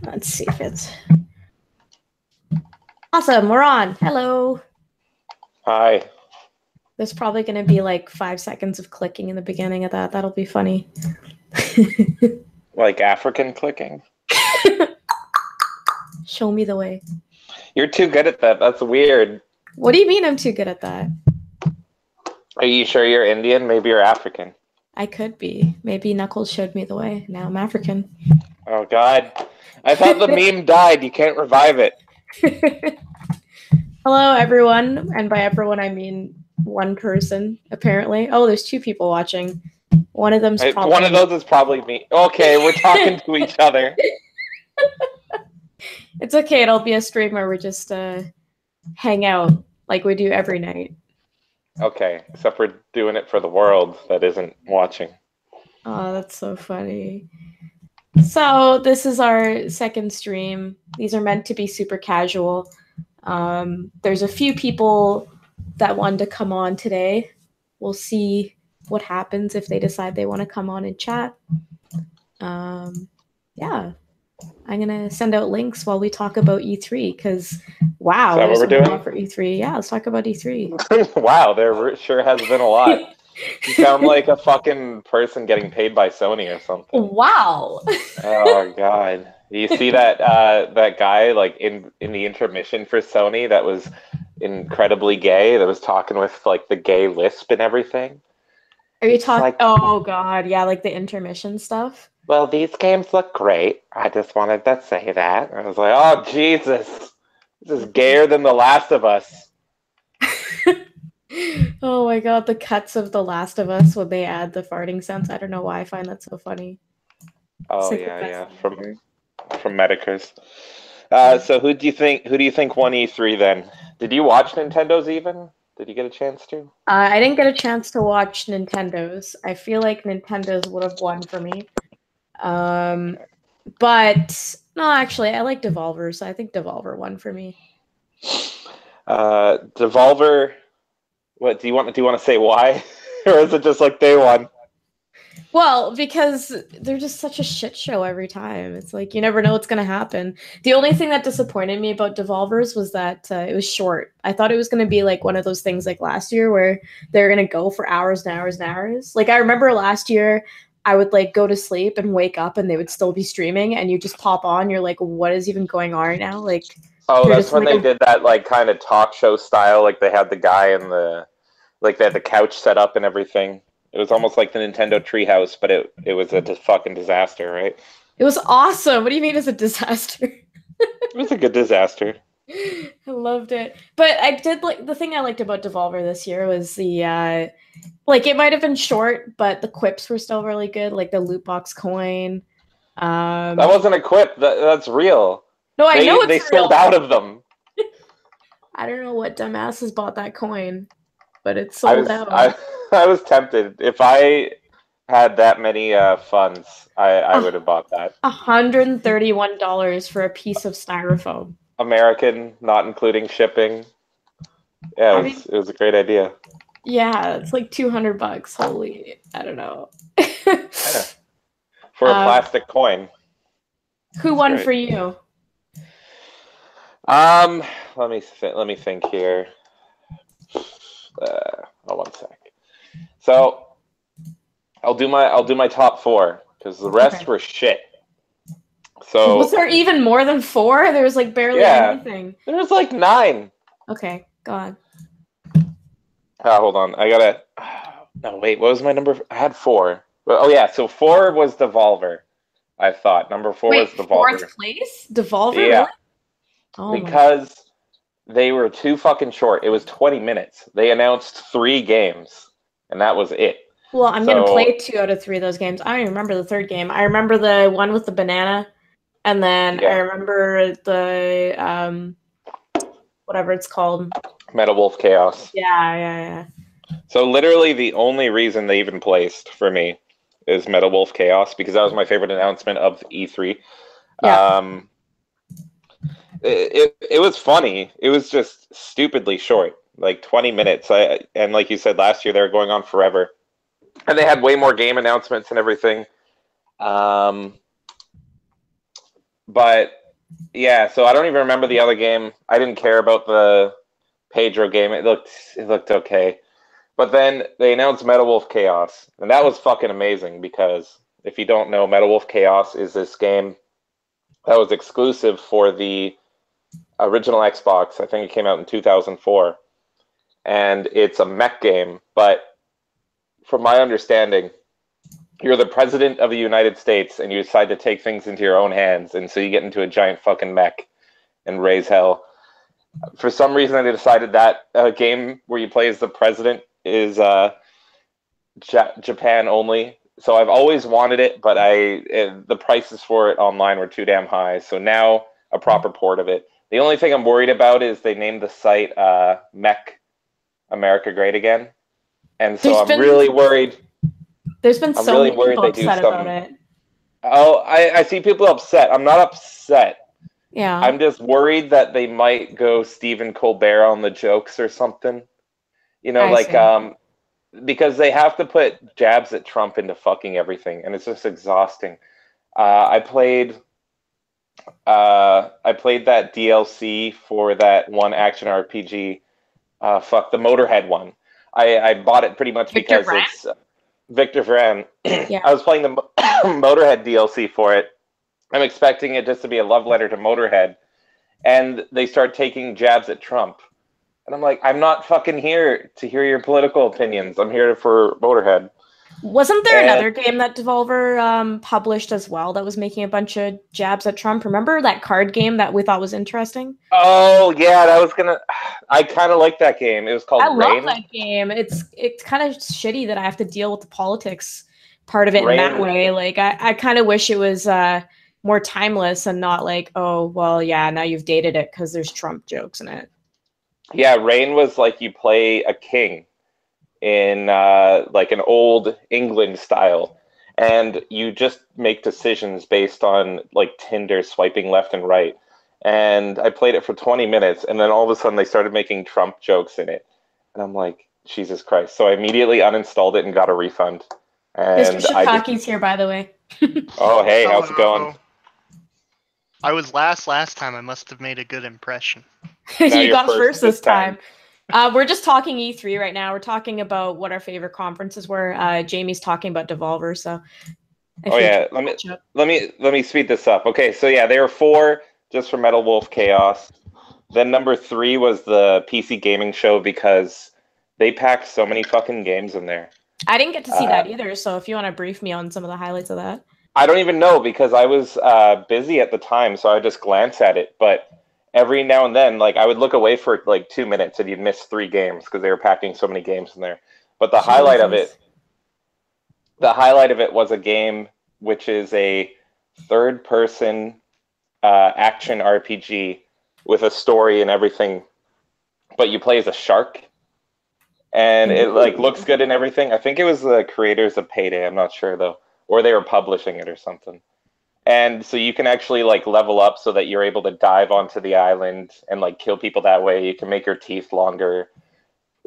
Let's see if it's awesome. We're on. Hello. Hi. There's probably going to be like 5 seconds of clicking in the beginning of that. That'll be funny. Like African clicking? Show me the way. You're too good at that. That's weird. What do you mean I'm too good at that? Are you sure you're Indian? Maybe you're African. I could be. Maybe Knuckles showed me the way. Now I'm African. Oh, God. I thought the meme died. You can't revive it. Hello, everyone. And by everyone, I mean one person, apparently. Oh, there's two people watching. One of them's probably... One of those is probably me. Okay, we're talking to each other. It's okay. It'll be a stream where we just hang out like we do every night. Okay, except we're doing it for the world that isn't watching. Oh, that's so funny. So this is our second stream. These are meant to be super casual. There's a few people that wanted to come on today. We'll see what happens if they decide they want to come on and chat. Yeah. I'm going to send out links while we talk about E3 because, wow, there's a lot for E3. Yeah, let's talk about E3. Wow, there sure has been a lot. You sound like a fucking person getting paid by Sony or something. Wow. Oh, God. You see that that guy like in the intermission for Sony that was incredibly gay, that was talking with like the gay lisp and everything? Are you talking? Like, oh, God. Yeah, like the intermission stuff. Well, these games look great. I just wanted to say that. I was like, oh, Jesus. This is gayer than The Last of Us. Oh, my God. The cuts of The Last of Us when they add the farting sounds. I don't know why I find that so funny. Oh, like yeah. From Medicars. So who do you think won E3 then? Did you watch Nintendo's even? Did you get a chance to? I didn't get a chance to watch Nintendo's. I feel like Nintendo's would have won for me. But no, actually, I like Devolver, so I think Devolver won for me. Devolver. What do you want to say why, or is it just like they won? Well, because they're just such a shit show every time. It's like you never know what's going to happen. The only thing that disappointed me about Devolver's was that it was short. I thought it was going to be like one of those things like last year where they're going to go for hours and hours and hours. Like I remember last year, I would like go to sleep and wake up and they would still be streaming and you just pop on. You're like, what is even going on right now? Like, oh, that's when they did that like kind of talk show style. Like they had the guy in the, like they had the couch set up and everything. It was almost like the Nintendo Treehouse, but it was a fucking disaster, right? It was awesome. What do you mean it's a disaster? It was a good disaster. I loved it. But I did like the thing I liked about Devolver this year was the like it might have been short, but the quips were still really good, like the loot box coin. That wasn't a quip. That's real. No, I know they sold out of them. I don't know what dumbasses bought that coin, but it's sold out. I was tempted. If I had that many funds, I would have bought that. $131 for a piece of styrofoam. American, not including shipping. Yeah, it was a great idea. Yeah, it's like $200. Holy, I don't know. Yeah. For a plastic coin. Who won for you? Let me think here. One sec. So I'll do my top four because the rest were shit. So was there even more than four? There was like barely anything. There was like 9. Okay, go on. Hold on. I gotta. No, wait. What was my number? I had 4. Oh yeah. So 4 was Devolver. I thought number 4 was Devolver. 4th place, Devolver. Yeah. Really? Oh, because they were too fucking short. It was 20 minutes. They announced 3 games, and that was it. Well, I'm gonna play 2 out of 3 of those games. I don't even remember the 3rd game. I remember the one with the banana, and then I remember the whatever it's called. Metal Wolf Chaos. Yeah. So literally the only reason they even placed for me is Metal Wolf Chaos because that was my favorite announcement of E3. Yeah. It was funny. It was just stupidly short, like 20 minutes. And like you said, last year they were going on forever. And they had way more game announcements and everything. But yeah, so I don't even remember the other game. I didn't care about the Pedro game. It looked okay. But then they announced Metal Wolf Chaos, and that was fucking amazing because if you don't know, Metal Wolf Chaos is this game that was exclusive for the original Xbox. I think it came out in 2004. And it's a mech game, but from my understanding, you're the president of the United States and you decide to take things into your own hands, and so you get into a giant fucking mech and raise hell. For some reason, they decided that a game where you play as the president is Japan only. So I've always wanted it, but the prices for it online were too damn high. So now a proper port of it. The only thing I'm worried about is they named the site Mech America Great Again, and so I'm really worried. There's been so many people upset about it. Oh, I see people upset. I'm not upset. Yeah. I'm just worried that they might go Stephen Colbert on the jokes or something. You know, because they have to put jabs at Trump into fucking everything, and it's just exhausting. I played that DLC for that one action RPG. The Motorhead one. I bought it pretty much because it's Victor Vran. Yeah. I was playing the Motorhead DLC for it. I'm expecting it just to be a love letter to Motorhead, and they start taking jabs at Trump. And I'm like, I'm not fucking here to hear your political opinions. I'm here for Motorhead. Wasn't there another game that Devolver published as well that was making a bunch of jabs at Trump? Remember that card game that we thought was interesting? Oh yeah, I kind of like that game. It was called Rain. I love that game. It's kind of shitty that I have to deal with the politics part of it in that way. Like I kind of wish it was more timeless and not like, oh well, yeah, now you've dated it because there's Trump jokes in it. Yeah, Rain was like you play a king in like an old England style, and you just make decisions based on like Tinder swiping left and right. And I played it for 20 minutes, and then all of a sudden they started making Trump jokes in it, and I'm like, Jesus Christ! So I immediately uninstalled it and got a refund. And Mr. Shitaki's here, by the way. Oh hey, how's it going? I was last time. I must have made a good impression. You got first this time. We're just talking E3 right now. We're talking about what our favorite conferences were. Jamie's talking about Devolver, so. Let me speed this up. Okay, so yeah, there were 4 just for Metal Wolf Chaos. Then number 3 was the PC gaming show because they packed so many fucking games in there. I didn't get to see that either, so if you want to brief me on some of the highlights of that. I don't even know because I was busy at the time, so I just glance at it. But every now and then, like I would look away for like 2 minutes and you'd miss 3 games because they were packing so many games in there. But the highlight of it was a game which is a third-person action RPG with a story and everything, but you play as a shark, and it like looks good and everything. I think it was the creators of Payday. I'm not sure though, or they were publishing it or something. And so you can actually like level up so that you're able to dive onto the island and like kill people that way. You can make your teeth longer.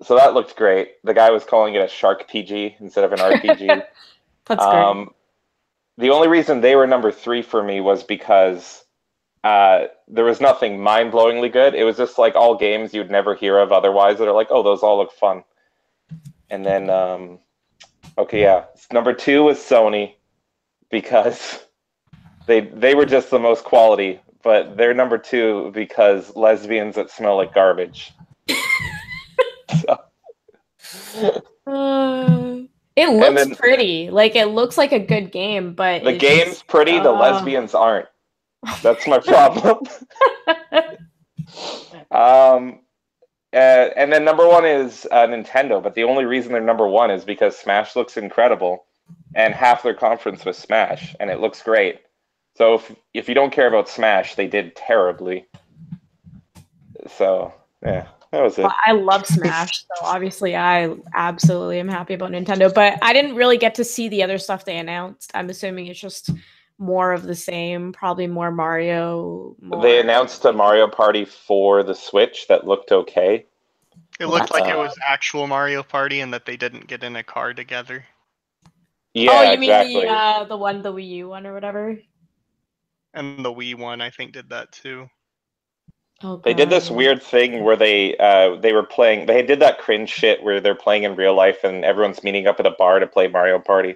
So that looked great. The guy was calling it a Shark PG instead of an RPG. That's great. The only reason they were number 3 for me was because there was nothing mind-blowingly good. It was just like all games you'd never hear of otherwise that are like, oh, those all look fun. And then, number 2 was Sony because they were just the most quality, but they're number 2 because lesbians that smell like garbage. It looks pretty. Like it looks like a good game, but the game's pretty. The lesbians aren't. That's my problem. And then number 1 is Nintendo, but the only reason they're number 1 is because Smash looks incredible, and half their conference was Smash, and it looks great. So if you don't care about Smash, they did terribly. So yeah, that was it. Well, I love Smash, so obviously I absolutely am happy about Nintendo, but I didn't really get to see the other stuff they announced. I'm assuming it's just more of the same, probably more Mario. They announced a Mario Party for the Switch that looked okay. It looked like it was actual Mario Party and that they didn't get in a car together. Yeah, you exactly. mean the Wii U one or whatever? And the Wii one, I think, did that too. Oh, They did this God. weird thing where they were playing. They did that cringe shit where they're playing in real life and everyone's meeting up at a bar to play Mario Party.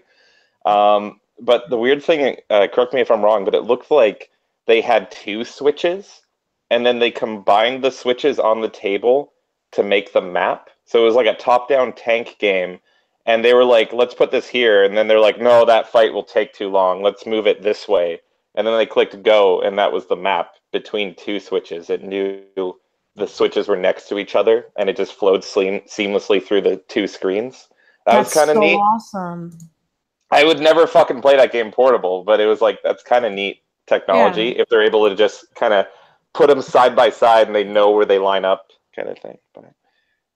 But the weird thing, correct me if I'm wrong, but it looked like they had two switches, and then they combined the switches on the table to make the map. So it was like a top-down tank game, and they were like, "Let's put this here," and then they're like, "No, that fight will take too long. Let's move it this way." And then they clicked go, and that was the map between two switches. It knew the switches were next to each other, and it just flowed seamlessly through the two screens. That was kind of so neat. awesome. I would never fucking play that game portable, but it was like, that's kind of neat technology if they're able to just kind of put them side by side and they know where they line up, kind of thing. But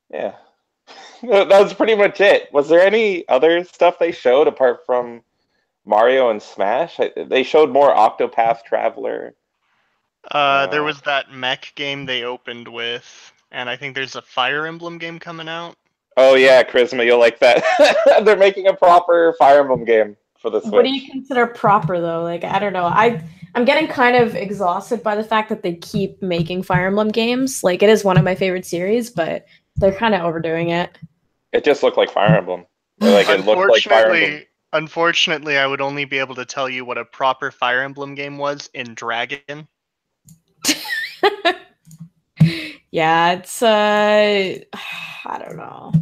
yeah, that was pretty much it. Was there any other stuff they showed apart from Mario and Smash? They showed more Octopath Traveler. There was that mech game they opened with, and I think there's a Fire Emblem game coming out. Oh yeah, Charisma, you'll like that. They're making a proper Fire Emblem game for the Switch. What do you consider proper though? Like, I don't know. I'm getting kind of exhausted by the fact that they keep making Fire Emblem games. Like, it is one of my favorite series, but they're kind of overdoing it. It just looked like Fire Emblem. Like, it looked like Fire Emblem. Unfortunately, I would only be able to tell you what a proper Fire Emblem game was in Dragon. Yeah, it's I don't know.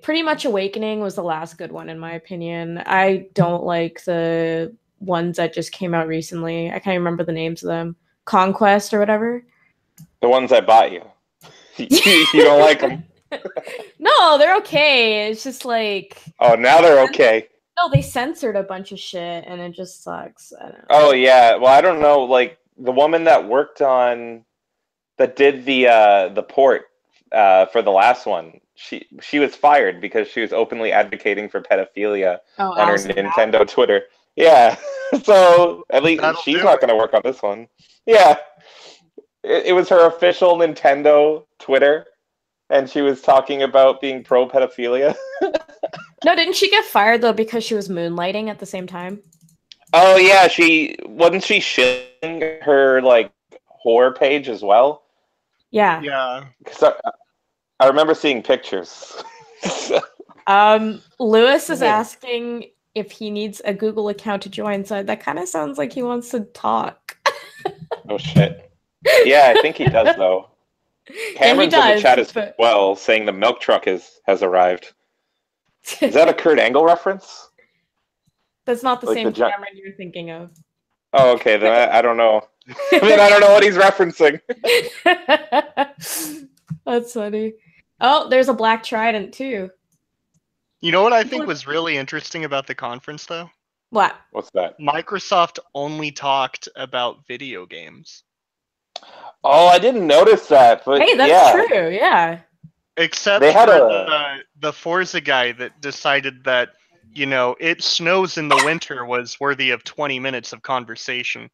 Pretty much Awakening was the last good one in my opinion. I don't like the ones that just came out recently. I can't remember the names of them. Conquest or whatever. The ones I bought you. You don't like them? No, they're okay. It's just like, oh, now they're okay. No, they censored a bunch of shit and it just sucks. I don't know. Oh yeah, well I don't know. Like the woman that did the port for the last one, she was fired because she was openly advocating for pedophilia on her Nintendo Twitter. Yeah, so at least she's not going to work on this one. Yeah, it was her official Nintendo Twitter, and she was talking about being pro pedophilia. No, didn't she get fired though because she was moonlighting at the same time? Oh yeah, she wasn't she shilling her like whore page as well. Yeah. Yeah. So, I remember seeing pictures. Lewis is asking if he needs a Google account to join, so that kind of sounds like he wants to talk. Oh shit. Yeah, I think he does though. Cameron's in the chat as well, saying the milk truck has arrived. Is that a Kurt Angle reference? That's not the same Cameron you're thinking of. Oh, okay. Then I don't know. I mean, I don't know what he's referencing. That's funny. Oh, there's a Black Trident too. You know what I think was really interesting about the conference, though? What? What's that? Microsoft only talked about video games. Oh, I didn't notice that. But hey, that's true. Yeah. Except for the Forza guy that decided that, you know, It Snows in the Winter was worthy of 20 minutes of conversation.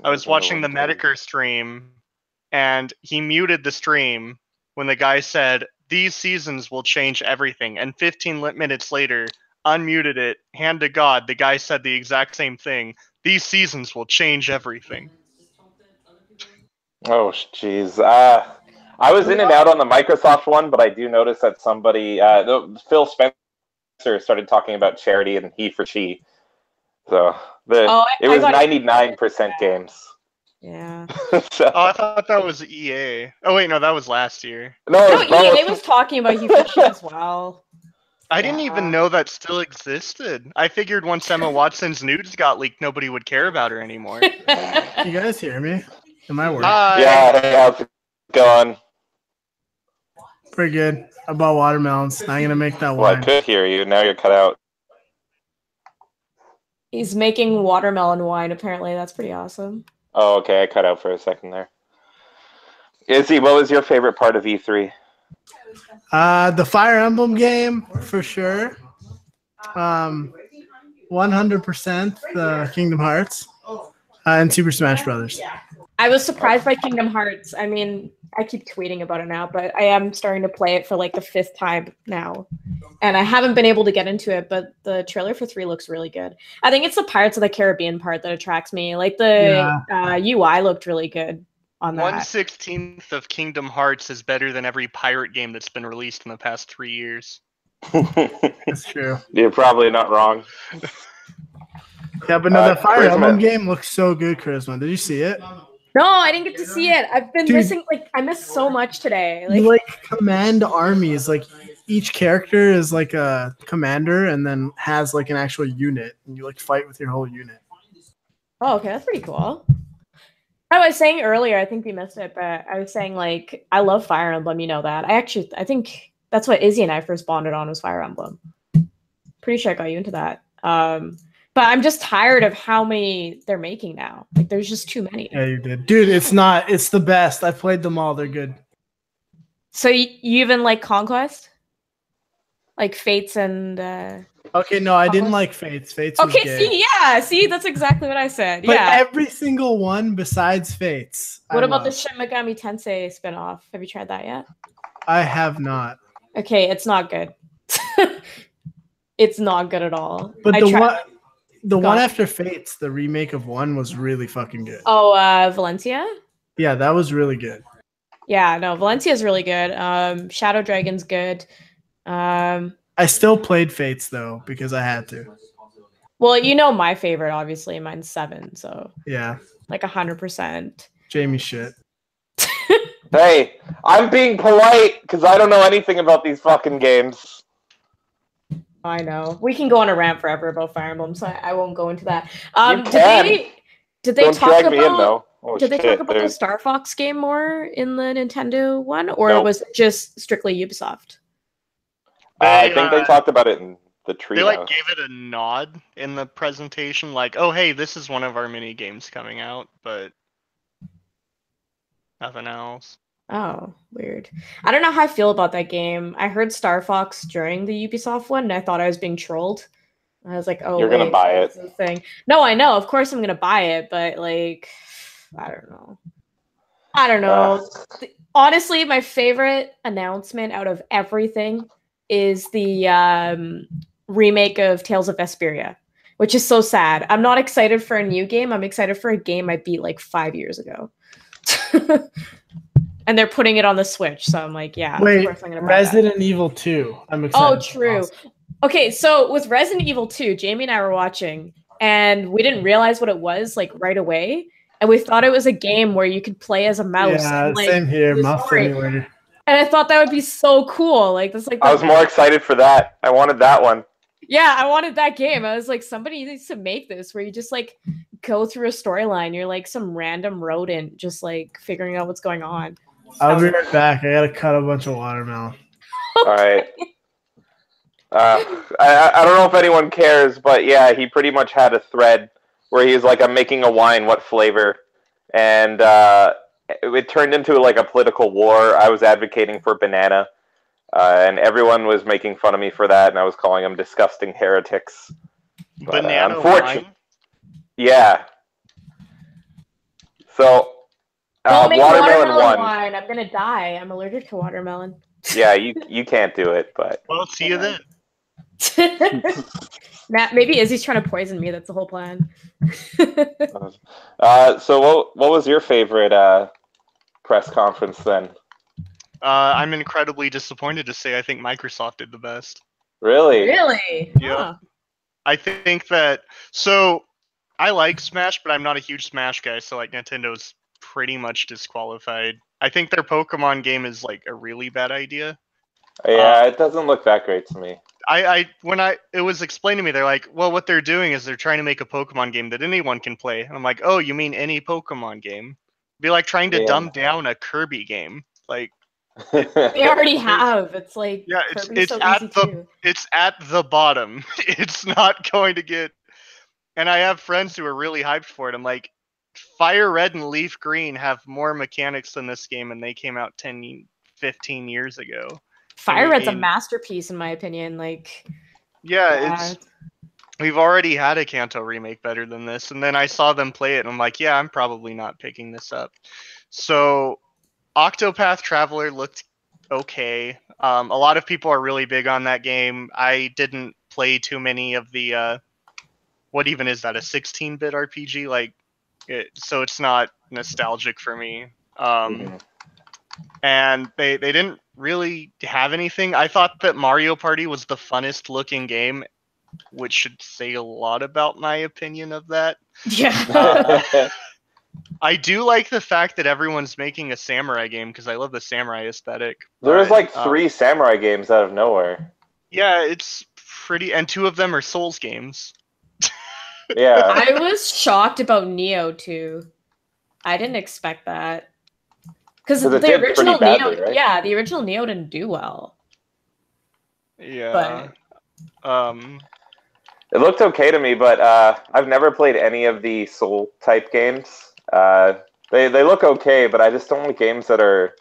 I was watching the Medicare stream, and he muted the stream when the guy said, "These seasons will change everything." And 15 minutes later, unmuted it, hand to God, the guy said the exact same thing. "These seasons will change everything." Oh, jeez. I was in and out on the Microsoft one, but I do notice that somebody, Phil Spencer, started talking about charity and he for she. So it was 99% games. Yeah. So. Oh, I thought that was EA. Oh wait, no, that was last year. No, EA was talking about he for she as well. I didn't even know that still existed. I figured once Emma Watson's nudes got leaked, nobody would care about her anymore. You guys hear me? Am I working? Yeah, how's it going? Pretty good. I bought watermelons. Now I'm gonna make that wine. Well, I could hear you. Now you're cut out. He's making watermelon wine, apparently. That's pretty awesome. Oh, okay. I cut out for a second there. Izzy, what was your favorite part of E3? The Fire Emblem game, for sure. 100% the Kingdom Hearts. And Super Smash Brothers. I was surprised by Kingdom Hearts. I mean, I keep tweeting about it now, but I am starting to play it for like the 5th time now. And I haven't been able to get into it, but the trailer for 3 looks really good. I think it's the Pirates of the Caribbean part that attracts me. Like the UI looked really good on that. 1/16 of Kingdom Hearts is better than every pirate game that's been released in the past 3 years. That's true. You're probably not wrong. Yeah, but no, the Fire Emblem game looks so good, Charisma. Did you see it? No, I didn't get to see it. I've been missing, like, I missed so much today. You like command armies. Like each character is like a commander and then has like an actual unit, and you like fight with your whole unit. Oh, okay, that's pretty cool. I was saying earlier, I think we missed it, but I was saying like I love Fire Emblem. You know that. I think that's what Izzy and I first bonded on was Fire Emblem. Pretty sure I got you into that. But I'm just tired of how many they're making now. Like, there's just too many. Yeah, you did. Dude, it's not. It's the best. I've played them all. They're good. So you even like Conquest? Like Fates and... Okay, no, I didn't like Fates. Fates was gay. See, that's exactly what I said. But every single one besides Fates. What about the Shin Megami Tensei spinoff? Have you tried that yet? I have not. Okay, it's not good. It's not good at all. But the one after Fates, the remake of 1 was really fucking good. Oh, Valencia? Yeah, that was really good. Yeah, no, Valencia's really good. Shadow Dragon's good. I still played Fates though because I had to. Well, you know my favorite, obviously. Mine's 7, so yeah, like 100%. Jamie shit. Hey, I'm being polite because I don't know anything about these fucking games. I know. We can go on a rant forever about Fire Emblem, so I won't go into that. Did they Don't talk drag about? me in, though. Did they talk about the Star Fox game more in the Nintendo one, or was it just strictly Ubisoft? I think they talked about it in the tree. They like gave it a nod in the presentation, like, "Oh, hey, this is one of our mini games coming out," but nothing else. Oh, weird. I don't know how I feel about that game. I heard Star Fox during the Ubisoft one, and I thought I was being trolled. I was like, "Oh, you're gonna buy it." Thing. No, I know. Of course, I'm gonna buy it, but like, I don't know. Honestly, my favorite announcement out of everything is the remake of Tales of Vesperia, which is so sad. I'm not excited for a new game. I'm excited for a game I beat like 5 years ago. And they're putting it on the Switch, so I'm like, yeah. Wait, of course I'm gonna buy Resident Evil 2. I'm excited. Oh, true. Awesome. Okay, so with Resident Evil 2, Jamie and I were watching, and we didn't realize what it was like right away, and we thought it was a game where you could play as a mouse. Yeah, and, like, same here. Mouse anywhere. And I thought that would be so cool. Like this, like I was more excited for that. I wanted that one. Yeah, I wanted that game. I was like, somebody needs to make this where you just like go through a storyline. You're like some random rodent, just like figuring out what's going on. I'll be right back. I gotta cut a bunch of watermelon. All right. I don't know if anyone cares, but yeah, he pretty much had a thread where he was like, "I'm making a wine. What flavor?" And it turned into like a political war. I was advocating for banana, and everyone was making fun of me for that, and I was calling them disgusting heretics. But, banana wine? Yeah. So, watermelon wine. I'm gonna die. I'm allergic to watermelon. Yeah, you can't do it, but... Well, see you then. Matt, maybe Izzy's trying to poison me. That's the whole plan. So what was your favorite press conference then? I'm incredibly disappointed to say I think Microsoft did the best. Really? Really? Yeah. Huh. I think that... So, I like Smash, but I'm not a huge Smash guy, so like Nintendo's pretty much disqualified. I think their Pokemon game is like a really bad idea. Yeah, it doesn't look that great to me. When it was explained to me, they're like, well, what they're doing is they're trying to make a Pokemon game that anyone can play. And I'm like, oh, you mean any Pokemon game? It'd be like trying to dumb down a Kirby game. Like they already have. It's like it's at the bottom. It's not going to get. And I have friends who are really hyped for it. I'm like, Fire Red and Leaf Green have more mechanics than this game, and they came out 10, 15 years ago. Fire Red's a masterpiece, in my opinion. Like, yeah, We've already had a Kanto remake better than this, and then I saw them play it, and I'm like, yeah, I'm probably not picking this up. So, Octopath Traveler looked okay. A lot of people are really big on that game. I didn't play too many of the what even is that, a 16-bit RPG? Like, so it's not nostalgic for me. And they didn't really have anything. I thought that Mario Party was the funnest looking game, which should say a lot about my opinion of that. Yeah. I do like the fact that everyone's making a samurai game because I love the samurai aesthetic. There was like 3 samurai games out of nowhere. Yeah, it's pretty, and 2 of them are Souls games. Yeah. I was shocked about Neo too. I didn't expect that. Because the original Neo, right? Yeah, the original Neo didn't do well. Yeah. It looked okay to me, but I've never played any of the Soul type games. They look okay, but I just don't like games that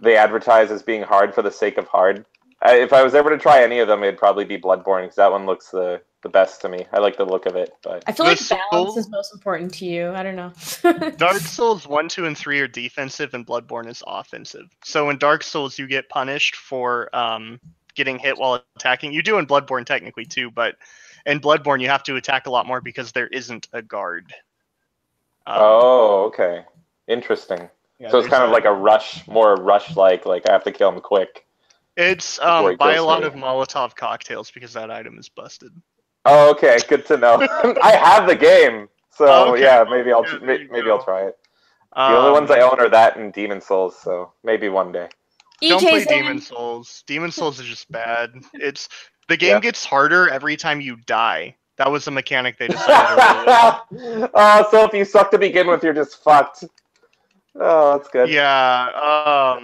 they advertise as being hard for the sake of hard. If I was ever to try any of them, it'd probably be Bloodborne, because that one looks the best to me. I like the look of it. But I feel like balance is most important to you. I don't know. Dark Souls 1, 2, and 3 are defensive, and Bloodborne is offensive. So in Dark Souls, you get punished for getting hit while attacking. You do in Bloodborne technically too, but in Bloodborne you have to attack a lot more because there isn't a guard. Oh, okay. Interesting. Yeah, so it's kind of like a rush, more rush-like I have to kill him quick. It's buy a lot of Molotov cocktails because that item is busted. Oh, okay. Good to know. I have the game, so okay. Yeah, maybe I'll try it. The only ones I own are that and Demon Souls, so maybe one day. Don't play Demon Souls. Demon Souls is just bad. The game gets harder every time you die. That was the mechanic they decided. Oh, so if you suck to begin with, you're just fucked. Oh, that's good. Yeah.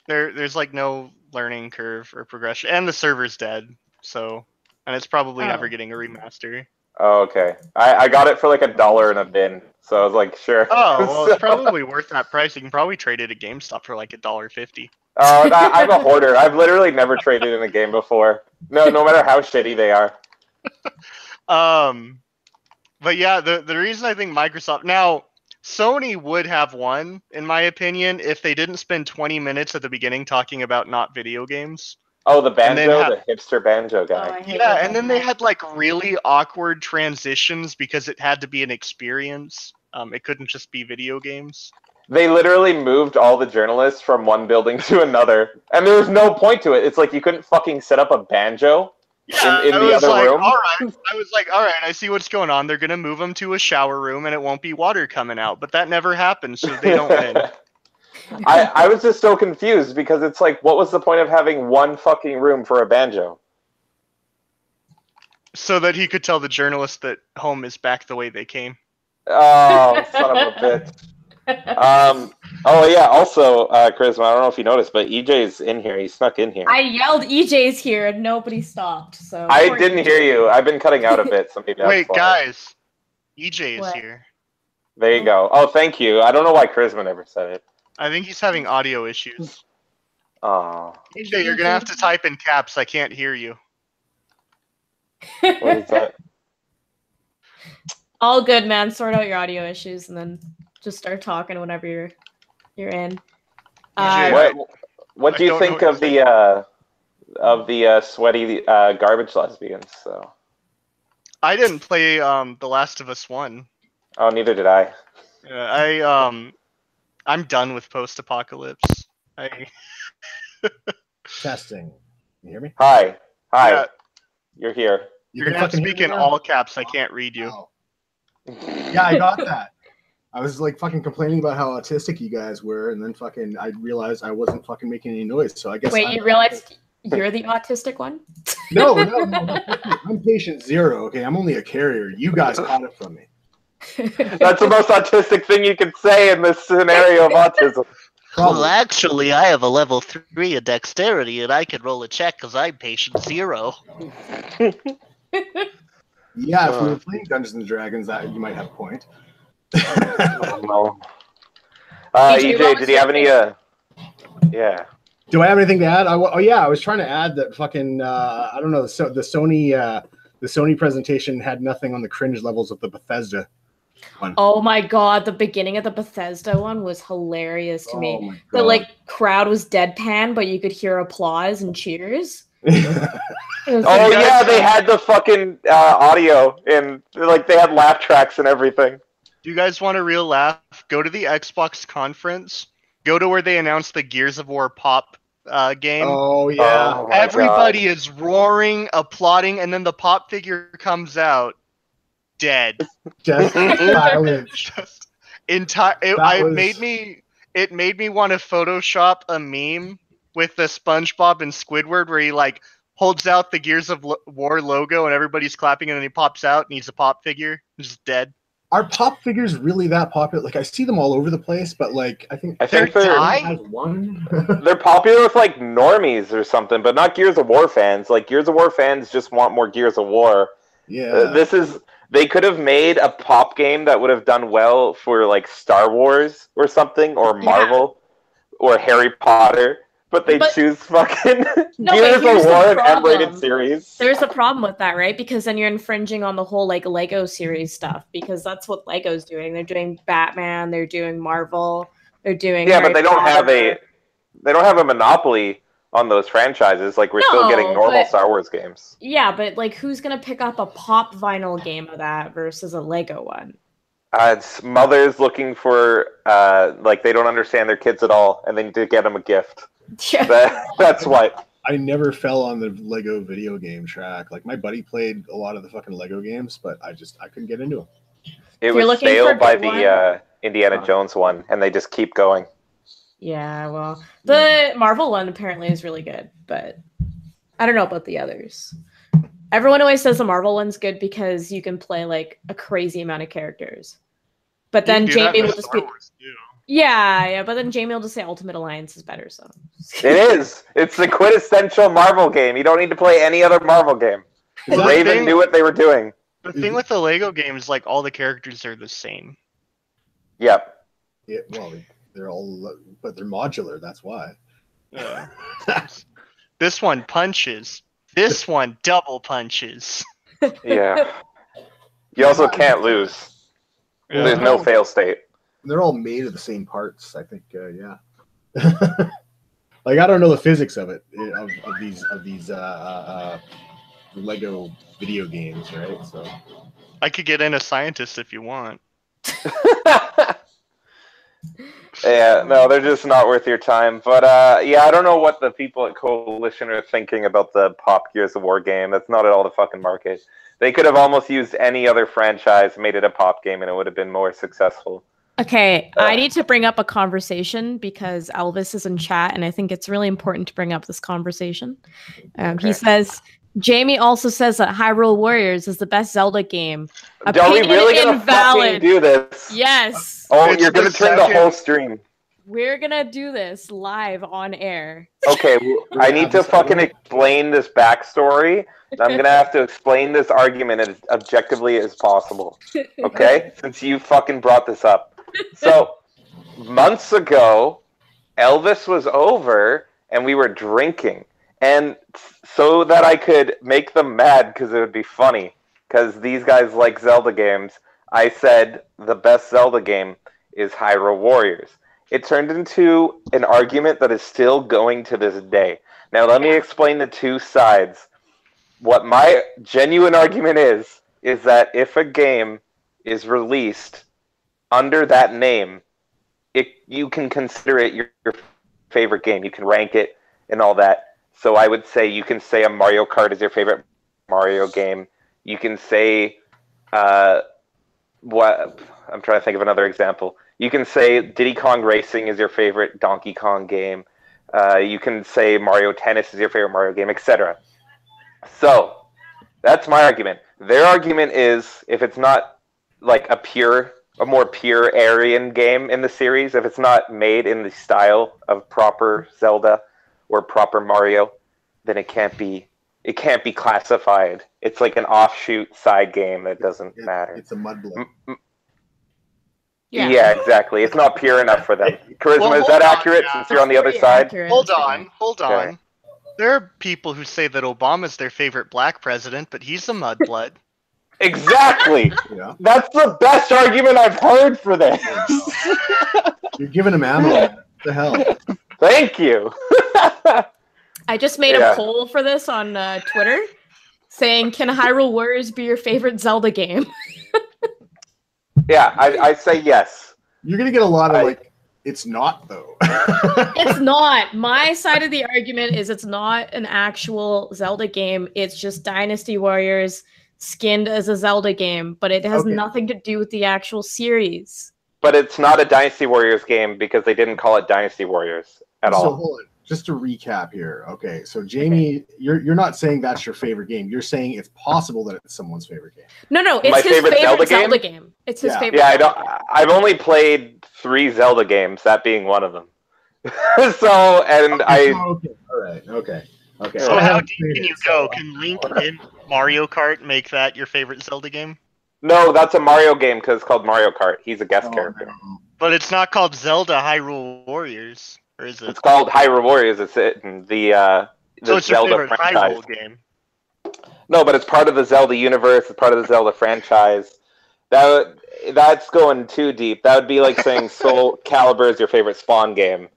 There's like no learning curve or progression, and the server's dead. So, and it's probably never getting a remaster. Oh, okay. I got it for like $1 in a bin, so I was like, sure. Oh, well, it's probably worth that price. You can probably trade it at GameStop for like $1.50. Oh, I'm a hoarder. I've literally never traded in a game before. No matter how shitty they are. But yeah, the reason I think Microsoft now, Sony would have won, in my opinion, if they didn't spend 20 minutes at the beginning talking about not video games. Oh, the banjo, the hipster banjo guy. Yeah, and then they had like really awkward transitions because it had to be an experience. It couldn't just be video games. They literally moved all the journalists from one building to another, and there was no point to it. It's like you couldn't fucking set up a banjo in the other room. I was like, all right, I see what's going on. They're going to move them to a shower room, and it won't be water coming out. But that never happens, so they don't win. I was just so confused, because it's like, what was the point of having one fucking room for a banjo? So that he could tell the journalist that home is back the way they came. Oh, son of a bitch. Oh yeah, also, Charisma, I don't know if you noticed, but EJ's in here. He snuck in here. I yelled EJ's here and nobody stopped, so... I didn't hear you. I've been cutting out a bit, so maybe Wait, guys. EJ is here. There you go. Oh, thank you. I don't know why Charisma never said it. I think he's having audio issues. Oh. EJ, you're gonna have to type in caps. I can't hear you. What is that? All good, man. Sort out your audio issues and then just start talking whenever you're in. What do you think of the sweaty garbage lesbians? So I didn't play The Last of Us 1. Oh, neither did I. Yeah, I'm done with post-apocalypse. Testing. You hear me? Hi. Yeah. You're here. You're gonna have to speak in all caps. I can't read you. Oh. Yeah, I got that. I was like fucking complaining about how autistic you guys were, and then fucking I realized I wasn't fucking making any noise. So I guess. Wait, you realized you're the autistic one? No. I'm patient 0. Okay, I'm only a carrier. You guys caught it from me. That's the most autistic thing you could say in this scenario of autism. Well, actually, I have a level 3 of dexterity, and I can roll a check because I'm patient 0. Yeah, if we were playing Dungeons and Dragons, that you might have a point. No. EJ, did you have any? Yeah. Do I have anything to add? I was trying to add that fucking I don't know, the Sony the Sony presentation had nothing on the cringe levels of the Bethesda one. Oh my god, the beginning of the Bethesda one was hilarious to me. The like crowd was deadpan, but you could hear applause and cheers. Oh yeah, they had the fucking audio and like they had laugh tracks and everything. Do you guys want a real laugh? Go to the Xbox conference. Go to where they announced the Gears of War pop game. Oh yeah. Oh, my Everybody God. is roaring, applauding, and then the pop figure comes out, dead. Just silence. Just entire. It made me want to Photoshop a meme with the SpongeBob and Squidward where he like holds out the Gears of War logo and everybody's clapping, and then he pops out and he's a pop figure, just dead. Are pop figures really that popular? Like I see them all over the place, but like I think they're has one. They're popular with like normies or something, but not Gears of War fans. Like Gears of War fans just want more Gears of War. Yeah. They could have made a pop game that would have done well for like Star Wars or something, or Marvel, or Harry Potter. But they choose fucking Gears of War and M-rated series. There's a problem with that, right? Because then you're infringing on the whole like Lego series stuff. Because that's what Lego's doing. They're doing Batman. They're doing Marvel. They're doing but they don't have a monopoly on those franchises. Like we're still getting normal Star Wars games. Yeah, but like who's gonna pick up a pop vinyl game of that versus a Lego one? It's mothers looking for like they don't understand their kids at all, and they need to get them a gift. Yeah. That's why. I never fell on the Lego video game track. Like my buddy played a lot of the fucking Lego games, but I couldn't get into them. It was stale by the Indiana Jones one, and they just keep going. Yeah, well, the Marvel one apparently is really good, but I don't know about the others. Everyone always says the Marvel one's good because you can play like a crazy amount of characters. But then Jamie will just be Yeah, but then Jamie will just say Ultimate Alliance is better, so. It is. It's the quintessential Marvel game. You don't need to play any other Marvel game. Raven knew what they were doing. The thing with the Lego game is like all the characters are the same. Yep. Yeah, well, but they're modular, that's why. Yeah. This one punches. This one double punches. Yeah. You also can't lose. Yeah. There's no fail state. They're all made of the same parts, I think. Yeah. Like I don't know the physics of it of these Lego video games, right? So I could get in a scientist if you want. Yeah, no, they're just not worth your time. But yeah, I don't know what the people at Coalition are thinking about the Pop Gears of War game. That's not at all the fucking market. They could have almost used any other franchise, made it a pop game, and it would have been more successful. Okay, I need to bring up a conversation because Elvis is in chat, and I think it's really important to bring up this conversation. He says, Jamie also says that Hyrule Warriors is the best Zelda game. Are we really going to fucking do this? Yes. Oh, you're going to turn the whole stream. We're going to do this live on air. Okay, I need to fucking explain this backstory. I'm going to have to explain this argument as objectively as possible. Okay? Since you fucking brought this up. So, months ago, Elvis was over and we were drinking. And so that I could make them mad because it would be funny, because these guys like Zelda games, I said the best Zelda game is Hyrule Warriors. It turned into an argument that is still going to this day. Now, let me explain the two sides. What my genuine argument is that if a game is released under that name, you can consider it your favorite game. You can rank it and all that. So I would say you can say a Mario Kart is your favorite Mario game. You can say what I'm trying to think of another example. You can say Diddy Kong Racing is your favorite Donkey Kong game. You can say Mario Tennis is your favorite Mario game, etc. So that's my argument. Their argument is if it's not like a more pure Aryan game in the series, if it's not made in the style of proper Zelda or proper Mario, then it can't be classified. It's like an offshoot side game that doesn't matter. It's a mudblood. Yeah, exactly. It's not pure enough for them. Charisma, is that accurate since you're on the other side? Hold on. Okay. There are people who say that Obama's their favorite black president, but he's a mudblood. Exactly. Yeah. That's the best argument I've heard for this. You're giving him ammo. What the hell? Thank you. I just made Yeah. a poll for this on Twitter saying, can Hyrule Warriors be your favorite Zelda game? Yeah, I say yes. You're gonna get a lot of like. It's not though. It's not. My side of the argument is it's not an actual Zelda game. It's just Dynasty Warriors skinned as a Zelda game, but it has Okay. nothing to do with the actual series. But it's not a Dynasty Warriors game because they didn't call it Dynasty Warriors at So all. hold on. Just to recap here. Okay, so Jamie, you're not saying that's your favorite game. You're saying it's possible that it's someone's favorite game. No, it's My his favorite favorite Zelda Zelda game? game. It's his Yeah. favorite. Yeah, I Zelda don't. game. I've only played 3 Zelda games, that being one of them. So, and I Okay. All right. Okay. Okay. So I how haven't deep played can it, you so go? Can Link in Mario Kart make that your favorite Zelda game? no, that's a Mario game because it's called Mario Kart. He's a guest Oh, character. no. But it's not called Zelda Hyrule Warriors, or is it? It's called Hyrule Warriors. It's in the So it's your Zelda favorite franchise. Hyrule game. No, but it's part of the Zelda universe. It's part of the Zelda franchise. That's going too deep. That would be like saying Soul Calibur is your favorite Spawn game,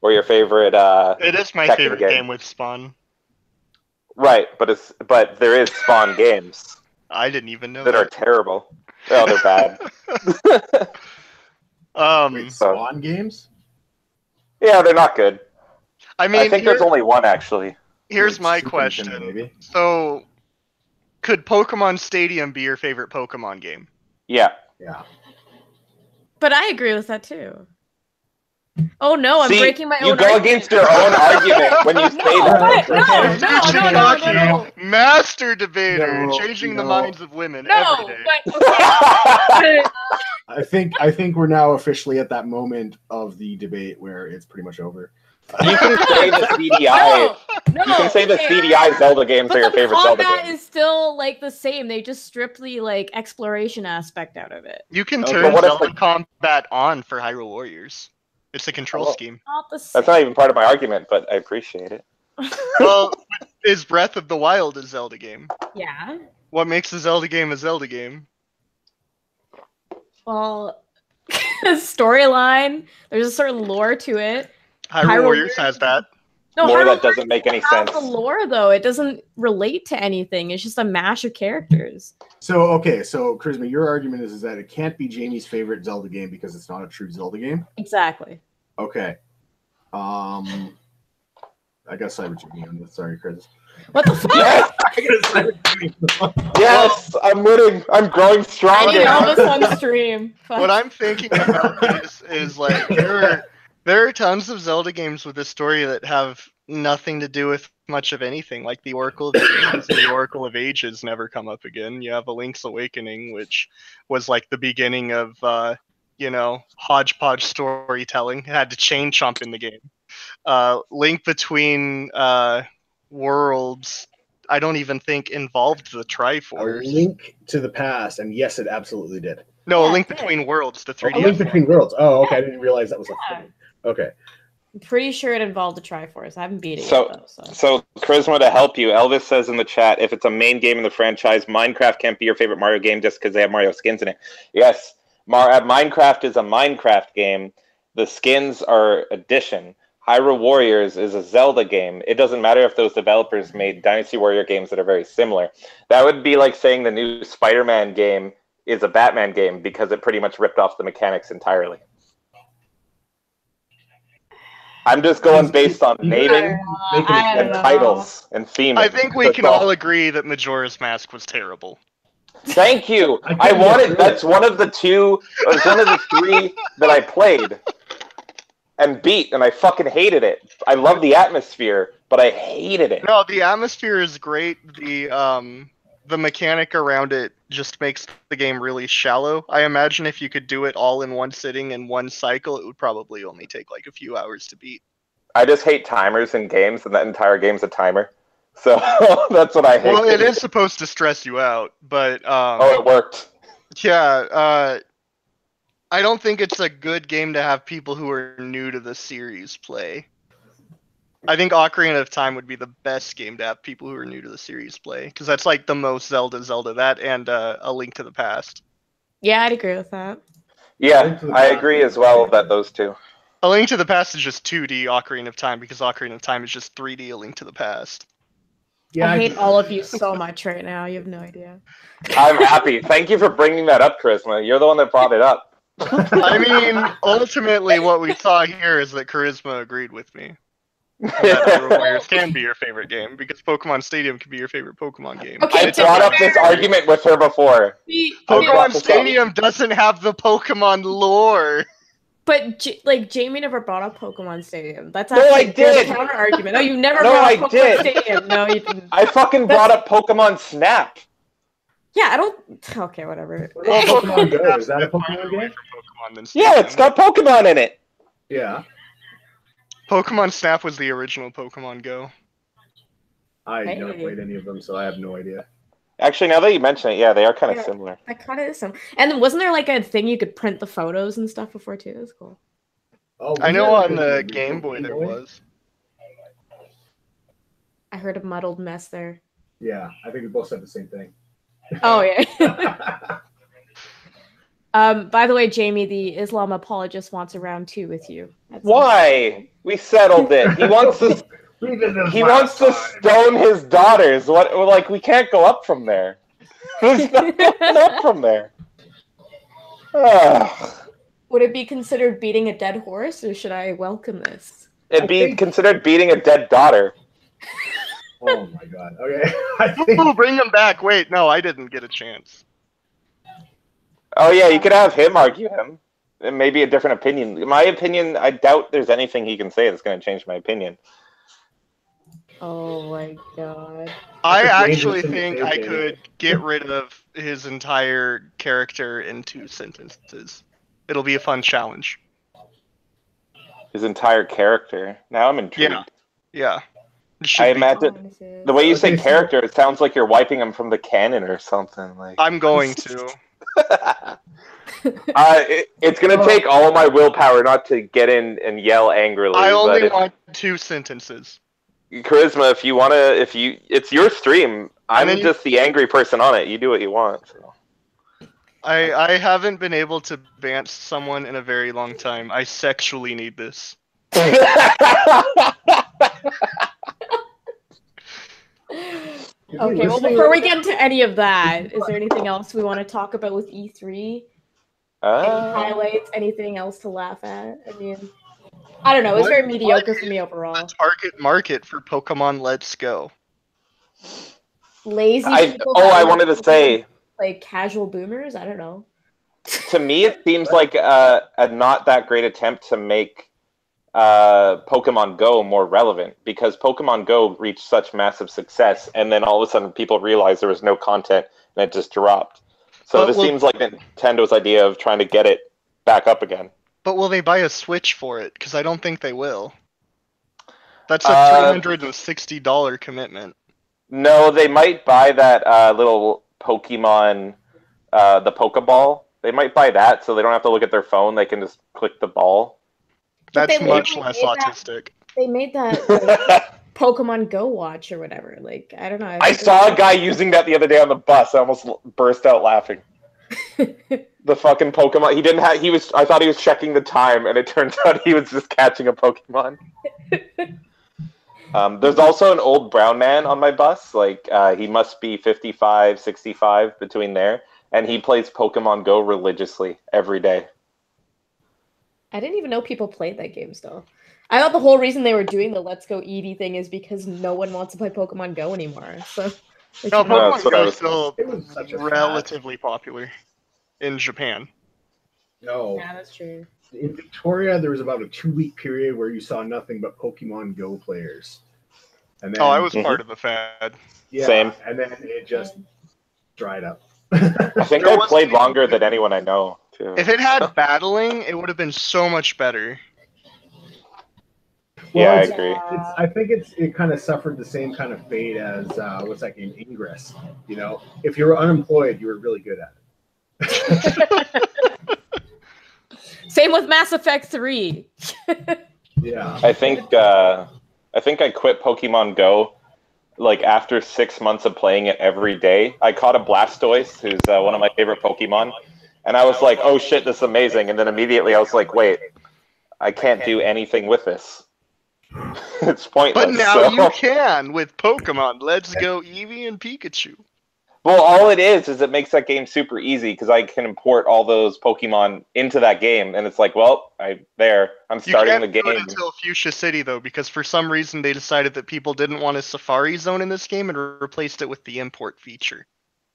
or your favorite. It is my Tekken favorite game. game with Spawn. Right, but there is Spawn games I didn't even know that are terrible. Oh, they're bad. Wait, So- Spawn games? Yeah, they're not good. I mean, I think there's only one actually. here's Like my Super Nintendo, question. maybe? So, could Pokemon Stadium be your favorite Pokemon game? Yeah. Yeah. But I agree with that too. Oh no, I'm See, breaking my you own go argument. against your own argument when you say No, that. what? No. Master debater, No, changing the no. minds of women No, every day. but okay. I think we're now officially at that moment of the debate where it's pretty much over. You can say the CDI. No, You can say the okay, CDI Zelda games But are your the favorite Zelda combat games. is still like the same. They just stripped the like exploration aspect out of it. You can Okay, turn but what if Zelda the- combat on for Hyrule Warriors. It's a control Oh. scheme. Not the same. That's not even part of my argument, but I appreciate it. Well, is Breath of the Wild a Zelda game? Yeah. What makes a Zelda game a Zelda game? Well, storyline. There's a certain lore to it. Hyrule Hyrule Warriors has that. No, Lore Hyrule that doesn't make any Warriors has sense. the lore though. It doesn't relate to anything. It's just a mash of characters. So okay, so Charisma, your argument is that it can't be Jamie's favorite Zelda game because it's not a true Zelda game. Exactly. Okay. I got Cyber Jamie on this. Sorry, Chris. What the fuck? Yes, I got Cyber Jamie. yes, I'm winning. I'm growing I need stronger. Elvis on stream. Fuck. What I'm thinking about is like there are tons of Zelda games with a story that have nothing to do with much of anything. Like the Oracle of Ages and the Oracle of Ages never come up again. You have a Link's Awakening, which was like the beginning of hodgepodge storytelling. It had to chain chomp in the game. Link Between Worlds, I don't even think involved the A Triforce. Link to the Past, and yes, it absolutely did. No, Yeah, A Link it did. Between Worlds, the A 3D. Link Between Worlds. Oh, okay. I didn't realize that was a Yeah. thing. Okay. I'm pretty sure it involved the Triforce. I haven't beat it So- yet though. So. So, Charisma, to help you, Elvis says in the chat, if it's a main game in the franchise, Minecraft can't be your favorite Mario game just because they have Mario skins in it. Yes, Minecraft is a Minecraft game. The skins are addition. Hyrule Warriors is a Zelda game. It doesn't matter if those developers made Dynasty Warrior games that are very similar. That would be like saying the new Spider-Man game is a Batman game because it pretty much ripped off the mechanics entirely. I'm just going based on naming I don't and know. titles and theming. I think we That's can all agree that Majora's Mask was terrible. Thank you. I I couldn't wanted. get That's one of the two. It was one of the 3 that I played and beat, and I fucking hated it. I love the atmosphere, but I hated it. No, the atmosphere is great. The mechanic around it just makes the game really shallow. I imagine if you could do it all in one sitting in one cycle, it would probably only take like a few hours to beat. I just hate timers in games, and that entire game's a timer. So that's what I hate. Well, it is supposed to stress you out, but Oh, it worked. yeah, I don't think it's a good game to have people who are new to the series play. I think Ocarina of Time would be the best game to have people who are new to the series play, because that's like the most Zelda. That and A Link to the Past. Yeah, I'd agree with that. Yeah, I agree as well that those two. A Link to the Past is just 2D Ocarina of Time, because Ocarina of Time is just 3D A Link to the Past. Yeah, I hate all of you so much right now. You have no idea. I'm happy. Thank you for bringing that up, Charisma. You're the one that brought it up. I mean, ultimately, what we saw here is that Charisma agreed with me. That Hyrule Warriors can be your favorite game, because Pokemon Stadium can be your favorite Pokemon game. Okay, I brought up this argument with her before. Pokemon Stadium doesn't have the Pokemon lore. But Jamie never brought up Pokemon Stadium. That's No, I actually a did. counter argument. No, you never No, brought I up Pokemon did. Stadium. No, you didn't. I fucking brought up Pokemon Snap. Yeah, I don't. Okay, whatever. What about Pokemon Go? Is that a Pokemon game? Yeah, it's got Pokemon in it. Yeah. Pokemon Snap was the original Pokemon Go. I never played any of them, so I have no idea. Actually, now that you mention it, yeah, they are kind of similar. That kind of is some. And then wasn't there like a thing you could print the photos and stuff before too? That's cool. Oh, I know on the Game Boy there was. I heard a muddled mess there. Yeah, I think we both said the same thing. Oh yeah. By the way, Jamie, the Islam apologist wants a round 2 with you. Why? We settled it. He wants to. He wants to stone his daughters. What? Like we can't go up from there. There's nothing up from there. Would it be considered beating a dead horse, or should I welcome this? It'd be considered beating a dead daughter. Oh my god. Okay. I think... Ooh, bring him back. Wait, no, I didn't get a chance. Oh yeah, you could have him argue him. And maybe a different opinion. My opinion, I doubt there's anything he can say that's going to change my opinion. Oh my god. I actually think I could get rid of his entire character in 2 sentences. It'll be a fun challenge. His entire character. Now I'm intrigued. Yeah. I imagine the way you say character, it sounds like you're wiping him from the canon or something. Like I'm going to. It's gonna take all my willpower not to get in and yell angrily. I only want 2 sentences. Charisma, if you wanna, it's your stream. I'm just the angry person on it. You do what you want. So. I haven't been able to bant someone in a very long time. I sexually need this. Okay, well, before we get into any of that, is there anything else we want to talk about with E3? Any highlights? Anything else to laugh at? I mean, I don't know. It's very mediocre for me overall. The target market for Pokemon Let's Go. Lazy people. I wanted to say, like casual boomers. I don't know. To me, it seems like a not that great attempt to make Pokemon Go more relevant, because Pokemon Go reached such massive success, and then all of a sudden people realized there was no content and it just dropped. So this seems like Nintendo's idea of trying to get it back up again. But will they buy a Switch for it? Because I don't think they will. That's a $360 commitment. No, they might buy that little Pokemon, the Pokeball. They might buy that so they don't have to look at their phone. They can just click the ball. That's much less autistic. They made that like, Pokemon Go Watch or whatever. Like, I don't know. I saw a guy using that the other day on the bus. I almost burst out laughing. The fucking Pokemon. He didn't have. I thought he was checking the time, and it turns out he was just catching a Pokemon. There's also an old brown man on my bus. Like, he must be 55, 65, between there. And he plays Pokemon Go religiously every day. I didn't even know people played that game still. I thought the whole reason they were doing the Let's Go ED thing is because no one wants to play Pokemon Go anymore. So no, Pokemon Go is still relatively popular in Japan. No. Yeah, that's true. In Victoria, there was about a 2-week period where you saw nothing but Pokemon Go players. And then, I was part of the fad. Yeah, same. And then it just dried up. I think I played longer than anyone I know, too. If it had battling, it would have been so much better. Yeah, I agree. I think it kind of suffered the same kind of fate as what's that game, Ingress. You know, if you were unemployed, you were really good at it. Same with Mass Effect 3. Yeah. I think I think I quit Pokemon Go like after 6 months of playing it every day. I caught a Blastoise, who's one of my favorite Pokemon, and I was like, "Oh shit, this is amazing!" And then immediately I was like, "Wait, I can't do anything with this. It's pointless." But now you can with Pokemon Let's Go Eevee and Pikachu. Well, all it is it makes that game super easy because I can import all those Pokemon into that game, and it's like, well, I'm starting the game. You can't do it until Fuchsia City, though, because for some reason they decided that people didn't want a Safari Zone in this game and replaced it with the import feature.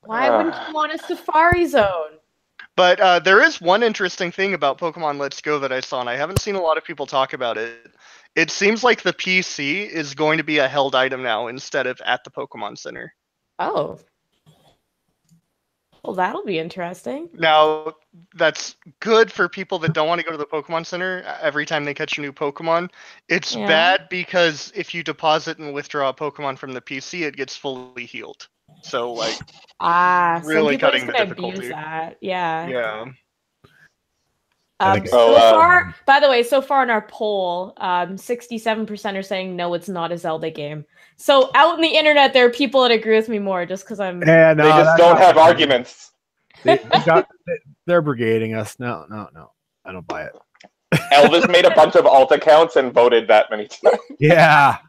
Why wouldn't you want a Safari Zone? But there is one interesting thing about Pokemon Let's Go that I saw, and I haven't seen a lot of people talk about it. It seems like the PC is going to be a held item now instead of at the Pokemon Center. Oh. Well, that'll be interesting. Now, that's good for people that don't want to go to the Pokemon Center every time they catch a new Pokemon. It's bad because if you deposit and withdraw a Pokemon from the PC, it gets fully healed. So, like, really cutting the difficulty. Abuse that. Yeah. Yeah. So far, by the way, so far in our poll, 67% are saying no, it's not a Zelda game. So out in the internet, there are people that agree with me more just because I'm. Yeah, no, they just don't have arguments. They're brigading us. No, I don't buy it. Elvis made a bunch of alt accounts and voted that many times. Yeah.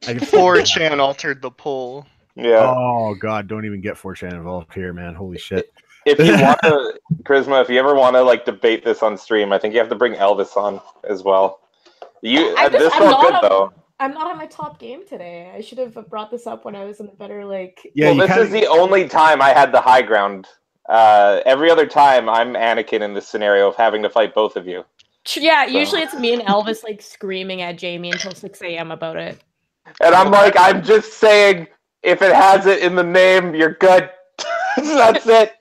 4chan altered the poll. Yeah. Oh God, don't even get 4chan involved here, man. Holy shit. If you want to, Charisma, if you ever want to like debate this on stream, I think you have to bring Elvis on as well. This felt good though. I'm not on my top game today. I should have brought this up when I was in a better like. Yeah, well, this is the only time I had the high ground. Every other time, I'm Anakin in this scenario of having to fight both of you. Yeah, usually it's me and Elvis like screaming at Jamie until 6 a.m. about it. And I'm like, I'm just saying, if it has it in the name, you're good. That's it.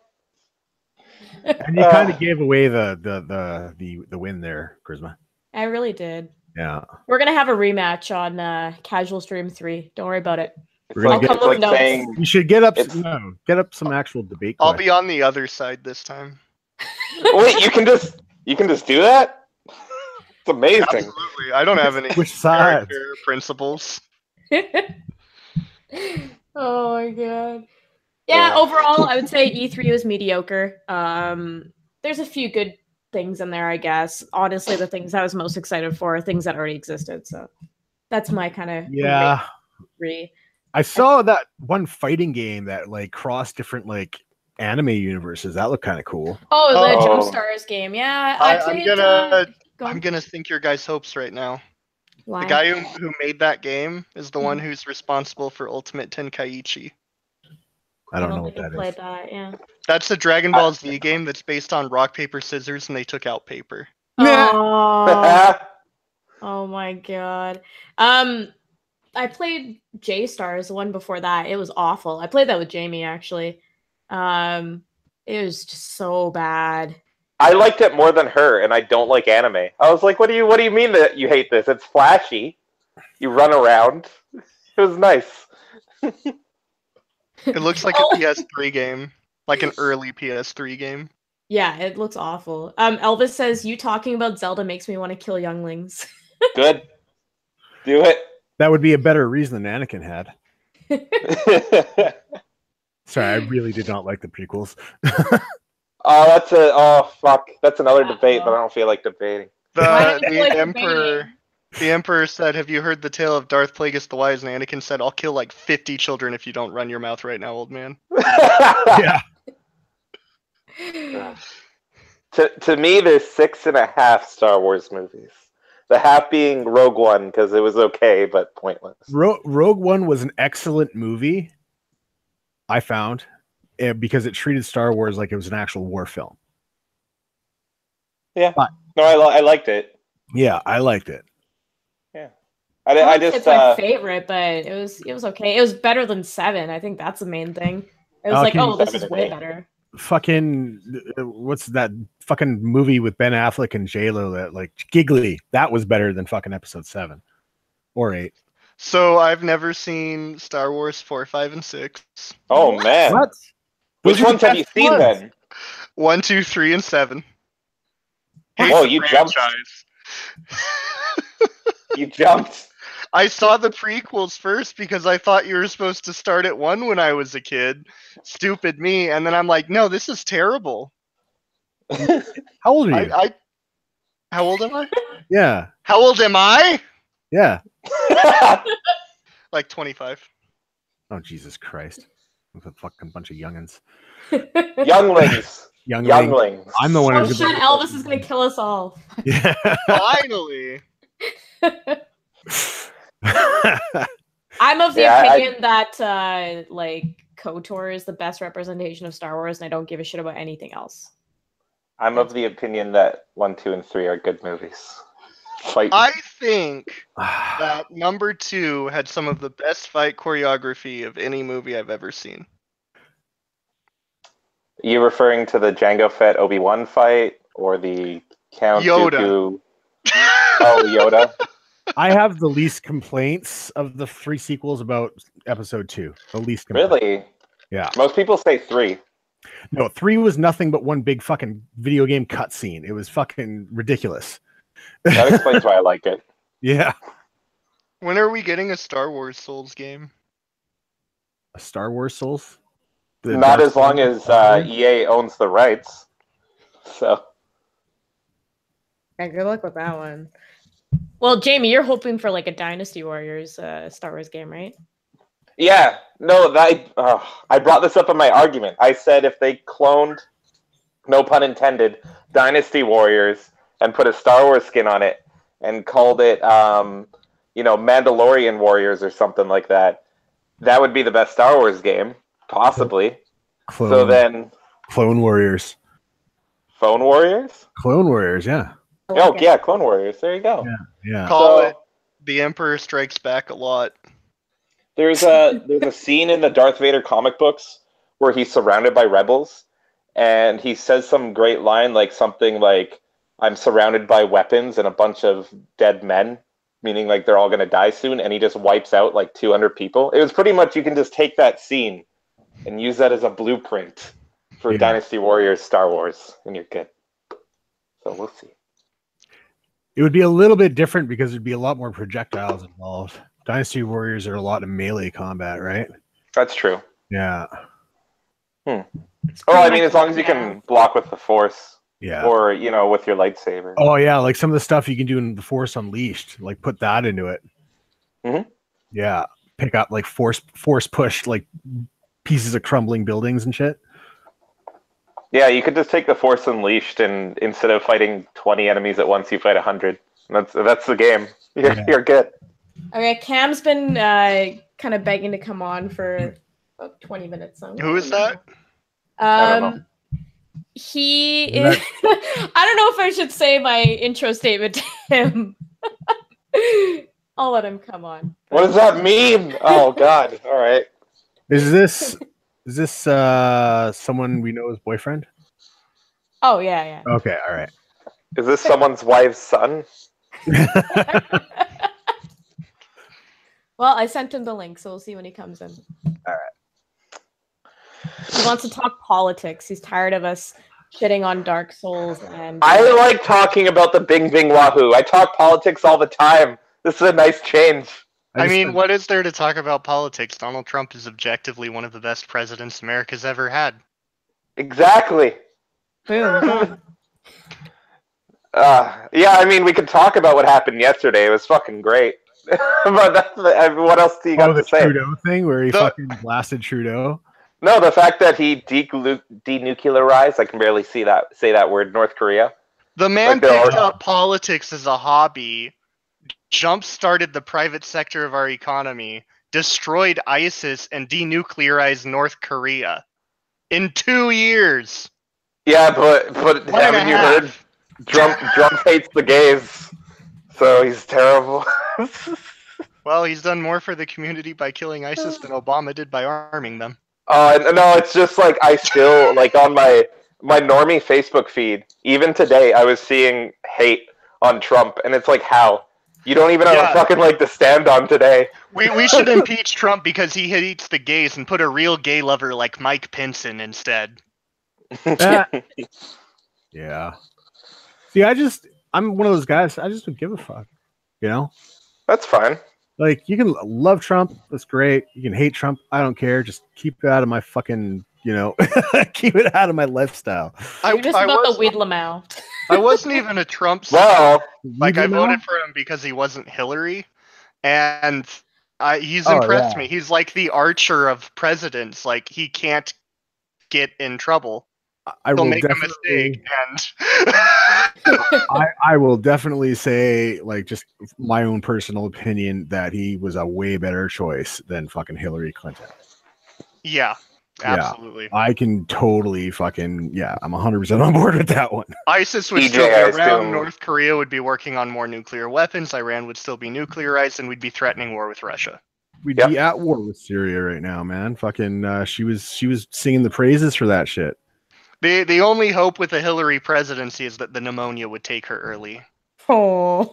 And you kind of gave away the win there, Charisma. I really did. Yeah. We're gonna have a rematch on Casual Stream 3. Don't worry about it. I'll come with notes. You should get up some actual debate. I'll be on the other side this time. Wait, you can just do that? It's amazing. Absolutely. I don't have any character principles. Oh my god. Yeah, overall, I would say E3 was mediocre. There's a few good things in there, I guess. Honestly, the things I was most excited for are things that already existed. So that's my kind of I saw that one fighting game that like crossed different like anime universes. That looked kind of cool. Oh, the Jump Stars game. Yeah, I'm gonna sink your guys' hopes right now. Why? The guy who made that game is the one who's responsible for Ultimate Tenkaichi. I don't know what that is. That, yeah. That's the Dragon Ball Z game that's based on rock, paper, scissors, and they took out paper. Oh, oh my god. I played J-Stars, the one before that. It was awful. I played that with Jamie, actually. It was just so bad. I liked it more than her, and I don't like anime. I was like, what do you mean that you hate this? It's flashy. You run around. It was nice. It looks like a PS3 game. Like an early PS3 game. Yeah, it looks awful. Elvis says, you talking about Zelda makes me want to kill younglings. Good. Do it. That would be a better reason than Anakin had. Sorry, I really did not like the prequels. That's another debate, but I don't feel like debating. The Emperor said, have you heard the tale of Darth Plagueis the Wise? And Anakin said, I'll kill like 50 children if you don't run your mouth right now, old man. Yeah. To me, there's 6.5 Star Wars movies. The half being Rogue One, because it was okay, but pointless. Rogue One was an excellent movie, I found, because it treated Star Wars like it was an actual war film. Yeah. No, I liked it. Yeah, I liked it. Yeah. I just it's my favorite, but it was okay. It was better than 7. I think that's the main thing. It was this is way better. Fucking what's that fucking movie with Ben Affleck and J-Lo that like Giggly? That was better than fucking episode 7 or 8. So I've never seen Star Wars 4, 5, and 6. Oh man. What? Which ones have you seen then? 1, 2, 3, and 7. Whoa, you jumped. You jumped. I saw the prequels first because I thought you were supposed to start at 1 when I was a kid. Stupid me. And then I'm like, no, this is terrible. How old are you? How old am I? Yeah. How old am I? Yeah. Like 25. Oh, Jesus Christ. With a fucking bunch of youngins. Younglings. Younglings. I'm the one Oh who's shit, Elvis is gonna kill us all. Yeah. Finally. I'm of the opinion that like KOTOR is the best representation of Star Wars, and I don't give a shit about anything else. I'm of the opinion that 1, 2, and 3 are good movies. I think that number 2 had some of the best fight choreography of any movie I've ever seen. You referring to the Jango Fett Obi-Wan fight or the Count Yoda. Dooku? Oh, Yoda. I have the least complaints of the 3 sequels about episode 2. The least complaints. Really? Yeah. Most people say 3. No, 3 was nothing but one big fucking video game cutscene. It was fucking ridiculous. That explains why I like it. Yeah. When are we getting a Star Wars Souls game? A Star Wars Souls? Not as long as EA owns the rights. So. Yeah, good luck with that one. Well, Jamie, you're hoping for like a Dynasty Warriors Star Wars game, right? Yeah. No, I brought this up in my argument. I said if they cloned, no pun intended, Dynasty Warriors and put a Star Wars skin on it and called it, Mandalorian Warriors or something like that, that would be the best Star Wars game, possibly. Clone Warriors. Phone Warriors? Clone Warriors, yeah. Yeah, Clone Warriors. There you go. Yeah. Call it The Emperor Strikes Back a lot. There's a scene in the Darth Vader comic books where he's surrounded by rebels, and he says some great line, like something like, "I'm surrounded by weapons and a bunch of dead men," meaning like they're all going to die soon, and he just wipes out like 200 people. It was pretty much, you can just take that scene and use that as a blueprint for Dynasty Warriors Star Wars, and you're good. So we'll see. It would be a little bit different because there'd be a lot more projectiles involved. Dynasty Warriors are a lot of melee combat, right? That's true. Yeah. Oh, I mean, as long as you can block with the Force. Yeah. Or, with your lightsaber. Oh, yeah. Like some of the stuff you can do in the Force Unleashed, like put that into it. Mm-hmm. Yeah. Pick up like force push, like pieces of crumbling buildings and shit. Yeah, you could just take the Force Unleashed, and instead of fighting 20 enemies at once, you fight 100. That's the game. You're good. Okay, Cam's been kind of begging to come on for about 20 minutes. Who is that? I don't know. He is. I don't know if I should say my intro statement to him. I'll let him come on. What does that mean? Oh God! All right. Is this someone we know's boyfriend? Oh yeah. Okay, all right. Is this someone's wife's son? Well, I sent him the link, so we'll see when he comes in. All right. He wants to talk politics. He's tired of us shitting on Dark Souls and. I like talking about the Bing Bing Wahoo. I talk politics all the time. This is a nice change. I mean, what is there to talk about politics? Donald Trump is objectively one of the best presidents America's ever had. Exactly. Boom. Yeah, I mean, we could talk about what happened yesterday. It was fucking great. But what else do you got to say? Trudeau thing where he fucking blasted Trudeau? No, the fact that he denuclearized, I can barely say that word, North Korea. The man picked up politics as a hobby, jump-started the private sector of our economy, destroyed ISIS, and denuclearized North Korea. In 2 years! Yeah, but haven't you heard? Trump hates the gays, so he's terrible. Well, he's done more for the community by killing ISIS than Obama did by arming them. No, it's just like I still, like on my normie Facebook feed, even today, I was seeing hate on Trump, and it's like, how? You don't even have a fucking leg to stand on today. We should impeach Trump because he hates the gays and put a real gay lover like Mike Pence in instead. Yeah. See, I'm one of those guys, I just don't give a fuck, you know? That's fine. Like, you can love Trump. That's great. You can hate Trump. I don't care. Just keep it out of my fucking, keep it out of my lifestyle. You're just about the weed Lamau. I wasn't even a Trump Well, like, I voted for him because he wasn't Hillary, and he's impressed me. He's like the Archer of presidents. Like, he can't get in trouble. He'll make a mistake, and I will definitely say, like, just my own personal opinion, that he was a way better choice than fucking Hillary Clinton. Yeah, absolutely. Yeah, I can totally fucking, I'm 100% on board with that one. ISIS would still be around. North Korea would be working on more nuclear weapons. Iran would still be nuclearized, and we'd be threatening war with Russia. We'd be at war with Syria right now, man. Fucking, she was singing the praises for that shit. The only hope with the Hillary presidency is that the pneumonia would take her early. Oh.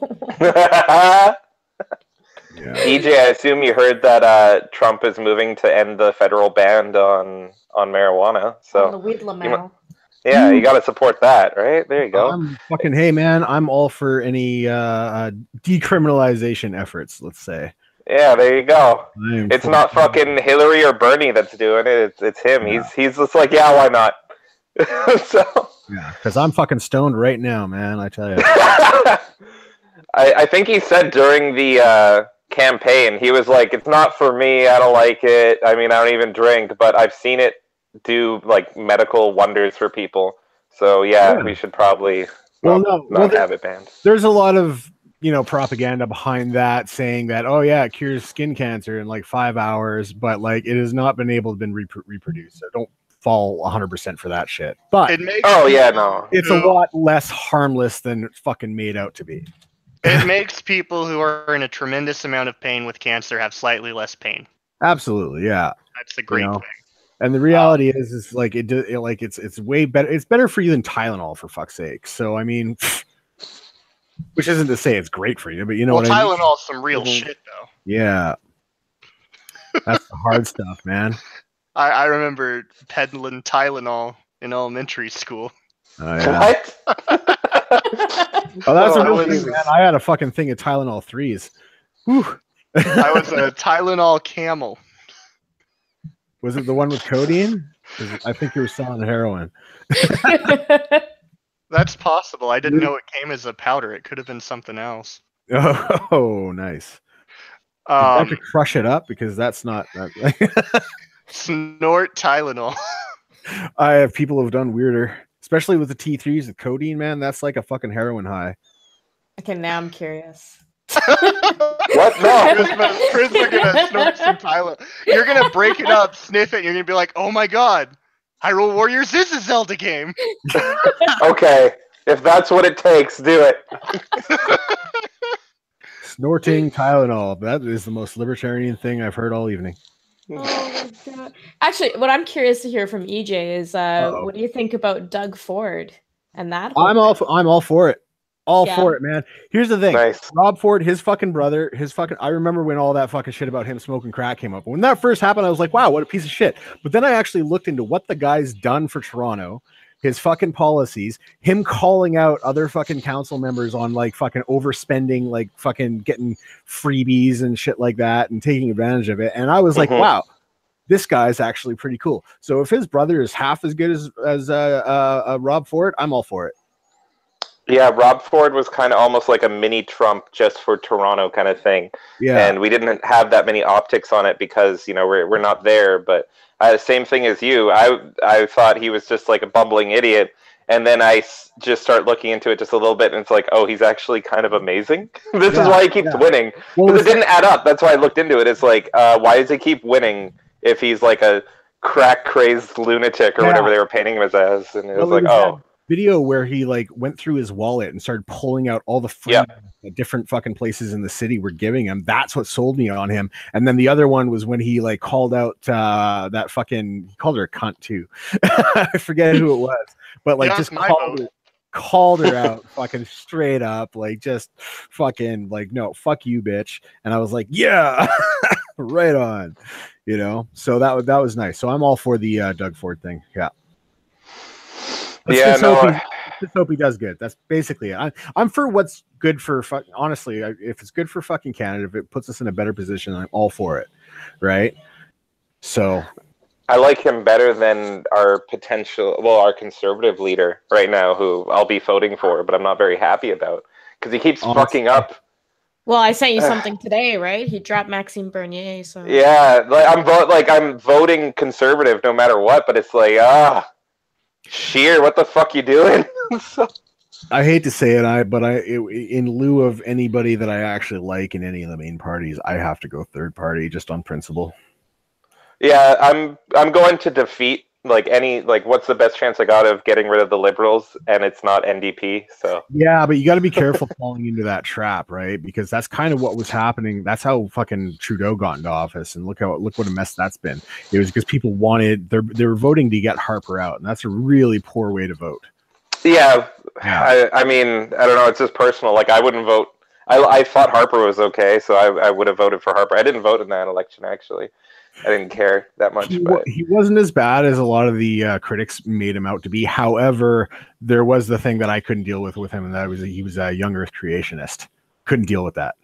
EJ, I assume you heard that Trump is moving to end the federal ban on marijuana. So on the weed Lamau. You got to support that, right? There you go. Hey, man, I'm all for any decriminalization efforts, let's say. Yeah, there you go. It's not fucking Hillary or Bernie that's doing it. It's him. Yeah. He's just like, yeah, why not? Because I'm fucking stoned right now, man. I tell you. I think he said during the campaign, he was like, "It's not for me. I don't like it. I mean, I don't even drink, but I've seen it do like medical wonders for people. So we should probably not have it banned." There's a lot of propaganda behind that, saying that it cures skin cancer in like 5 hours, but like it has not been able to be reproduced. So don't fall 100% for that shit, but it's a lot less harmless than it's fucking made out to be. It makes people who are in a tremendous amount of pain with cancer have slightly less pain. Absolutely, yeah. That's the great thing. And the reality is like it's way better. It's better for you than Tylenol, for fuck's sake. So I mean, which isn't to say it's great for you, but what I mean? Tylenol's some real shit though. Yeah, that's the hard stuff, man. I remember peddling Tylenol in elementary school. Oh, yeah. What? That's a real thing, man. I had a fucking thing of Tylenol 3s. Whew. I was a Tylenol camel. Was it the one with codeine? I think you were selling heroin. That's possible. I didn't know it came as a powder. It could have been something else. Oh, nice. You have to crush it up, because that's not... Snort Tylenol. I have people who've done weirder, especially with the T3s with codeine, man. That's like a fucking heroin high. Okay, now I'm curious. What? No. Chris are gonna snort some Tylenol. You're gonna break it up, sniff it, and you're gonna be like, "Oh my god, Hyrule Warriors is a Zelda game." Okay, if that's what it takes, do it. Snorting Tylenol. That is the most libertarian thing I've heard all evening. Oh my god! Actually, what I'm curious to hear from EJ is, what do you think about Doug Ford and that? I'm all for it. All for it, man. Here's the thing. Nice. Rob Ford, his fucking brother, I remember when all that fucking shit about him smoking crack came up. When that first happened, I was like, wow, what a piece of shit. But then I actually looked into what the guy's done for Toronto, his fucking policies, him calling out other fucking council members on like fucking overspending, like fucking getting freebies and shit like that and taking advantage of it. And I was like, wow, this guy's actually pretty cool. So if his brother is half as good as Rob Ford, I'm all for it. Yeah, Rob Ford was kind of almost like a mini Trump just for Toronto kind of thing. Yeah. And we didn't have that many optics on it because, we're not there. But I had the same thing as you. I thought he was just like a bumbling idiot. And then I just start looking into it just a little bit, and it's like, oh, he's actually kind of amazing. This is why he keeps winning. Well, it didn't add up. That's why I looked into it. It's like, why does he keep winning if he's like a crack-crazed lunatic or whatever they were painting him as? And it was like, oh. Video where he like went through his wallet and started pulling out all the free different fucking places in the city were giving him. That's what sold me on him. And then the other one was when he like called out that fucking, he called her a cunt too. I forget who it was, but like just called her out fucking straight up, like just fucking like, no, fuck you, bitch. And I was like, yeah, right on, so that was nice. So I'm all for the Doug Ford thing. Yeah. just hope he does good. That's basically it. I'm for what's good for honestly. If it's good for fucking Canada, if it puts us in a better position, I'm all for it. Right? So I like him better than our our conservative leader right now, who I'll be voting for, but I'm not very happy about because he keeps fucking up. Well, I sent you something today, right? He dropped Maxime Bernier, so yeah, I'm voting conservative no matter what, but it's like Scheer, what the fuck you doing? I hate to say it, but in lieu of anybody that I actually like in any of the main parties, I have to go third party just on principle. Yeah, I'm going to defeat what's the best chance I got of getting rid of the Liberals, and it's not NDP. So yeah, but you got to be careful falling into that trap, right? Because that's kind of what was happening. That's how fucking Trudeau got into office, and look what a mess that's been. It was because people they were voting to get Harper out, and that's a really poor way to vote. Yeah. I mean, I don't know. It's just personal. Like, I wouldn't vote. I thought Harper was okay, so I would have voted for Harper. I didn't vote in that election, actually. I didn't care that much. He wasn't as bad as a lot of the critics made him out to be. However, there was the thing that I couldn't deal with him, and that was he was a young Earth creationist. Couldn't deal with that.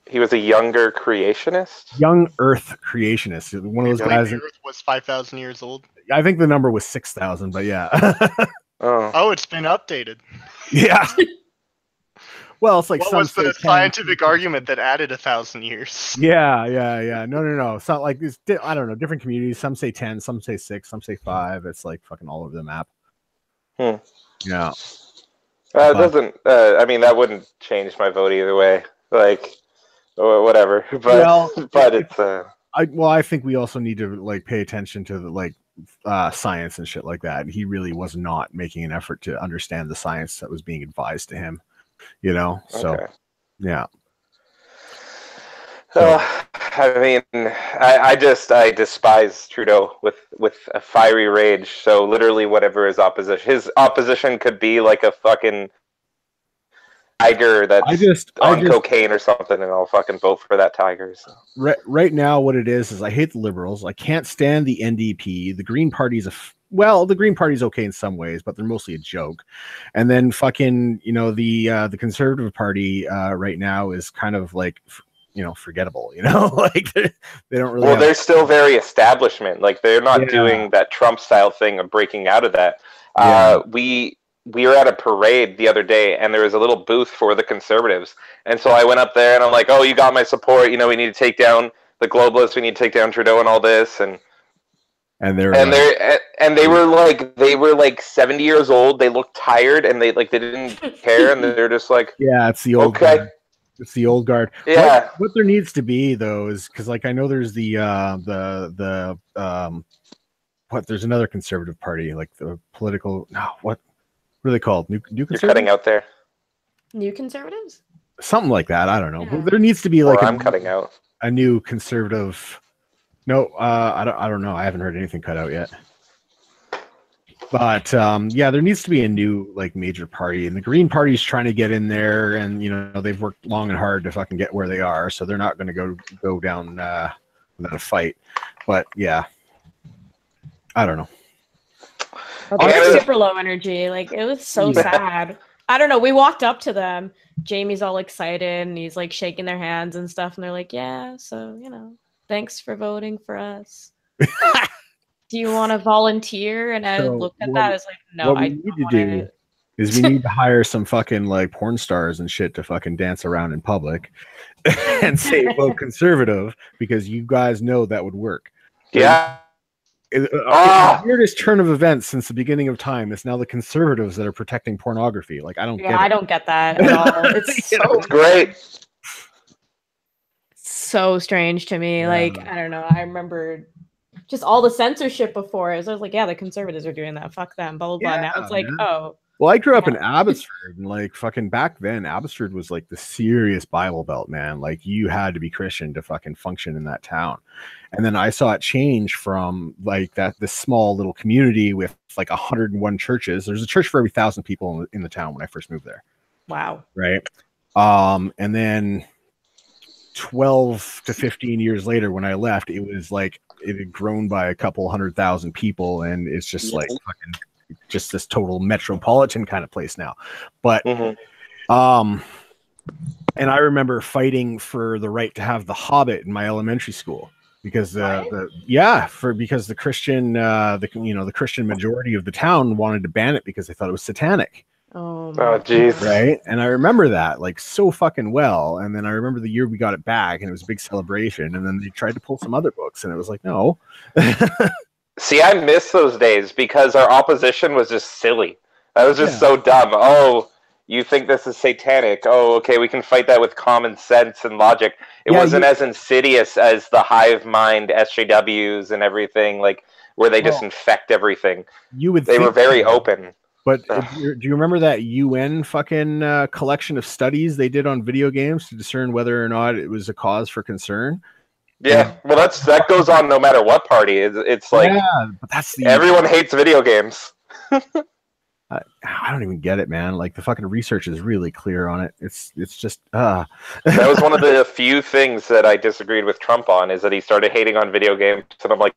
He was a younger creationist? Young Earth creationist. One of those guys. The Earth was 5,000 years old. I think the number was 6,000, but yeah. Oh, it's been updated. Yeah. Well, it's like what was the scientific argument that added 1,000 years? Yeah. No. It's not like this. I don't know. Different communities. Some say 10, some say 6, some say 5. It's like fucking all over the map. Yeah. It doesn't. I mean, that wouldn't change my vote either way. Like, whatever. But it's. I think we also need to pay attention to the science and shit like that. He really was not making an effort to understand the science that was being advised to him. So okay. Yeah. I mean, I despise Trudeau with a fiery rage. So literally, whatever his opposition could be like a fucking tiger that's on cocaine or something, and I'll fucking vote for that tiger. So. Right now, what it is I hate the Liberals. I can't stand the NDP. The Green Party's the Green Party's okay in some ways, but they're mostly a joke. And then fucking, the Conservative Party right now is kind of forgettable, they don't really. Well, they're still very establishment. Like, they're not doing that Trump style thing of breaking out of that. Yeah. We were at a parade the other day, and there was a little booth for the Conservatives. And so I went up there, and I'm like, oh, you got my support. We need to take down the globalists. We need to take down Trudeau and all this. And they were like 70 years old. They looked tired, and they didn't care, and they're just like, yeah, it's the old guard. It's the old guard. Yeah. What there needs to be though is because I know there's there's another conservative party, the political what are they called? New Conservatives? You're cutting out there. New Conservatives? Something like that. I don't know. Yeah. There needs to be I'm cutting out a new conservative. No, I don't know. I haven't heard anything cut out yet. But there needs to be a new major party, and the Green Party's trying to get in there, and they've worked long and hard to fucking get where they are, so they're not going to go down without a fight. But yeah, I don't know. They're super low energy. It was so sad. I don't know. We walked up to them. Jamie's all excited, and he's shaking their hands and stuff, and they're like, "Yeah, so thanks for voting for us. Do you want to volunteer?" And I looked at that. I was like, "No, I don't want to." Is we need to hire some fucking porn stars and shit to fucking dance around in public and say vote conservative, because you guys know that would work. Yeah. The weirdest turn of events since the beginning of time. It's now the conservatives that are protecting pornography. I don't get it. I don't get that at all. It's great. So strange to me. I don't know. I remember just all the censorship before. I was like, yeah, the Conservatives are doing that. Fuck them. Blah blah blah. Now it's oh. Well, I grew up in Abbotsford, and fucking back then, Abbotsford was the serious Bible Belt, man. You had to be Christian to fucking function in that town. And then I saw it change from this small little community with 101 churches. There's a church for every 1,000 people in the town when I first moved there. Wow. Right. And then 12 to 15 years later, when I left, it was it had grown by a couple 100,000 people, and it's just fucking just this total metropolitan kind of place now. But and I remember fighting for the right to have The Hobbit in my elementary school because because the Christian the Christian majority of the town wanted to ban it because they thought it was satanic. Oh jeez. Right. And I remember that like so fucking well. And then I remember the year we got it back and it was a big celebration. And then they tried to pull some other books and it was like, no. See, I miss those days because our opposition was just silly. That was just so dumb. Oh, you think this is satanic? Oh, okay, we can fight that with common sense and logic. It wasn't as insidious as the hive mind SJWs and everything, like where they just infect everything. They were very open. But do you remember that UN fucking collection of studies they did on video games to discern whether or not it was a cause for concern? Yeah, well, that goes on no matter what party. It's like but that's everyone hates video games. I don't even get it, man. Like the fucking research is really clear on it. It's just That was one of the few things that I disagreed with Trump on, is that he started hating on video games, and I'm like,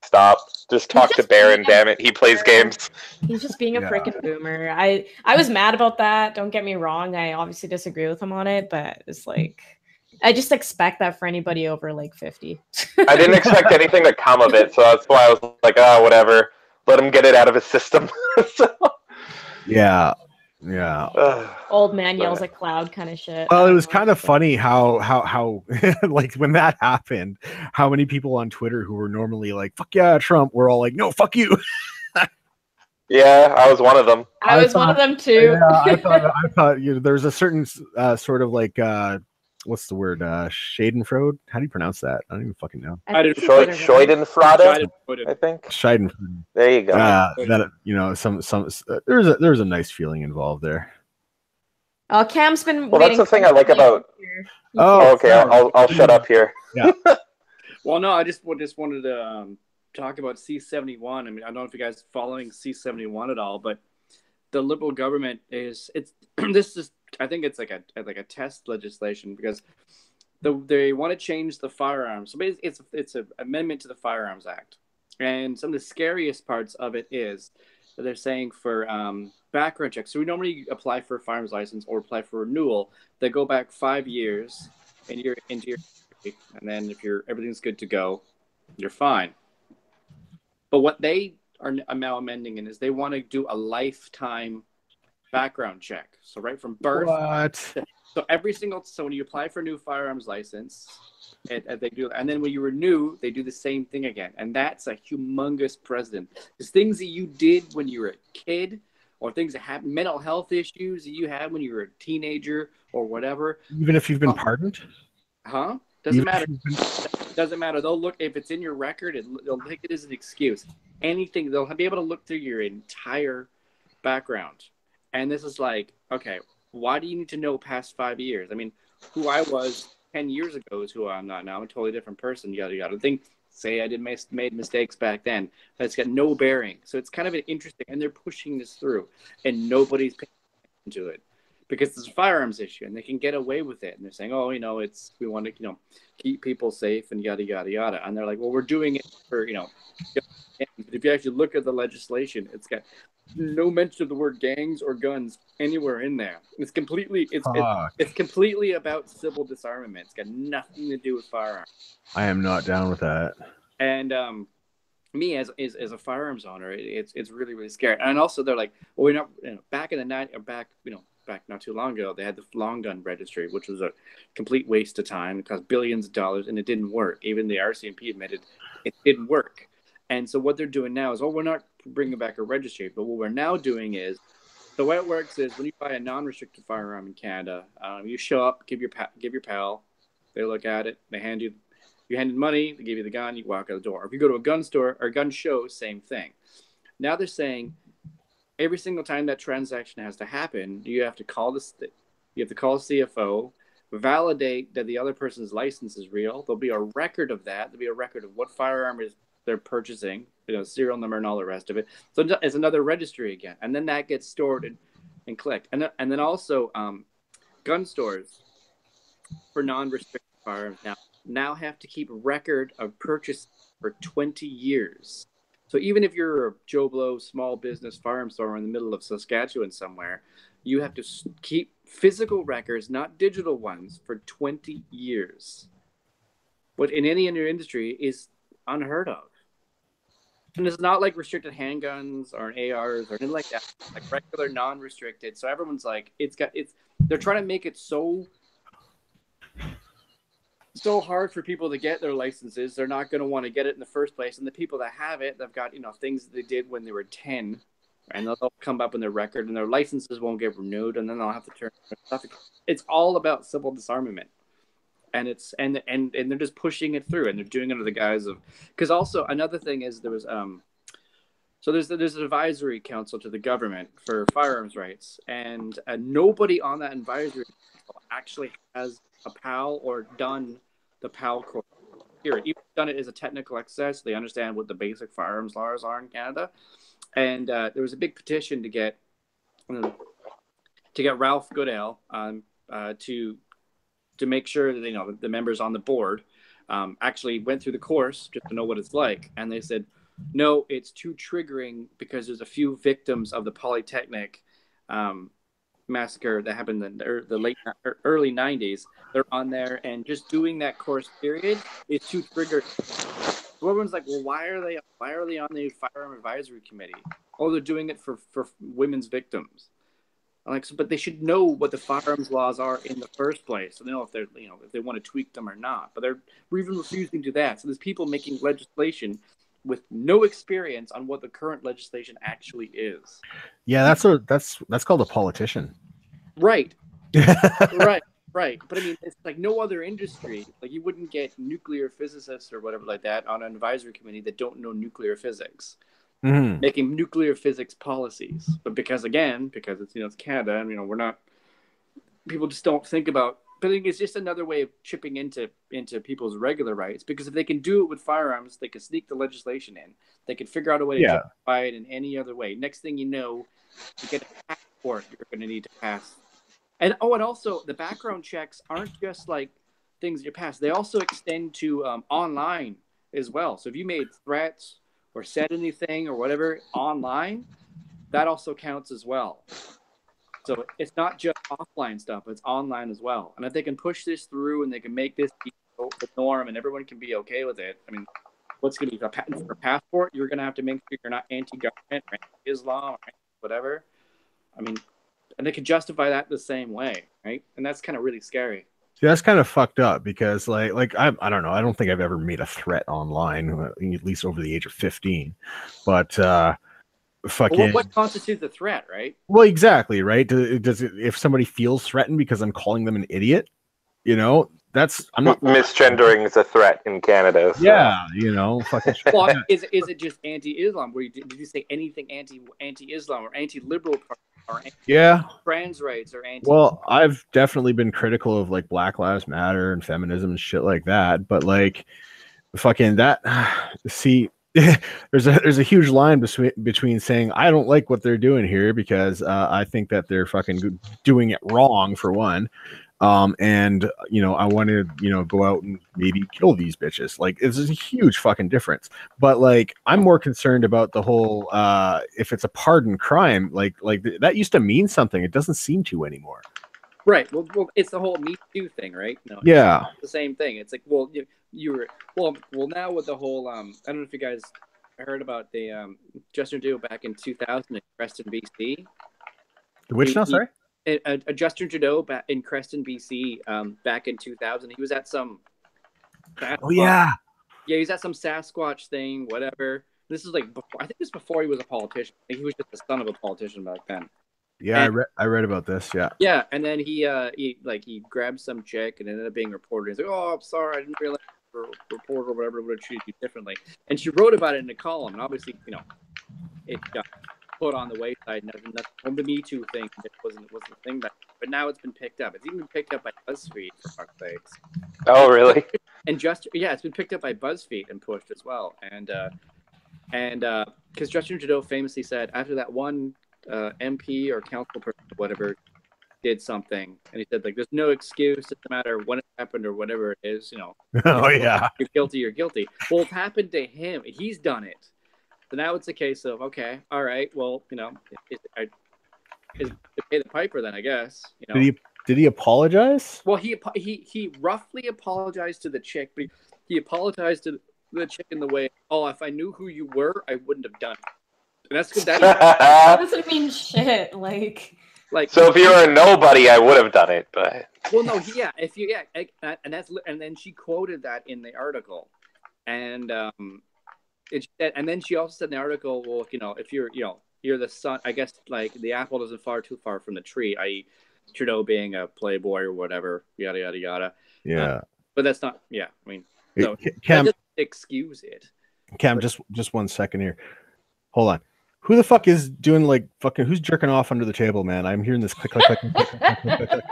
stop. Just talk to Barron, damn it. He plays games. He's just being a freaking boomer. I was mad about that. Don't get me wrong. I obviously disagree with him on it, but it's like, I just expect that for anybody over like 50. I didn't expect anything to come of it, so that's why I was like, whatever. Let him get it out of his system. Yeah. Old man yells at cloud kind of shit. Well, it was kind of funny how like when that happened, how many people on Twitter who were normally like, fuck yeah, Trump, were all like, no, fuck you. Yeah, I was one of them. I was one of them too. Yeah, I thought there's a certain sort of like what's the word? Schadenfreude? How do you pronounce that? I don't even fucking know. Schadenfreude, I think. Schadenfreude. There you go. That some there's a nice feeling involved there. Cam's been. Well, that's the thing I like about. Oh, okay. I'll shut up here. Yeah. Well, no, I just wanted to talk about C-71. I mean, I don't know if you guys are following C-71 at all, but the Liberal government I think it's like a test legislation because they want to change the firearms. So basically it's an amendment to the Firearms Act, and some of the scariest parts of it is that they're saying for background checks. So we normally apply for a firearms license or apply for renewal. They go back 5 years into your and then if everything's good to go, you're fine. But what they are now amending is they want to do a lifetime background check. So right from birth. What? So when you apply for a new firearms license, they do, and then when you renew, they do the same thing again. And that's a humongous precedent. Because things that you did when you were a kid, or things that happened, mental health issues that you had when you were a teenager or whatever. Even if you've been pardoned? Doesn't matter. Doesn't matter. They'll look, if it's in your record, they'll take it as an excuse. Anything, they'll be able to look through your entire background. And this is like, okay, why do you need to know past 5 years? I mean, who I was 10 years ago is who I'm not now. I'm a totally different person, yada, yada. Say I made mistakes back then. That's got no bearing. So it's kind of an interesting, and they're pushing this through, and nobody's paying attention to it because it's a firearms issue, and they can get away with it. And they're saying, we want to, keep people safe and yada, yada, yada. And they're like, well, we're doing it for, but if you actually look at the legislation, it's got no mention of the word gangs or guns anywhere in there. It's completely about civil disarmament. It's got nothing to do with firearms. I am not down with that. And me as a firearms owner, it's really, really scary. And also they're like, well, we're not back in the night or back not too long ago, they had the long gun registry, which was a complete waste of time. It cost billions of dollars and it didn't work. Even the RCMP admitted it didn't work. And so what they're doing now is, we're not bringing back a registry, but what we're now doing is, the way it works is when you buy a non-restricted firearm in Canada, you show up, give your pal, they look at it, you hand them money, they give you the gun, you walk out the door. If you go to a gun store or a gun show, same thing. Now they're saying every single time that transaction has to happen, you have to call CFO, validate that the other person's license is real. There'll be a record of that. There'll be a record of what firearm they're purchasing, serial number and all the rest of it. So it's another registry again, and then that gets stored and clicked. And then also gun stores for non-restricted firearms now have to keep record of purchase for 20 years. So even if you're a Joe Blow small business firearms store in the middle of Saskatchewan somewhere, you have to keep physical records, not digital ones, for 20 years. What in any other industry is unheard of. And it's not like restricted handguns or ARs or anything like that. It's like regular, non-restricted. So everyone's like, they're trying to make it so hard for people to get their licenses. They're not going to want to get it in the first place. And the people that have it, they've got, things that they did when they were 10, and they'll come up in their record, and their licenses won't get renewed, and then they'll have to turn stuff. It's all about civil disarmament. And it's and they're just pushing it through, and they're doing it under the guise of, because also another thing is there's an advisory council to the government for firearms rights, and nobody on that advisory council actually has a PAL or done the PAL course here. Even done it as a technical exercise, so they understand what the basic firearms laws are in Canada. And there was a big petition to get Ralph Goodale to make sure that the members on the board actually went through the course just to know what it's like. And they said, no, it's too triggering because there's a few victims of the Polytechnic massacre that happened in the early 90s. They're on there, and just doing that course period is too triggering. So everyone's like, well, why are they on the firearm advisory committee? Oh, they're doing it for women's victims. Like, so, but they should know what the firearms laws are in the first place, so they know if they're, if they want to tweak them or not. But they're even refusing to do that. So there's people making legislation with no experience on what the current legislation actually is. Yeah, that's called a politician. Right. Right. But I mean, it's like no other industry. Like, you wouldn't get nuclear physicists or whatever like that on an advisory committee that don't know nuclear physics. Mm-hmm. Making nuclear physics policies. But because it's it's Canada, and we're not, people just don't think about, but I think it's just another way of chipping into people's regular rights, because if they can do it with firearms, they can sneak the legislation in. They can figure out a way to justify it in any other way. Next thing you know, to get a passport, you're going to need to pass. And also the background checks aren't just like things you pass. They also extend to online as well. So if you made threats or said anything or whatever online, that also counts as well. So it's not just offline stuff, it's online as well. And if they can push this through and they can make this be the norm and everyone can be okay with it, I mean, what's going to be a patent for a passport? You're going to have to make sure you're not anti-government or anti-Islam or whatever. I mean, and they can justify that the same way, right? And that's kind of really scary. See, that's kind of fucked up, because I don't know. I don't think I've ever made a threat online, at least over the age of 15. But fucking, well, what constitutes a threat, right? Well, exactly, right? Does it, if somebody feels threatened because I'm calling them an idiot, I'm not. Misgendering is a threat in Canada. So. Yeah, fucking. Well, is it just anti-Islam? Did you say anything anti-Islam or anti-liberal? Or trans rights or anti. Well, I've definitely been critical of like Black Lives Matter and feminism and shit like that, but like fucking that. See, there's a huge line between saying I don't like what they're doing here because I think that they're fucking doing it wrong, for one. And I want to go out and maybe kill these bitches. Like, it's a huge fucking difference. But like, I'm more concerned about the whole if it's a pardoned crime, like that used to mean something. It doesn't seem to anymore. Right. Well, it's the whole Me Too thing, right? No, yeah. It's the same thing. It's like, well, you were now with the whole I don't know if you guys heard about the Justin Trudeau back in 2000 in Creston, BC. Which now, sorry? Justin Trudeau back in Creston, BC, back in 2000. He was at some. Oh yeah. Yeah, he was at some Sasquatch thing, whatever. This is like before. I think this was before he was a politician. I think he was just the son of a politician back then. Yeah, and I read about this. Yeah. Yeah, and then he grabbed some chick and ended up being reported. He's like, "Oh, I'm sorry, I didn't realize the reporter or whatever would have treated you differently." And she wrote about it in a column, and obviously, it got put on the wayside, and that's on the Me Too thing. It wasn't the thing back, but now it's been picked up. It's even been picked up by BuzzFeed, for fuck's sakes. Oh, really? And it's been picked up by BuzzFeed and pushed as well. And because Justin Trudeau famously said after that one MP or council person, whatever, did something, and he said like, "There's no excuse. It doesn't matter when it happened or whatever it is. Oh yeah, you're guilty. You're guilty." Well, it's happened to him. He's done it. So now it's a case of, okay, all right, well, is pay the piper then, I guess. Did he apologize? Well, he roughly apologized to the chick, but he apologized to the chick in the way, oh, if I knew who you were, I wouldn't have done it. And that's good. That doesn't mean shit. Like so if you were a nobody, I would have done it, but well, no, and then she quoted that in the article, and and then she also said in the article, well, if you're the son, I guess like the apple doesn't fall too far from the tree, i.e., Trudeau being a playboy or whatever, yada yada yada. Yeah, but that's not. Yeah, I mean, so Cam, that doesn't excuse it. Cam, just 1 second here. Hold on. Who the fuck is doing like fucking? Who's jerking off under the table, man? I'm hearing this click, click, click, click, click, click, click.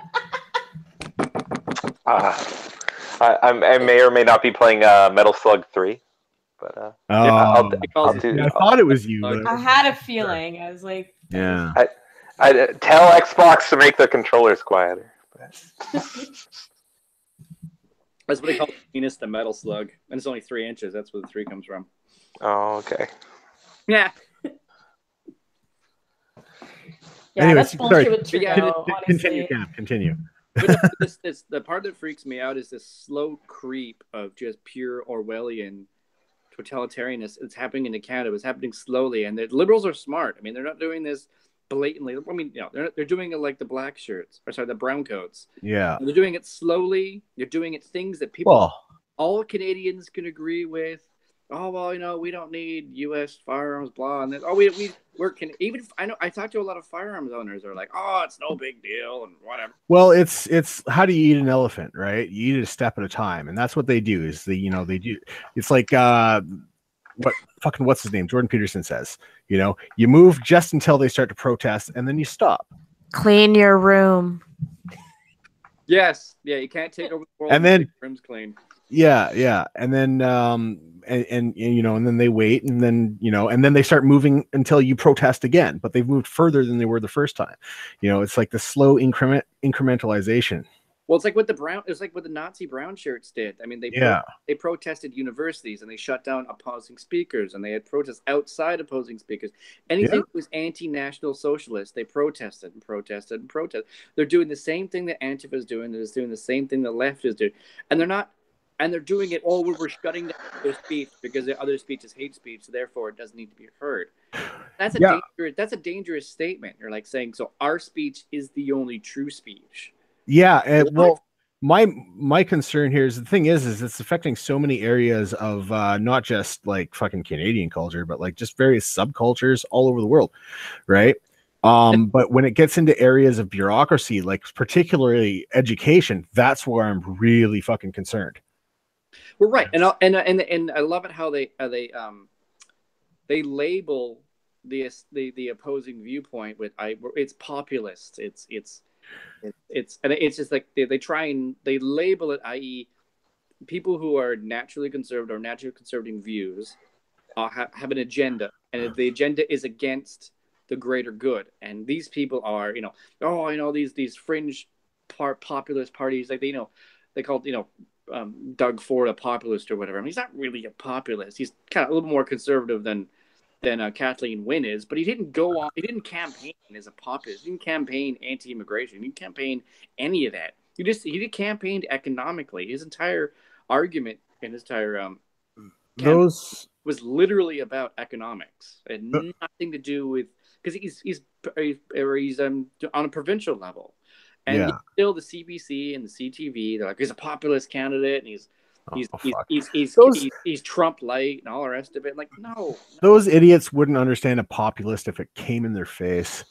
I may or may not be playing Metal Slug 3, but I thought it was you. I had a feeling. I was like, yeah. I tell Xbox to make the controllers quieter. That's what they call the penis, the Metal Slug, and it's only 3 inches. That's where the 3 comes from. Oh, okay. Yeah. Yeah, Anyways, that's bullshit with Trudeau, continue, Cam. Continue. But the part that freaks me out is this slow creep of just pure Orwellian totalitarianism. It's happening in Canada. It's happening slowly, and the liberals are smart. I mean, they're not doing this blatantly. I mean, they're doing it like the black shirts, or sorry, the brown coats. Yeah, they're doing it slowly. They're doing it things that all Canadians can agree with. Oh well, we don't need U.S. firearms, blah, and then even if I talked to a lot of firearms owners. They're like, oh, it's no big deal and whatever. Well, it's how do you eat an elephant, right? You eat it a step at a time, and that's what they do. Is they do. It's like what's his name? Jordan Peterson says, you move just until they start to protest, and then you stop. Clean your room. Yes, yeah, you can't take over the world and then the room's clean. Yeah, and then and then they wait, and then and then they start moving until you protest again. But they've moved further than they were the first time. It's like the slow incrementalization. Well, it's like what the Nazi brown shirts did. I mean, they protested universities, and they shut down opposing speakers, and they had protests outside opposing speakers. Anything that was anti-national socialist, they protested and protested and protested. They're doing the same thing that Antifa is doing. They're doing the same thing the left is doing, and they're not. And they're doing it all we're shutting down their speech because the other speech is hate speech, so therefore it doesn't need to be heard. That's a dangerous statement. You're like saying, so our speech is the only true speech. Yeah, well, my concern here is the thing is it's affecting so many areas of not just like fucking Canadian culture, but like just various subcultures all over the world, right? But when it gets into areas of bureaucracy, like particularly education, that's where I'm really fucking concerned. Well, right, and I love it how they label the opposing viewpoint with it's populist. It's just like they try and they label it, i.e., people who are naturally conservative or naturally conservative views have an agenda, and the agenda is against the greater good. And these people are, these fringe populist parties, like they called Doug Ford a populist or whatever. I mean, he's not really a populist. He's kind of a little more conservative than Kathleen Wynne is, but he didn't campaign as a populist. He didn't campaign anti-immigration. He didn't campaign any of that. He campaigned economically. His entire argument and his entire was literally about economics. It had nothing to do with, because he's on a provincial level. And still the CBC and the CTV, they're like, he's a populist candidate, and he's Trump light and all the rest of it. Like, no. Those idiots wouldn't understand a populist if it came in their face.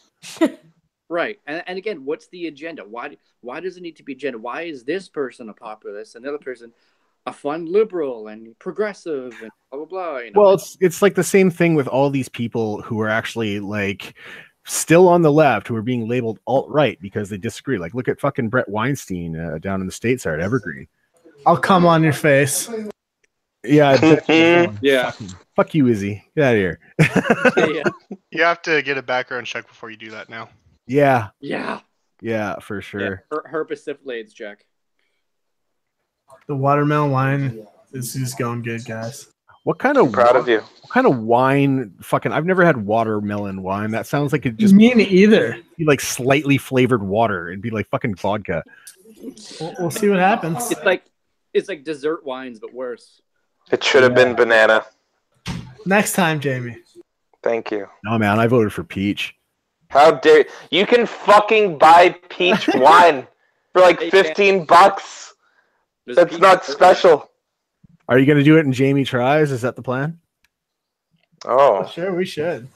Right. And again, what's the agenda? Why does it need to be agenda? Why is this person a populist and the other person a fun liberal and progressive and blah, blah, blah? Well, it's like the same thing with all these people who are actually like still on the left, who are being labeled alt-right because they disagree. Like, look at fucking Brett Weinstein down in the States at Evergreen. I'll come on your face. Yeah. Yeah. Fuck you, Izzy. Get out of here. Yeah. You have to get a background check before you do that now. Yeah. Yeah. Yeah, for sure. Yeah. Her Pacific check. The watermelon wine is going good, guys. What kind of I'm proud of you. What kind of wine? Fucking, I've never had watermelon wine. That sounds like it just Me neither. be like slightly flavored water. It'd be like fucking vodka. We'll see what happens. It's like dessert wines, but worse. It should have been banana. Next time, Jamie. Thank you. No, man, I voted for peach. How dare you? Can fucking buy peach wine for like $15. There's That's peach not dessert. special. Are you going to do it in Jamie Tries? Is that the plan? Oh, Sure, we should.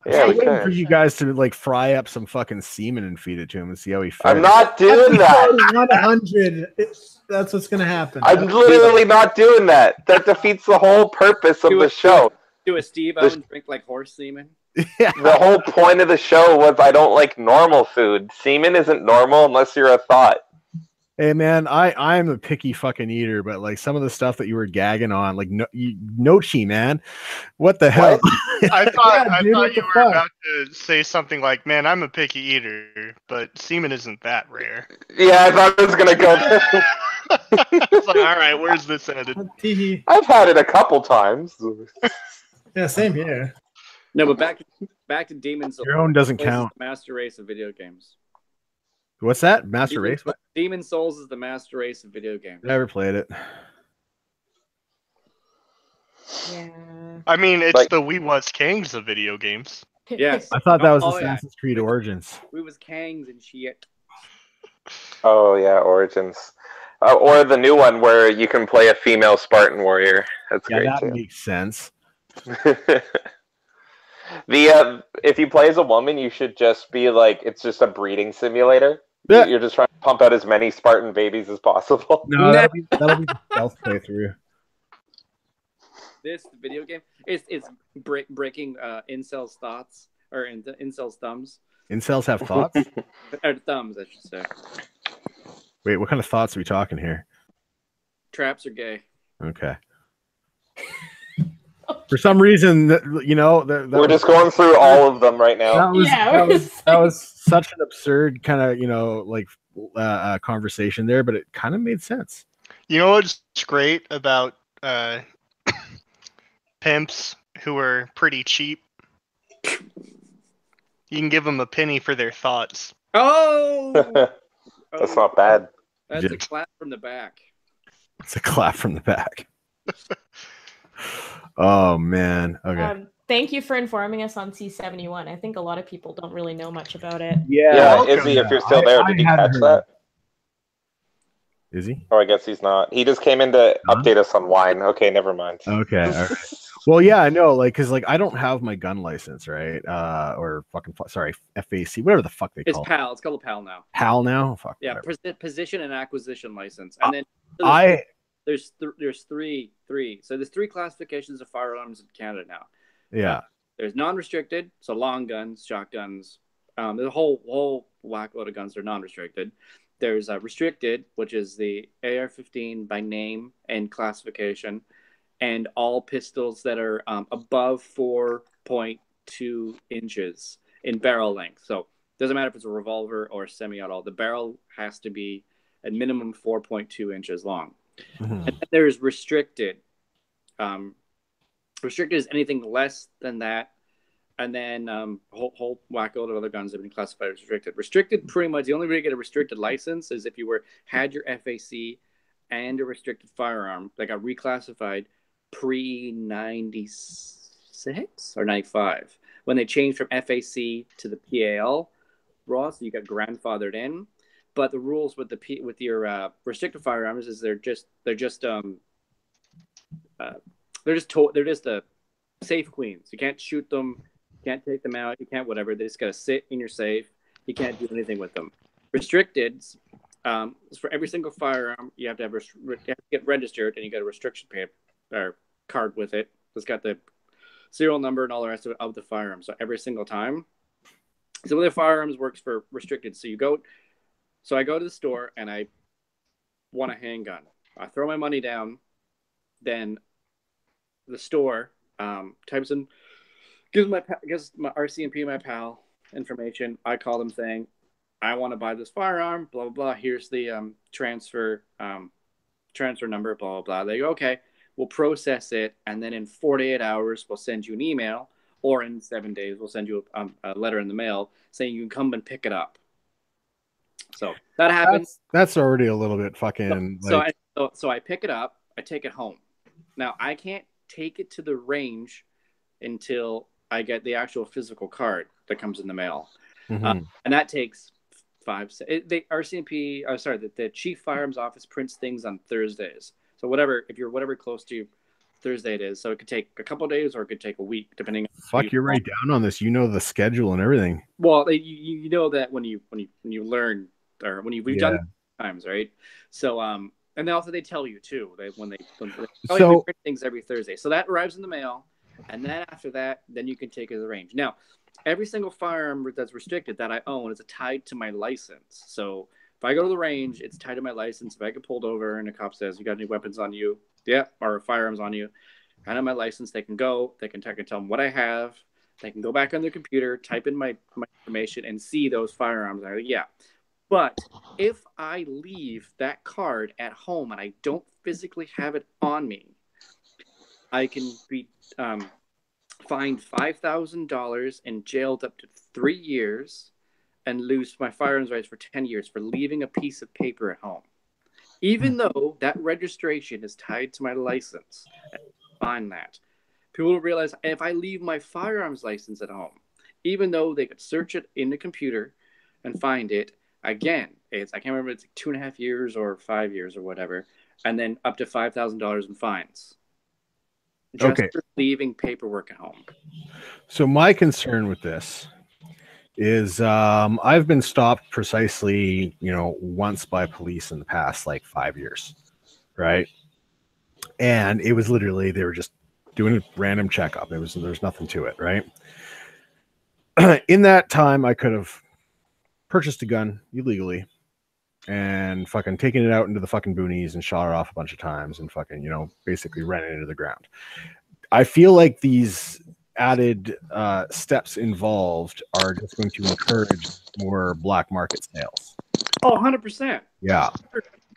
yeah, I'm we waiting for can. you guys to like fry up some fucking semen and feed it to him and see how he fares. I'm not doing that. 100. That's what's gonna happen. I'm literally not doing that. That defeats the whole purpose of the show. Do a Steve O and drink like horse semen. Yeah. The whole point of the show was I don't like normal food. Semen isn't normal unless you're a thought. Hey man, I'm a picky fucking eater, but like some of the stuff that you were gagging on, like Nochi, man, what the hell? I thought Yeah, dude, what you the were fuck? about to say something like, "Man, I'm a picky eater, but semen isn't that rare." Yeah, I thought it was gonna go there. It's like, all right, where's this headed? Teehee. I've had it a couple times. Yeah, same here. No, but back to Demon's Souls. Your own doesn't This is count. the master race of video games. What's that? Master Race? What? Demon's Souls is the master race of video games. Never played it. Yeah. I mean, it's Like- the We Was Kings of video games. Yes. I thought that was Oh, yeah. Assassin's Creed Origins. We was Kangs and shit. Oh yeah, Origins. Or the new one where you can play a female Spartan warrior. That's Yeah, great that too. makes sense. If you play as a woman, you should just be like it's just a breeding simulator. Yeah. You're just trying to pump out as many Spartan babies as possible. No, that'll be the stealth playthrough. This video game it's breaking incels' thoughts or incels' thumbs Incels have thoughts? or thumbs, I should say. Wait, what kind of thoughts are we talking here? Traps are gay. Okay. For some reason, We're just going through all of them right now. that was such an absurd kind of conversation there, but it kind of made sense. You know what's great about pimps who are pretty cheap? You can give them a penny for their thoughts. Oh, That's not bad. That's a Yeah. clap from the back. It's a clap from the back. Oh man. Okay. Thank you for informing us on C71. I think a lot of people don't really know much about it. Yeah, welcome. Izzy, if you're still there, did you hadn't catch heard that? Is he? Oh, I guess he's not. He just came in to update us on wine. Okay, never mind. Okay. All right. Well, yeah, I know, because I don't have my gun license, right? Or FAC, whatever the fuck they It's call it. PAL. It's called a PAL now. PAL now. Fuck. Yeah, whatever. position and acquisition license, and then there's three. So there's three classifications of firearms in Canada now. Yeah. There's non-restricted, so long guns, shotguns. There's a whole whack load of guns that are non-restricted. There's restricted, which is the AR-15 by name and classification, and all pistols that are above 4.2 inches in barrel length. So it doesn't matter if it's a revolver or a semi-auto. The barrel has to be at minimum 4.2 inches long. Mhm. And then there's restricted. Restricted is anything less than that. And then whole whack load of other guns have been classified as restricted. Restricted, pretty much the only way to get a restricted license is if you had your FAC and a restricted firearm that got reclassified pre-96 or 95 when they changed from FAC to the PAL raw, so you got grandfathered in. But the rules with your restricted firearms is they're just safe queens. You can't shoot them, you can't take them out, you can't whatever. They just gotta sit in your safe. You can't do anything with them. Restricted, for every single firearm, you have to get registered, and you got a restriction paper or card with it. It's got the serial number and all the rest of the firearm. So every single time. So the firearms works for restricted. So I go to the store and I want a handgun. I throw my money down. Then the store types in, gives my RCMP, my PAL information. I call them saying, I want to buy this firearm, blah, blah, blah. Here's the transfer number, blah, blah, blah. They go, okay. we'll process it, and then in 48 hours, we'll send you an email, or in 7 days, we'll send you a letter in the mail saying you can come and pick it up. So that happens. That's already a little bit fucking. So I pick it up, I take it home. Now I can't take it to the range until I get the actual physical card that comes in the mail, and that takes the Chief Firearms Office prints things on Thursdays. So if you're whatever close to Thursday it is, so it could take a couple of days or it could take a week, depending. Fuck, you're right down on this. You know the schedule and everything. Well, you know that when you learn, or we've done it times, right? So and also they tell you too when they print things every Thursday. So that arrives in the mail, and then after that, then you can take it to the range. Now, every single firearm that's restricted that I own is tied to my license. So if I go to the range, it's tied to my license. If I get pulled over and a cop says, "You got any weapons on you?" Yeah, or firearms on you. I have my license. They can go. I can tell them what I have. They can go back on their computer, type in my information, and see those firearms. I go, yeah. But if I leave that card at home and I don't physically have it on me, I can be fined $5,000 and jailed up to 3 years and lose my firearms rights for 10 years for leaving a piece of paper at home. Even though that registration is tied to my license, find that. People don't realize if I leave my firearms license at home, even though they could search it in the computer and find it, again, I can't remember, it's like 2.5 years or 5 years or whatever, and then up to $5,000 in fines. Just for leaving paperwork at home. So my concern with this is I've been stopped precisely, once by police in the past 5 years, right? And it was literally, they were just doing a random checkup. There's nothing to it, right? In that time, I could have purchased a gun illegally and fucking taken it out into the fucking boonies and shot it off a bunch of times and fucking, basically ran it into the ground. I feel like these added steps involved are just going to encourage more black market sales. Oh, 100%. Yeah.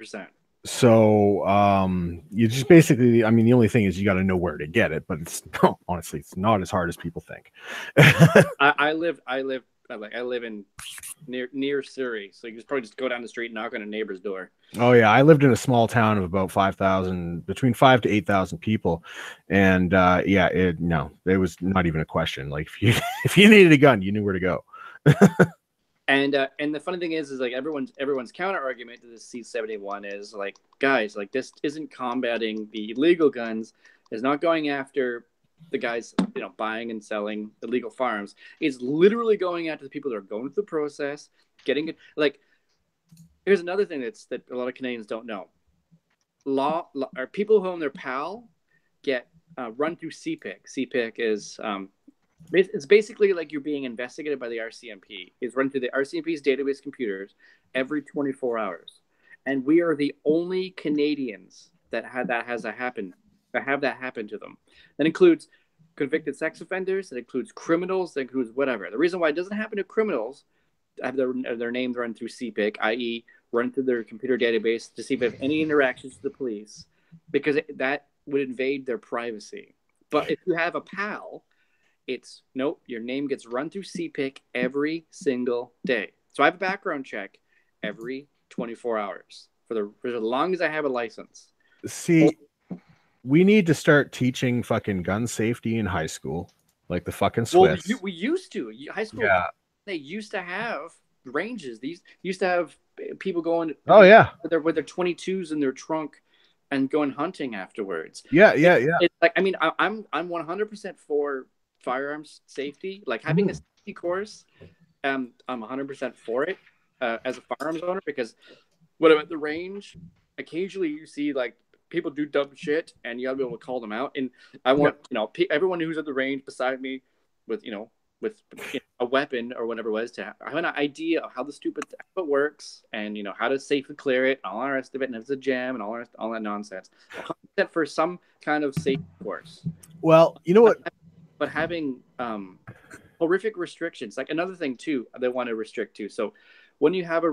100%. So you just basically, the only thing is you got to know where to get it, but honestly, it's not as hard as people think. I live in near Surrey, so you just probably just go down the street and knock on a neighbor's door. Oh yeah, I lived in a small town of about 5,000, between 5,000 to 8,000 people, and it was not even a question. Like if you needed a gun, you knew where to go. And the funny thing is like everyone's counter argument to this C-71 is like, guys, like this isn't combating the illegal guns, is not going after the guys buying and selling illegal firearms. It's literally going after the people that are going through the process, getting it. Like, here's another thing that a lot of Canadians don't know. Law or people who own their PAL get run through CPIC. CPIC is it's basically like you're being investigated by the RCMP. It's run through the RCMP's database computers every 24 hours, and we are the only Canadians that have that happen to them. That includes convicted sex offenders. That includes criminals. That includes whatever. The reason why it doesn't happen to criminals, have their names run through CPIC, i.e., run through their computer database to see if they have any interactions with the police, because that would invade their privacy. But if you have a PAL, it's nope. Your name gets run through CPIC every single day. So I have a background check every 24 hours for as long as I have a license. See, we need to start teaching fucking gun safety in high school, like the fucking Swiss. Well, we used to. High school, they used to have ranges. These used to have people going. Oh yeah, with their 22s in their trunk and going hunting afterwards. Yeah. It's like, I'm 100% for firearms safety. Like having a safety course, I'm 100% for it as a firearms owner, because when I'm at the range, occasionally you see like people do dumb shit and you gotta be able to call them out. And I want everyone who's at the range beside me with a weapon or whatever it was to have an idea of how the stupid how it works and how to safely clear it and all the rest of it, and if it's a jam and all that nonsense. 100% for some kind of safety course. Well, you know what? But having horrific restrictions, like another thing too, they want to restrict too. So when you have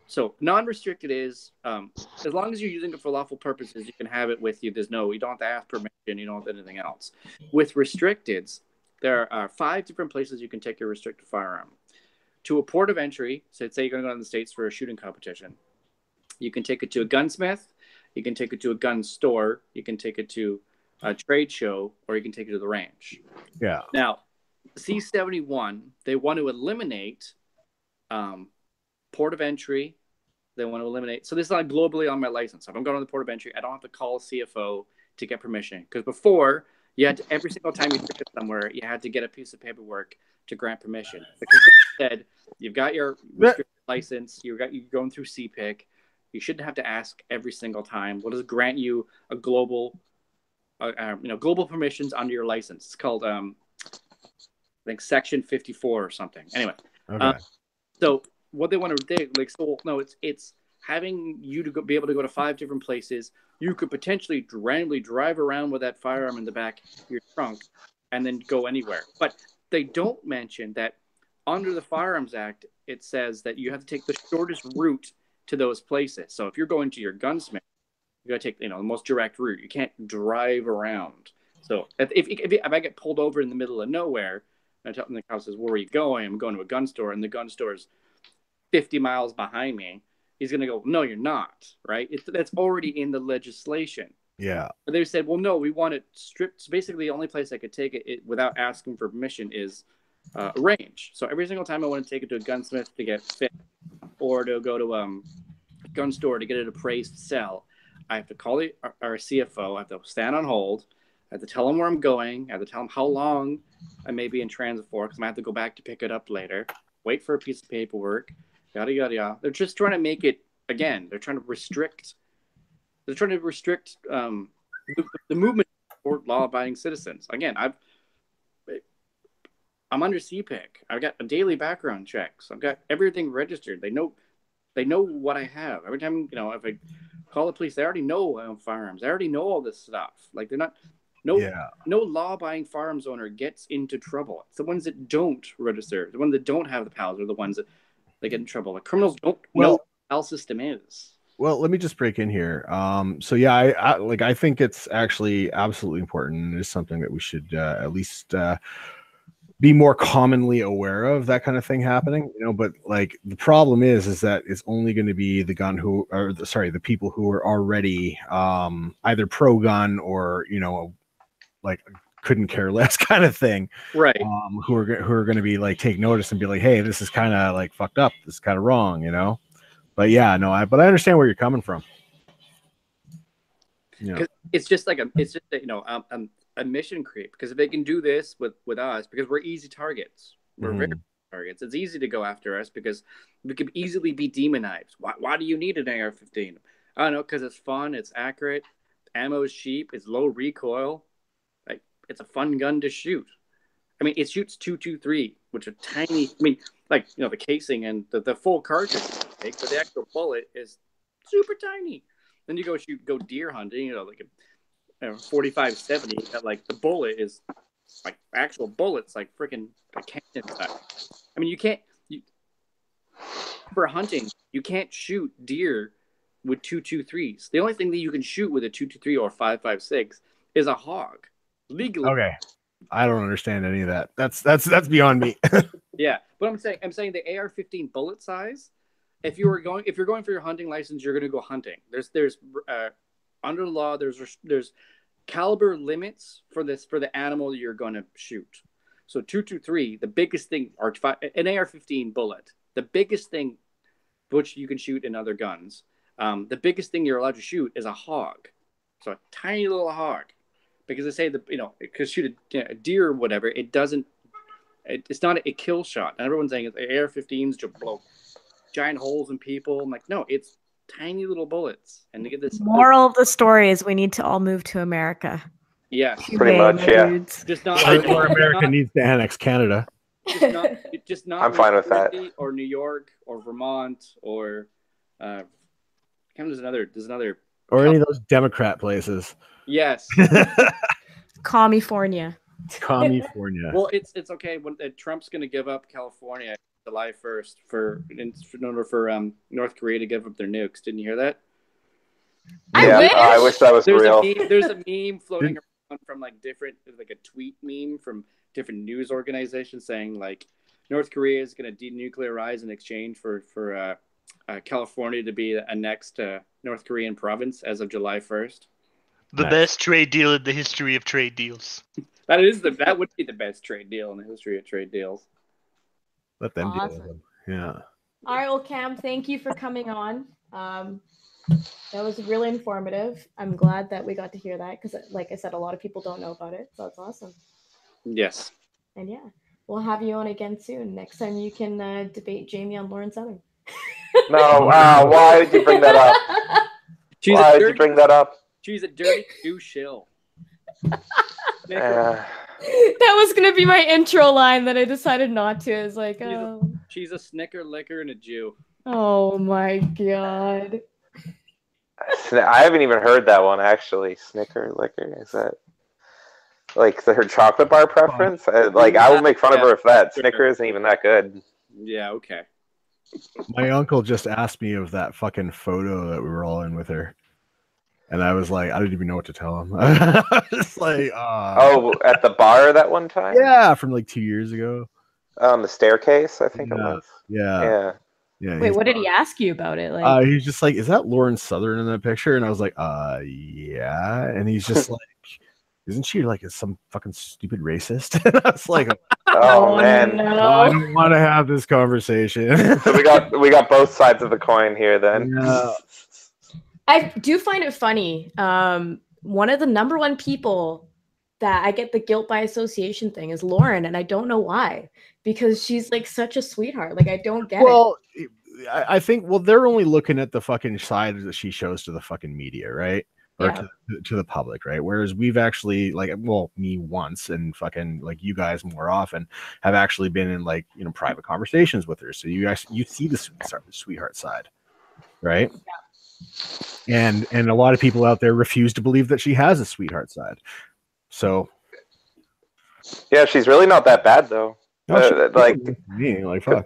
so non-restricted is as long as you're using it for lawful purposes, you can have it with you. You don't have to ask permission. You don't have to do anything else. With restricteds, there are 5 different places you can take your restricted firearm. To a port of entry, so say you're going to go to the States for a shooting competition, you can take it to a gunsmith, you can take it to a gun store, you can take it to a trade show, or you can take it to the range. Yeah. Now, C-71, they want to eliminate port of entry. They want to eliminate. So this is like globally on my license. If I'm going to the port of entry, I don't have to call a CFO to get permission. Because before, you had to, every single time you took it somewhere, you had to get a piece of paperwork to grant permission. Because instead, you've got your license, you're going through CPIC. You shouldn't have to ask every single time. We'll just grant you a global, global permissions under your license. It's called, I think, Section 54 or something. Anyway, Okay. So what they want to do, it's having you to be able to go to 5 different places. You could potentially randomly drive around with that firearm in the back of your trunk and then go anywhere. But they don't mention that under the Firearms Act, it says that you have to take the shortest route to those places. So if you're going to your gunsmith, you got to take the most direct route. You can't drive around. So if I get pulled over in the middle of nowhere, and the cop says, "Where are you going?" I'm going to a gun store, and the gun store is 50 miles behind me. He's going to go, "No, you're not." Right? That's already in the legislation. Yeah. But they said, "Well, no, we want it stripped." So basically, the only place I could take it without asking for permission is a range. So every single time I want to take it to a gunsmith to get fit, or to go to a gun store to get it appraised to sell, I have to call our CFO. I have to stand on hold. I have to tell them where I'm going. I have to tell them how long I may be in transit for, because I might have to go back to pick it up later. Wait for a piece of paperwork. Yada yada yada. They're just trying to make it again. They're trying to restrict. They're trying to restrict the movement for law-abiding citizens. Again, I'm under CPIC. I've got daily background checks. I've got everything registered. They know what I have. Every time, if I call the police, they already know I own firearms. They already know all this stuff. Like, they're not, no law-abiding firearms owner gets into trouble. It's the ones that don't register, the ones that don't have the powers are the ones that they get in trouble. The criminals don't know what the file system is. Well, let me just break in here. So yeah, I think it's actually absolutely important. It is something that we should at least be more commonly aware of, that kind of thing happening, but like the problem is that it's only going to be the people who are already either pro-gun or, like couldn't care less kind of thing. Right. Who are going to be like, take notice and be like, hey, this is kind of like fucked up. This is kind of wrong, but yeah, no, but I understand where you're coming from. It's just like a mission creep, because if they can do this with us, because we're easy targets, we're very targets. It's easy to go after us because we could easily be demonized. Why do you need an AR-15? I don't know, because it's fun, it's accurate, ammo is cheap, it's low recoil, like it's a fun gun to shoot. I mean, it shoots .223, which are tiny. I mean, like the casing and the full cartridge is big, but the actual bullet is super tiny. Then you go deer hunting, like a 45-70, that like the bullet is like actual bullets, like freaking a cannon size. I mean, for hunting, you can't shoot deer with 223s. The only thing that you can shoot with a 223 or 5.56 is a hog, legally. Okay, I don't understand any of that. That's beyond me. Yeah, but I'm saying the AR-15 bullet size. If you're going for your hunting license, you're going to go hunting. There's under the law, there's caliber limits for the animal you're going to shoot. So 223, the biggest thing, or an AR-15 bullet, the biggest thing which you can shoot in other guns, the biggest thing you're allowed to shoot is a hog. So a tiny little hog, because they say because shoot a deer or whatever, it's not a kill shot. And everyone's saying it's AR-15s to blow giant holes in people. I'm like, no, it's tiny little bullets. And to get this moral of the story is we need to all move to America. Yeah, pretty much. Yeah, dudes. just not. Or America needs to annex Canada. Just not. I'm fine with that. Or New York, or Vermont, or there's another. Or any of those Democrat places. Yes. California. California. Well, it's okay when Trump's going to give up California. July 1st in order for North Korea to give up their nukes. Didn't you hear that? I wish that was real. There's a meme floating around from like a tweet meme from different news organizations saying like North Korea is going to denuclearize in exchange for California to be a next North Korean province as of July 1st. The best trade deal in the history of trade deals. That would be the best trade deal in the history of trade deals. Let them deal with them. Yeah. All right, well, Cam, thank you for coming on. That was really informative. I'm glad that we got to hear that because, like I said, a lot of people don't know about it. So that's awesome. Yes. And yeah, we'll have you on again soon. Next time you can debate Jamie on Lauren Southern. No, why did you bring that up? Why did you bring that up? She's a dirty Jew shill. That was gonna be my intro line that I decided not to. It's like, she's a snicker licker and a Jew. Oh my god. I haven't even heard that one actually. Snicker licker, is that like her chocolate bar preference? I will make fun of her for that. Snicker isn't even that good. Yeah, okay. My uncle just asked me of that fucking photo that we were all in with her. And I was like, I didn't even know what to tell him. Just like, oh, at the bar that one time? Yeah, from like 2 years ago. On the staircase, I think it was. Yeah. Wait, what did he ask you about it? Like, he's just like, is that Lauren Southern in that picture? And I was like, yeah. And he's just like, isn't she like some fucking stupid racist? And I was like, oh man, no. I don't want to have this conversation. So we got both sides of the coin here then. Yeah. I do find it funny. One of the number one people that I get the guilt by association thing is Lauren, and I don't know why. Because she's like such a sweetheart. Like I don't get it. Well, I think they're only looking at the fucking side that she shows to the fucking media, right? Or to the public, right? Whereas we've actually me once and fucking like you guys more often have actually been in like private conversations with her. So you see the sweetheart side, right? Yeah. And a lot of people out there refuse to believe that she has a sweetheart side. So yeah, she's really not that bad though. Fuck.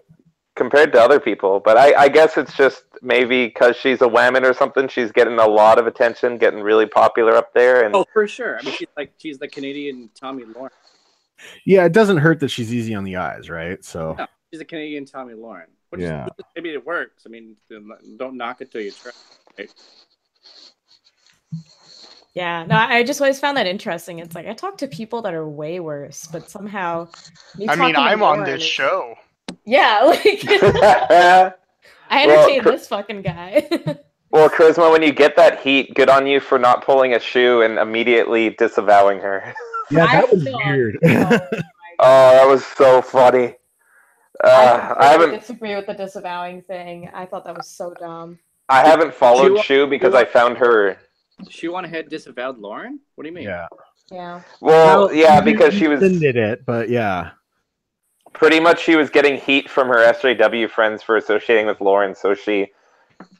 Compared to other people, but I guess it's just maybe because she's a woman or something. She's getting a lot of attention, getting really popular up there. And for sure. I mean, she's the Canadian Tommy Lauren. Yeah, it doesn't hurt that she's easy on the eyes, right? So no, she's a Canadian Tommy Lauren. Maybe it works. I mean, don't knock it till you try. Right? Yeah, no, I just always found that interesting. It's like I talk to people that are way worse, but somehow. I'm on this show. Yeah, like I entertain this fucking guy. Well, Charisma, when you get that heat, good on you for not pulling a shoe and immediately disavowing her. Yeah, that was weird. Oh, that was so funny. I disagree with the disavowing thing. I thought that was so dumb. I haven't followed Shu because I found her. She went ahead disavowed Lauren? What do you mean? Yeah. Well, yeah, because she was did it, but yeah. Pretty much she was getting heat from her SJW friends for associating with Lauren, so she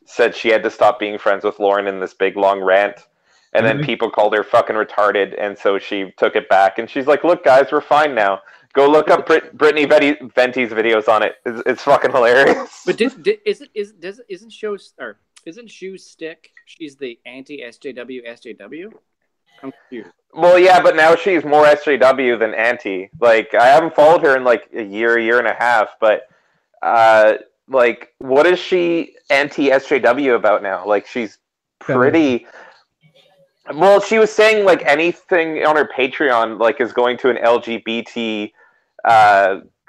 said she had to stop being friends with Lauren in this big long rant. And then people called her fucking retarded, and so she took it back. And she's like, look, guys, we're fine now. Go look up Brittany Venti's videos on it. It's fucking hilarious. But isn't Shu Stick? She's the anti-SJW SJW? I'm confused. Well, yeah, but now she's more SJW than anti. Like, I haven't followed her in like a year and a half, but like, what is she anti-SJW about now? Like, she's pretty. Well, she was saying like anything on her Patreon like is going to an LGBT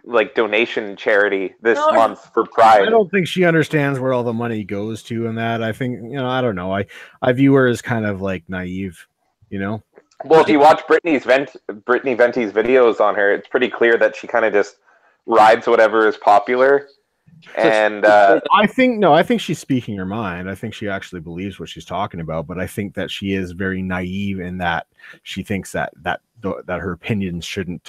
like donation charity this month for Pride. I don't think she understands where all the money goes to in that. I think, I don't know. I view her as kind of like naive, Well, if you watch Brittany Venti's videos on her, it's pretty clear that she kind of just rides whatever is popular. And I think she's speaking her mind. I think she actually believes what she's talking about, but I think that she is very naive in that she thinks that her opinions shouldn't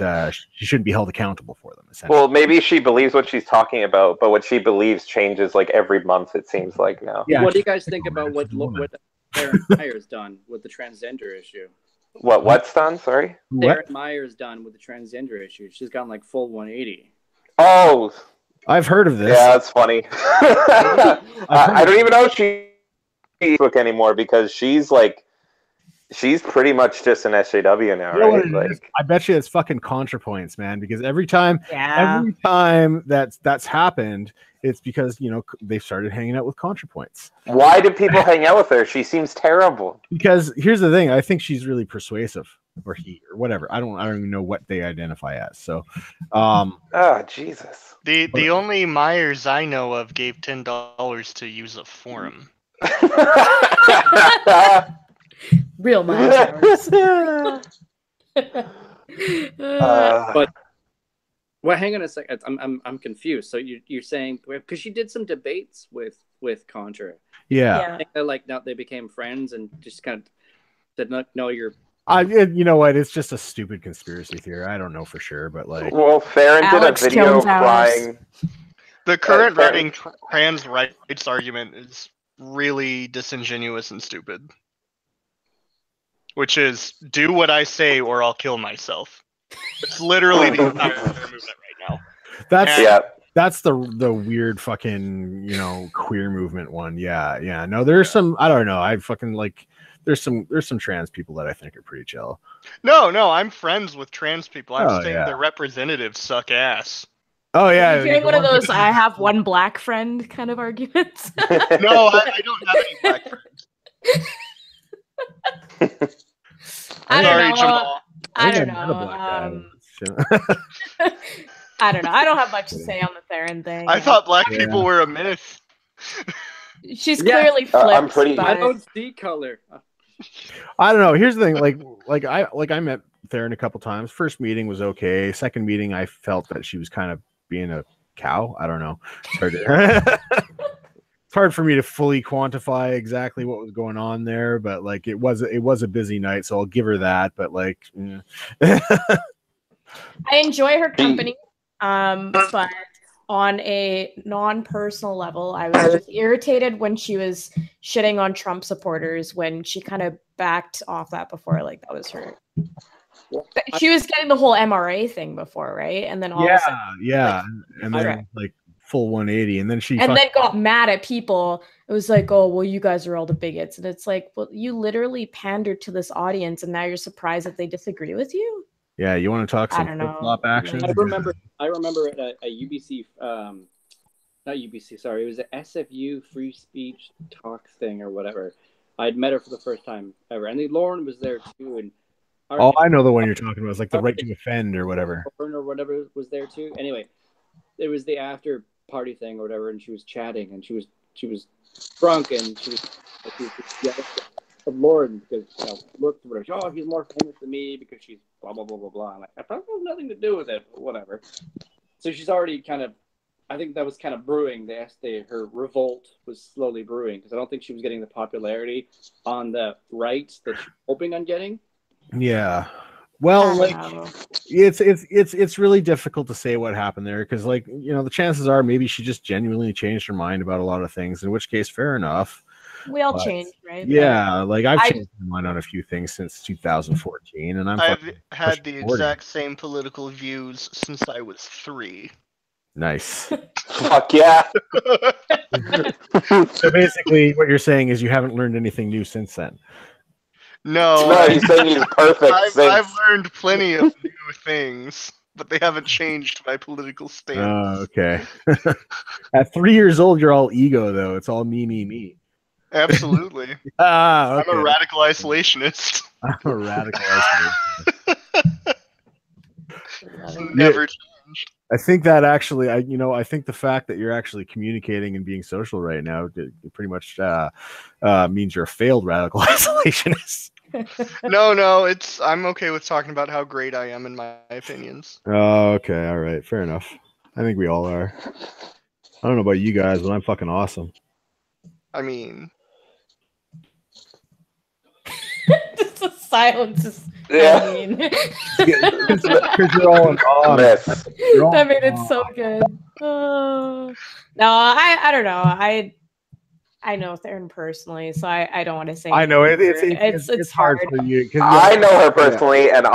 be held accountable for them. Well, maybe she believes what she's talking about, but what she believes changes like every month. It seems like now. Yeah, what do you guys think about what Darren Meyer's done with the transgender issue? What's done? Sorry, Darren Meyer's done with the transgender issue. She's gone like full 180. Oh. I've heard of this. Yeah, that's funny. I don't even know if she's Facebook anymore because she's pretty much just an SJW now, You know what right? it is? I bet you it's fucking ContraPoints, man. Because every time Yeah. that's happened, it's because they've started hanging out with ContraPoints. Why do people hang out with her? She seems terrible. Because here's the thing, I think she's really persuasive, or he, or whatever. I don't even know what they identify as. So, Oh, Jesus. The only Myers I know of gave $10 to use a forum. Real Myers. But well, hang on a second. I'm confused. So you're saying because she did some debates with Contra. yeah. Yeah. I think that now they became friends and just kind of said, "No, you're." You know what? It's just a stupid conspiracy theory. I don't know for sure, but like, Well, Farron Alex did a video Jones hours. crying. The current fair. running trans rights argument is really disingenuous and stupid. Which is, do what I say or I'll kill myself. It's literally the entire movement right now. that's Yeah. that's the weird fucking queer movement one. Yeah. No, there's some. I don't know. I fucking like. There's some trans people that I think are pretty chill. No, I'm friends with trans people. I'm Oh, saying yeah. their representatives suck ass. Oh yeah, You're doing one of those I have one black friend kind of arguments. No, I don't have any black friends. I Sorry, don't know. Jamal. I don't think I met a know. black guy. I don't know. I don't have much to say on the Theron thing. I thought black Yeah. people were a myth. she's Yeah. clearly flipped. I'm pretty- I but- don't see color. I don't know. Here's the thing. I met Theron a couple times. First meeting was okay. Second meeting, I felt that she was kind of being a cow. I don't know. It's hard it's hard for me to fully quantify exactly what was going on there, but like it was a busy night, so I'll give her that. But like, I enjoy her company, but on a non-personal level, I was just irritated when she was shitting on Trump supporters when she kind of backed off that before. Like that was her. She was getting the whole MRA thing before, right? And then all of a sudden, yeah, and then Right. like full 180, and then she and then got mad at people. It was like, oh, well, you guys are all the bigots. And it's like, well, you literally pandered to this audience and now you're surprised that they disagree with you? yeah. You want to talk I some don't know. flip-flop action? I remember at a UBC, not UBC, sorry, it was an SFU free speech talk thing or whatever. I'd met her for the first time ever, and then Lauren was there too, and Oh, I know the one you're talking about. It's like the right to offend or whatever. Lauren or whatever was there too. Anyway, it was the after party thing or whatever, and she was chatting, and she was drunk, and she was yelling of Lauren because looked at her. Oh, he's more famous than me because she's blah blah blah blah blah. I'm like, that probably has nothing to do with it, but whatever. So she's already kind of, I think that was kind of brewing. Her revolt was slowly brewing because I don't think she was getting the popularity on the right that she was hoping on getting. Yeah. Well, like Wow. it's really difficult to say what happened there because, like, the chances are maybe she just genuinely changed her mind about a lot of things. In which case, fair enough. We all But, changed, right? Yeah, like I've I- changed my mind on a few things since 2014, and I'm I've fucking had the pushing 40. exact same political views since I was 3. Nice. Fuck yeah. So basically, what you're saying is you haven't learned anything new since then. No, No, he's saying he's perfect. I've learned plenty of new things, but they haven't changed my political stance. Oh, okay. At 3 years old, you're all ego, though. It's all me. Absolutely. Ah, okay. I'm a radical isolationist. I'm a radical isolationist. Never changed. I think that actually, I think the fact that you're actually communicating and being social right now pretty much means you're a failed radical isolationist. No, I'm okay with talking about how great I am in my opinions. Oh, okay, all right, fair enough. I think we all are. I don't know about you guys, but I'm fucking awesome. I mean, Just the silence is Yeah. I mean. Because you're all in awe. Miss. You're all That made in it awe. so good. No, I don't know. I know Theron personally, so I don't want to say. I know anything. it's hard for you. 'Cause I know her personally, and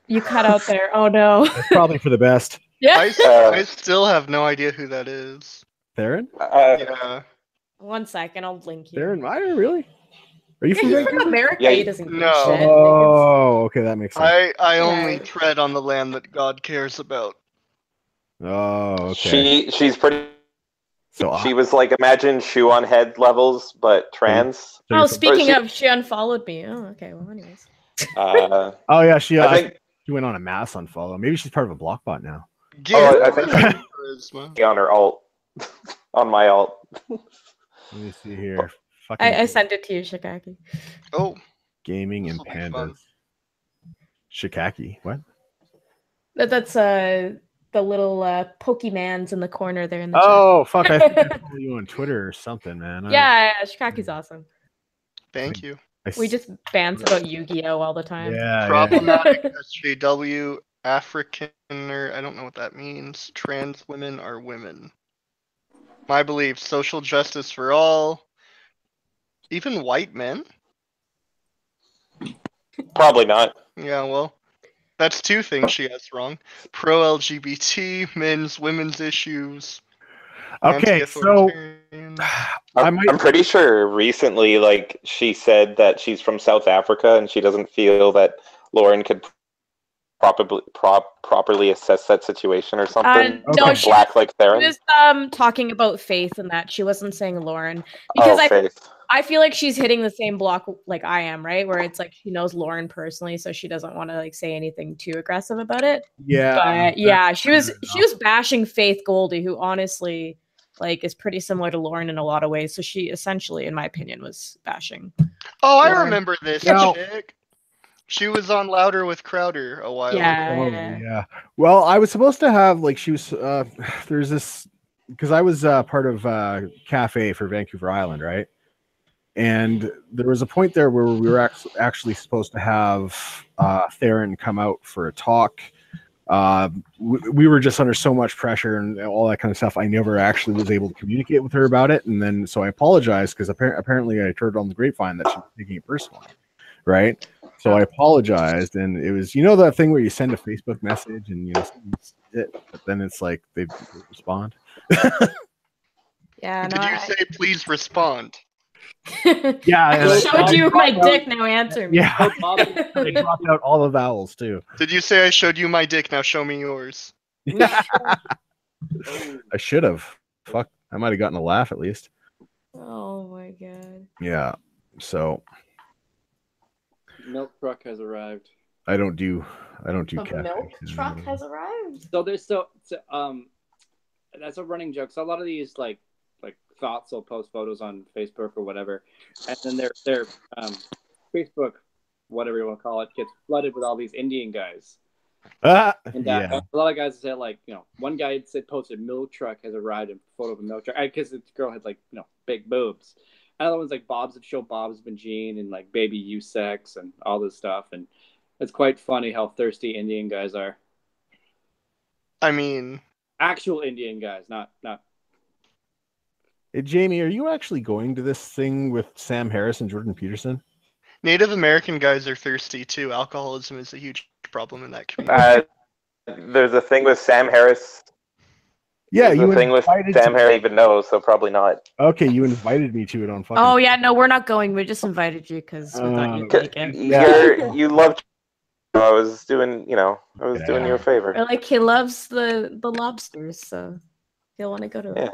You cut out there. Oh no. It's probably for the best. Yeah. I still have no idea who that is. Theron? Yeah. 1 second, I'll link you. Theron Meyer, really? Are you Yeah, from he's Vancouver? from America. Yeah, He doesn't give no. a shit. Oh, okay, that makes sense. I only Yeah. tread on the land that God cares about. Oh, okay. She's pretty. So She was like, imagine shoe on head levels, but trans. so you're Oh, from- speaking of, she unfollowed me. Oh, okay. Well, anyways. Uh, Oh yeah, she I think she went on a mass unfollow. Maybe she's part of a block bot now. I think Charisma. on her alt, on my alt. Let me see here. Fucking I sent it to you, Shikaki. Oh, gaming and This'll be fun. pandas. Shikaki. What? That's the little Pokemans in the corner there in the Oh fuck! I think I follow you on Twitter or something, man. chat. Yeah, Shikaki's awesome. thank you. We just bants about Yu-Gi-Oh all the time. yeah. Problematic SJW, African, or I don't know what that means. Trans women are women. My belief: social justice for all, even white men. Probably not. Yeah, well, that's two things she has wrong: pro LGBT, women's issues. Okay, so anti-authoritarian. I'm pretty sure recently, like, she said that she's from South Africa and she doesn't feel that Lauren could properly assess that situation or something. No, Okay. she Black like Theron. was talking about Faith and that. She wasn't saying Lauren because Faith. I feel like she's hitting the same block like I am, right? Where it's like she knows Lauren personally, so she doesn't want to like say anything too aggressive about it. yeah, But yeah, she was bashing Faith Goldie, who honestly like is pretty similar to Lauren in a lot of ways. So she essentially, in my opinion, was bashing. Oh, I Lauren. remember this No. chick. She was on Louder with Crowder a while ago. yeah. Well, I was supposed to have like she was. There's this because I was part of Cafe for Vancouver Island, right? And there was a point there where we were actually supposed to have Theron come out for a talk. We were just under so much pressure and all that kind of stuff. I never actually was able to communicate with her about it. And then so I apologized because apparently I heard on the grapevine that she was taking it personally. Right. So I apologized. And it was, that thing where you send a Facebook message and, it, but then it's like they respond. Yeah. Did you say please respond? Yeah. I showed you my dick. Now answer me. Yeah. They dropped out all the vowels too. Did you say I showed you my dick? Now show me yours. I should have. Fuck. I might have gotten a laugh at least. Oh my god. Yeah. So Milk truck has arrived. I don't do A cafe. milk truck has arrived. So there's that's a running joke. So a lot of these like thoughts will post photos on Facebook or whatever, and then their Facebook, whatever you want to call it, gets flooded with all these Indian guys. And Yeah. a lot of guys said one guy posted milk truck has arrived and photo of a milk truck because this girl had big boobs. Another one's like Bob's show Bob's Jean and like baby U-sex and all this stuff, and it's quite funny how thirsty Indian guys are. I mean, Actual Indian guys, not. Hey, Jamie, are you actually going to this thing with Sam Harris and Jordan Peterson? Native American guys are thirsty too. Alcoholism is a huge problem in that community. There's a thing with Sam Harris. Yeah, There's you a thing with invited Sam to- Harris even knows, so probably not. Okay, you invited me to it on fucking. Oh yeah, no, we're not going. We just invited you because we thought you'd like it. You love. I was doing, doing you a favor. Or like he loves the lobsters, so he'll want to go to it.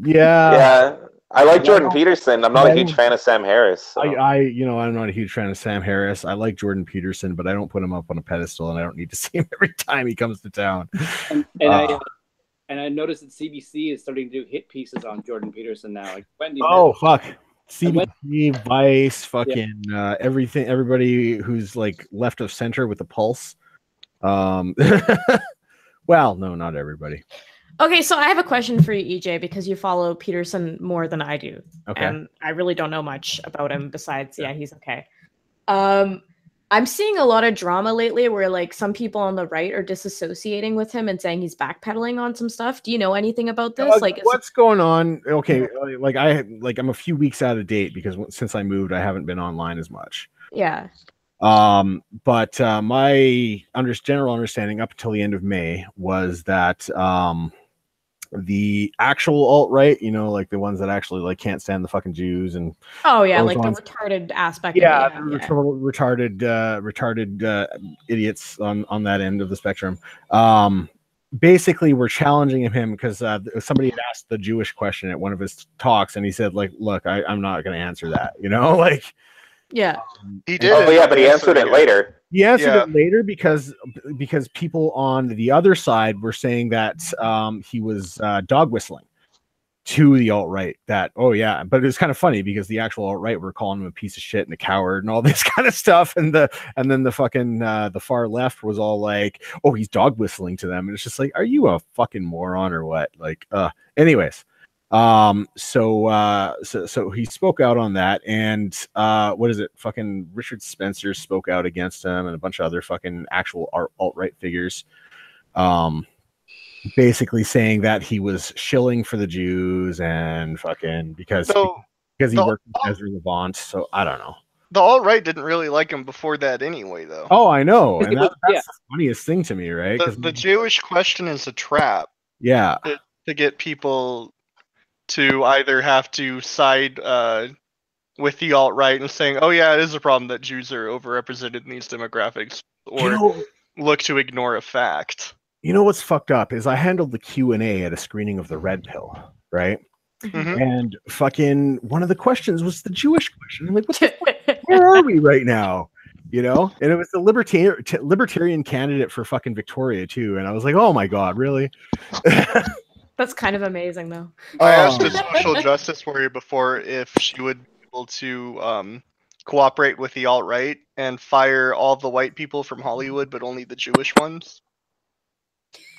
Yeah. Yeah. I like Jordan Peterson. I'm not a huge fan of Sam Harris. So. I'm not a huge fan of Sam Harris. I like Jordan Peterson, but I don't put him up on a pedestal, and I don't need to see him every time he comes to town. And I noticed that CBC is starting to do hit pieces on Jordan Peterson now. Like Wendy. Oh fuck. CBC, Vice, fucking everything. Everybody who's like left of center with the pulse. Well, no, not everybody. Okay, so I have a question for you, EJ, because you follow Peterson more than I do. Okay. And I really don't know much about him besides, he's okay. I'm seeing a lot of drama lately where like some people on the right are disassociating with him and saying he's backpedaling on some stuff. Do you know anything about this? What's going on? Okay, I'm a few weeks out of date because since I moved, I haven't been online as much. Yeah. But my general understanding up until the end of May was that the actual alt-right, you know, like the ones that actually like can't stand the fucking Jews and Oh yeah, those like ones. the retarded aspect. Yeah, of it, retarded idiots on that end of the spectrum. Basically, we're challenging him because somebody had asked the Jewish question at one of his talks, and he said, like, look, I'm not going to answer that, you know, like. Yeah. He did. Oh yeah, but he answered it later. He answered it later because people on the other side were saying that he was dog whistling to the alt-right. That, oh yeah, but it was kind of funny because the actual alt-right were calling him a piece of shit and a coward and all this kind of stuff, and then the fucking the far left was all like, oh, he's dog whistling to them, and it's just like, are you a fucking moron or what? Like, anyways. So he spoke out on that, and what is it? Fucking Richard Spencer spoke out against him, and a bunch of other fucking actual alt-right figures, basically saying that he was shilling for the Jews and fucking because he worked with Ezra Levant. So I don't know. The alt-right didn't really like him before that anyway, though. Oh, I know, and that's the funniest thing to me, right? The Jewish question is a trap. Yeah, to get people to either have to side with the alt-right and saying, oh yeah, it is a problem that Jews are overrepresented in these demographics, or look to ignore a fact. You know what's fucked up is I handled the Q&A at a screening of The Red Pill, right? Mm-hmm. And fucking one of the questions was the Jewish question. I'm like, where are we right now? You know? And it was the libertarian candidate for fucking Victoria too. And I was like, oh my God, really? That's kind of amazing, though. I asked a social justice warrior before if she would be able to cooperate with the alt-right and fire all the white people from Hollywood, but only the Jewish ones.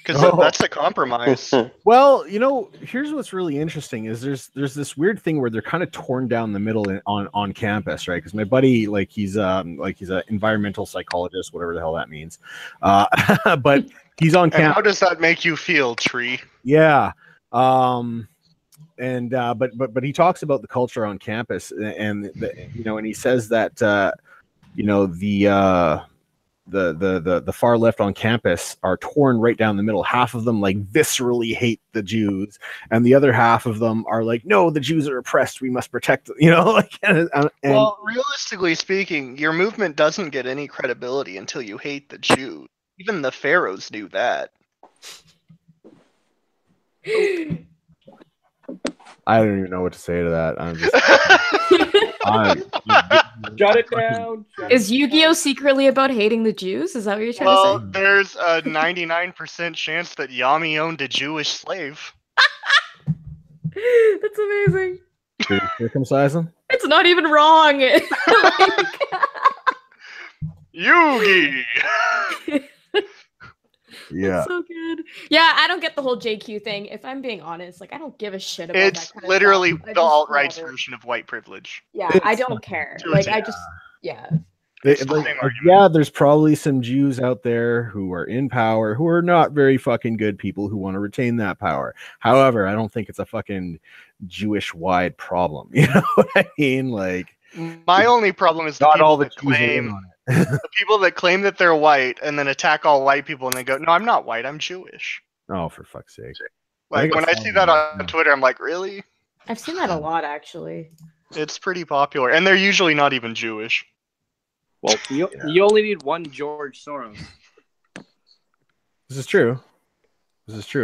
Because that's a compromise. Well, you know, here's what's really interesting is there's this weird thing where they're kind of torn down the middle on campus, right? Because my buddy, like he's an environmental psychologist, whatever the hell that means, but he's on campus. How does that make you feel, Tree? Yeah. But he talks about the culture on campus, and and he says that the far left on campus are torn right down the middle. Half of them like viscerally hate the Jews, and the other half of them are like, no, the Jews are oppressed, we must protect them. Well, realistically speaking, your movement doesn't get any credibility until you hate the Jews. Even the pharaohs knew that. I don't even know what to say to that. I'm just Shut it down. Is Yu-Gi-Oh secretly about hating the Jews? Is that what you're trying to say? There's a 99% chance that Yami owned a Jewish slave. That's amazing. Did you circumcise him? It's not even wrong. Yugi. Yeah. So good. Yeah, I don't get the whole JQ thing. If I'm being honest, like I don't give a shit about it's that kind literally of stuff. the alt-right's version of white privilege. Yeah, I don't care. Like I just there's probably some Jews out there who are in power who are not very fucking good people who want to retain that power. However, I don't think it's a fucking Jewish-wide problem. You know what I mean? Like, my only problem is the people that claim the people that claim that they're white and then attack all white people and they go, no, I'm not white, I'm Jewish. Oh, for fuck's sake. Like when I see that on Twitter, I'm like, really? I've seen that a lot, actually. It's pretty popular, and they're usually not even Jewish. Well, you only need one George Soros. This is true.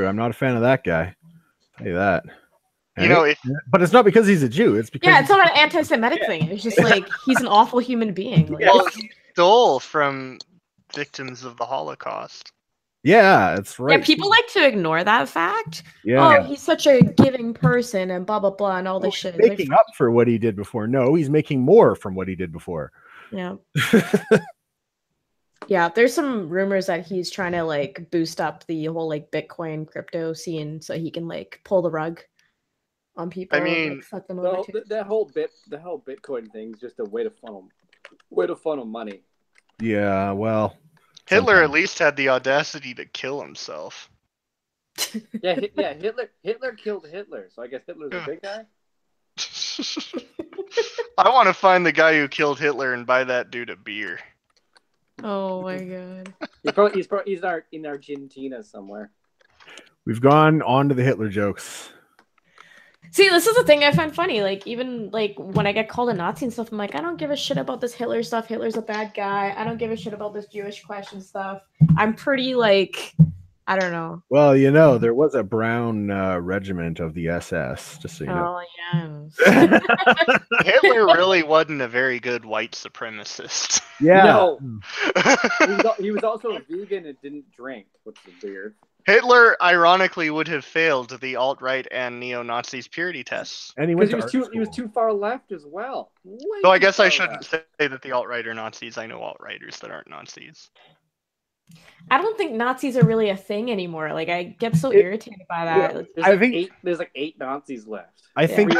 I'm not a fan of that guy. I'll tell you that. But it's not because he's a Jew. It's because it's not an anti-Semitic thing. It's just like he's an awful human being. Like, well, he stole from victims of the Holocaust. Yeah, that's right. Yeah, people like to ignore that fact. Yeah. Oh, he's such a giving person and blah blah blah and all this shit. He's making up for what he did before. No, he's making more from what he did before. Yeah. Yeah, there's some rumors that he's trying to like boost up the whole like Bitcoin crypto scene so he can like pull the rug on people. I mean, like, fuck them over the whole Bitcoin thing is just a way to funnel money. Yeah, well, Hitler at least had the audacity to kill himself. Hitler killed Hitler, so I guess Hitler's a big guy. I want to find the guy who killed Hitler and buy that dude a beer. Oh my god. He's in Argentina somewhere. We've gone on to the Hitler jokes. See, this is the thing I find funny. Like, even like when I get called a Nazi and stuff, I'm like, I don't give a shit about this Hitler stuff. Hitler's a bad guy. I don't give a shit about this Jewish question stuff. I'm pretty like, I don't know. Well, you know, there was a brown regiment of the SS, just so you know. Oh yeah. Hitler really wasn't a very good white supremacist. Yeah. No. He was also a vegan and didn't drink, which is weird. Hitler, ironically, would have failed the alt-right and neo-Nazis purity tests. And he Because he was too far left as well. So I guess I shouldn't say that the alt-right are Nazis. I know alt-righters that aren't Nazis. I don't think Nazis are really a thing anymore. Like, I get so irritated by that. Yeah, there's like 8 Nazis left. I think.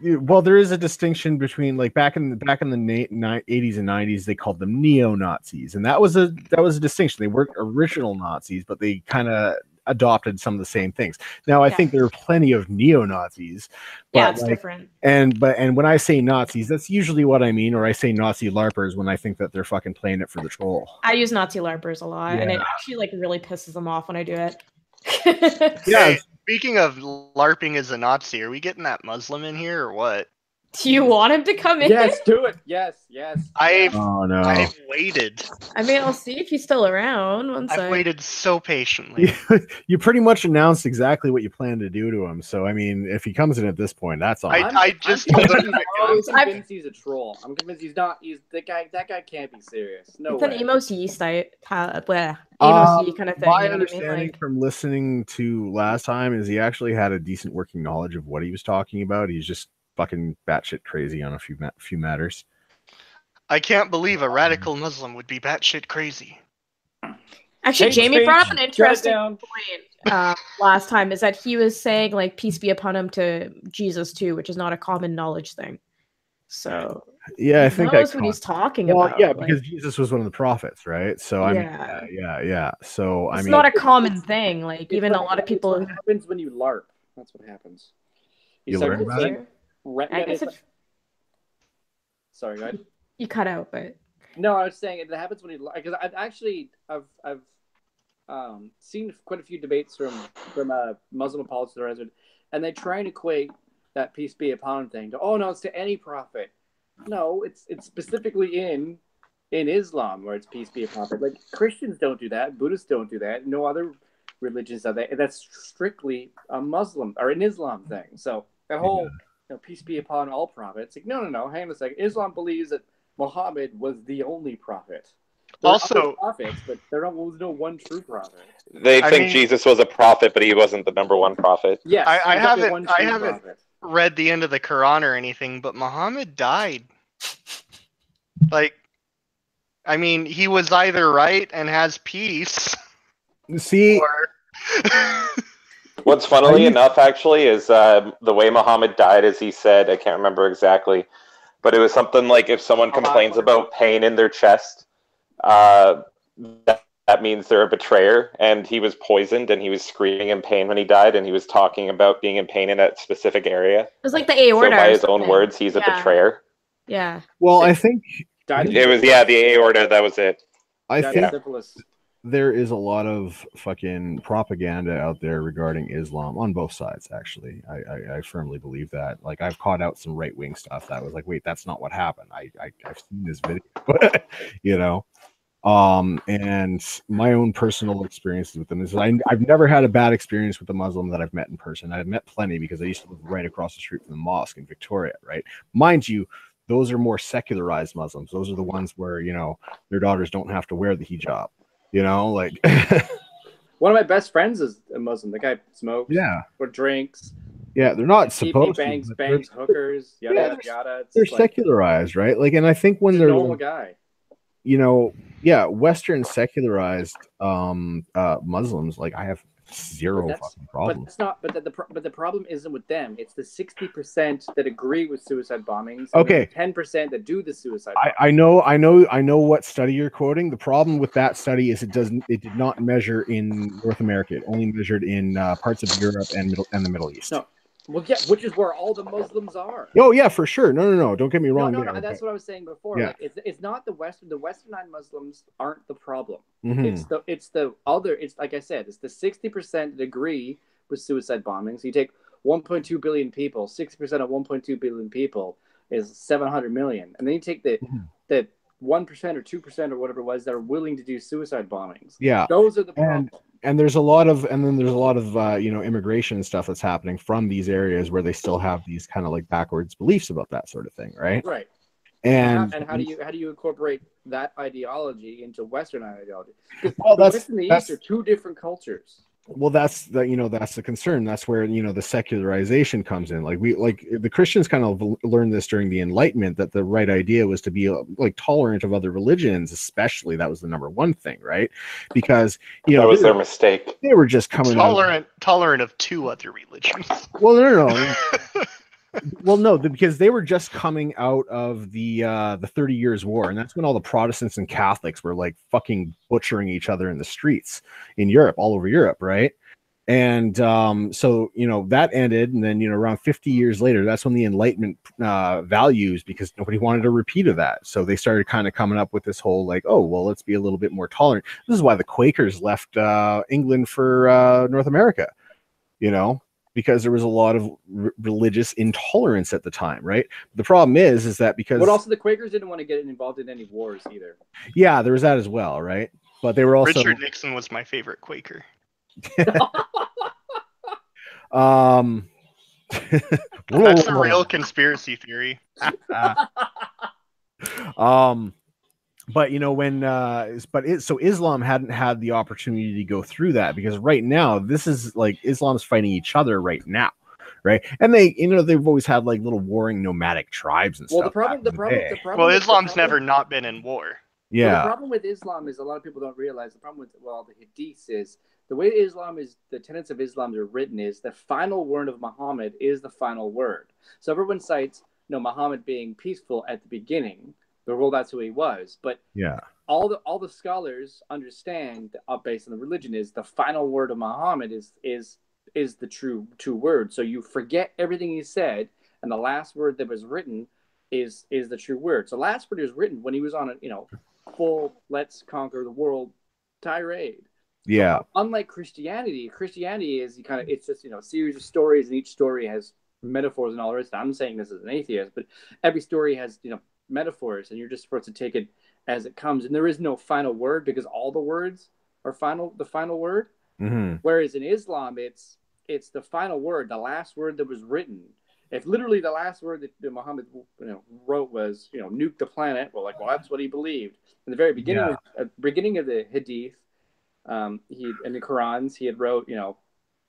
Well, there is a distinction between like back in the 80s and 90s, they called them neo-Nazis, and that was a distinction. They weren't original Nazis, but they kind of adopted some of the same things. Now, I think there are plenty of neo-Nazis. Yeah, it's different. And when I say Nazis, that's usually what I mean, or I say Nazi LARPers when I think that they're fucking playing it for the troll. I use Nazi LARPers a lot, and it actually like really pisses them off when I do it. Yeah. Speaking of LARPing as a Nazi, are we getting that Muslim in here or what? Do you want him to come in? Yes, do it. Yes. I've waited. I mean, I'll see if he's still around. I've waited so patiently. You pretty much announced exactly what you plan to do to him. So, I mean, if he comes in at this point, that's all. I'm convinced he's a troll. I'm convinced he's not. That guy can't be serious. No it's way. an emos yeast emos yeast kind of thing. My You know understanding from listening to last time is he actually had a decent working knowledge of what he was talking about. He's just fucking batshit crazy on a few matters. I can't believe a radical Muslim would be batshit crazy. Actually, Jamie brought up an interesting point last time, is that he was saying like peace be upon him to Jesus too, which is not a common knowledge thing. So yeah, I think knows what he's talking about. Yeah, because Jesus was one of the prophets, right? So I mean, yeah. So it's not a common thing. Like even a lot of people. What happens when you LARP? That's what happens. You learn about it. Sorry, go ahead. You cut out, but no, I was saying it happens when you, because I've seen quite a few debates from Muslim apologists, and they try and equate that peace be upon him thing to it's to any prophet. No, it's specifically in Islam where it's peace be upon him. Like Christians don't do that, Buddhists don't do that, no other religions do that. That's strictly a Muslim or an Islam thing. So that whole peace be upon all prophets. Like, no, hang on a second. Islam believes that Muhammad was the only prophet. There also, are prophets, but there was no one true prophet. They think Jesus was a prophet, but he wasn't the number one prophet. Yes, I haven't read the end of the Quran or anything, but Muhammad died. Like, I mean, he was either right and has peace. See. What's funnily enough, actually, is the way Muhammad died, as he said, I can't remember exactly, but it was something like if someone complains about pain in their chest, that means they're a betrayer, and he was poisoned, and he was screaming in pain when he died, and he was talking about being in pain in that specific area. It was like the aorta. So by his own words, he's a betrayer. Yeah. Well, I think it was the aorta. That was it. I think there is a lot of fucking propaganda out there regarding Islam on both sides. Actually, I firmly believe that. Like, I've caught out some right wing stuff that was like, wait, that's not what happened. I've seen this video, you know. And my own personal experiences with them is I've never had a bad experience with a Muslim that I've met in person. I've met plenty because I used to live right across the street from the mosque in Victoria, right? Mind you, those are more secularized Muslims. Those are the ones where, you know, their daughters don't have to wear the hijab, you know, like. One of my best friends is a Muslim. The guy smokes, or drinks. Yeah, they're not supposed to. Bangs hookers, yada yada. They're secularized, right? Like, and I think when they're normal guy, you know, Western secularized Muslims, like, I have zero fucking problem. But it's not. But the problem isn't with them. It's the 60% that agree with suicide bombings. Okay. 10% that do the suicide. I know what study you're quoting. The problem with that study is it did not measure in North America. It only measured in parts of Europe and the Middle East. No. Well, yeah, which is where all the Muslims are. Oh yeah, for sure. No. Don't get me wrong. No, there, that's what I was saying before. Yeah. Like, it's not the Westernized Muslims aren't the problem. Mhm. It's the other. It's like I said, it's the 60% that agree with suicide bombings. You take 1.2 billion people. 60% of 1.2 billion people is 700 million, and then you take the 1% or 2% or whatever it was that are willing to do suicide bombings. Yeah, those are the problem. And there's a lot of, immigration and stuff that's happening from these areas where they still have these kind of like backwards beliefs about that sort of thing, right? Right. And how do you incorporate that ideology into Western ideology? Well, the West and the East are two different cultures. Well, that's the concern. That's where the secularization comes in. Like the Christians kind of learned this during the Enlightenment, that the right idea was to be like tolerant of other religions, especially. That was the number one thing, right? Because that was their mistake. They were just coming tolerant of two other religions. Well, no. Well, no, because they were just coming out of the 30 Years' War, and that's when all the Protestants and Catholics were like fucking butchering each other in the streets in Europe, all over Europe, right? And so that ended, and then around 50 years later, that's when the Enlightenment values, because nobody wanted a repeat of that, so they started kind of coming up with this whole like, oh well, let's be a little bit more tolerant. This is why the Quakers left England for North America, because there was a lot of religious intolerance at the time, right? The problem is that because... But also the Quakers didn't want to get involved in any wars either. Yeah, there was that as well, right? But they were also... Richard Nixon was my favorite Quaker. That's a real conspiracy theory. But so Islam hadn't had the opportunity to go through that, because right now this is like Islam's fighting each other right now, right? And they've always had like little warring nomadic tribes and stuff. The problem. Well, Islam's never not been in war. Yeah. Well, the problem with Islam is a lot of people don't realize the problem with the Hadiths is the way Islam is, the tenets of Islam are written is the final word of Muhammad is the final word. So everyone cites Muhammad being peaceful at the beginning. Well, that's who he was. But yeah, all the scholars understand, based on the religion, is the final word of Muhammad is the true word. So you forget everything he said, and the last word that was written is the true word. So the last word was written when he was on a full let's conquer the world tirade. Yeah. So, unlike Christianity is it's just a series of stories, and each story has metaphors and all the rest. I'm saying this as an atheist, but every story has metaphors, and you're just supposed to take it as it comes, and there is no final word because all the words are the final word. Mm-hmm. Whereas in Islam it's the final word, the last word that was written. If literally the last word that Muhammad wrote was nuke the planet, well that's what he believed. In the very beginning beginning of the Hadith, he in the Qurans he had wrote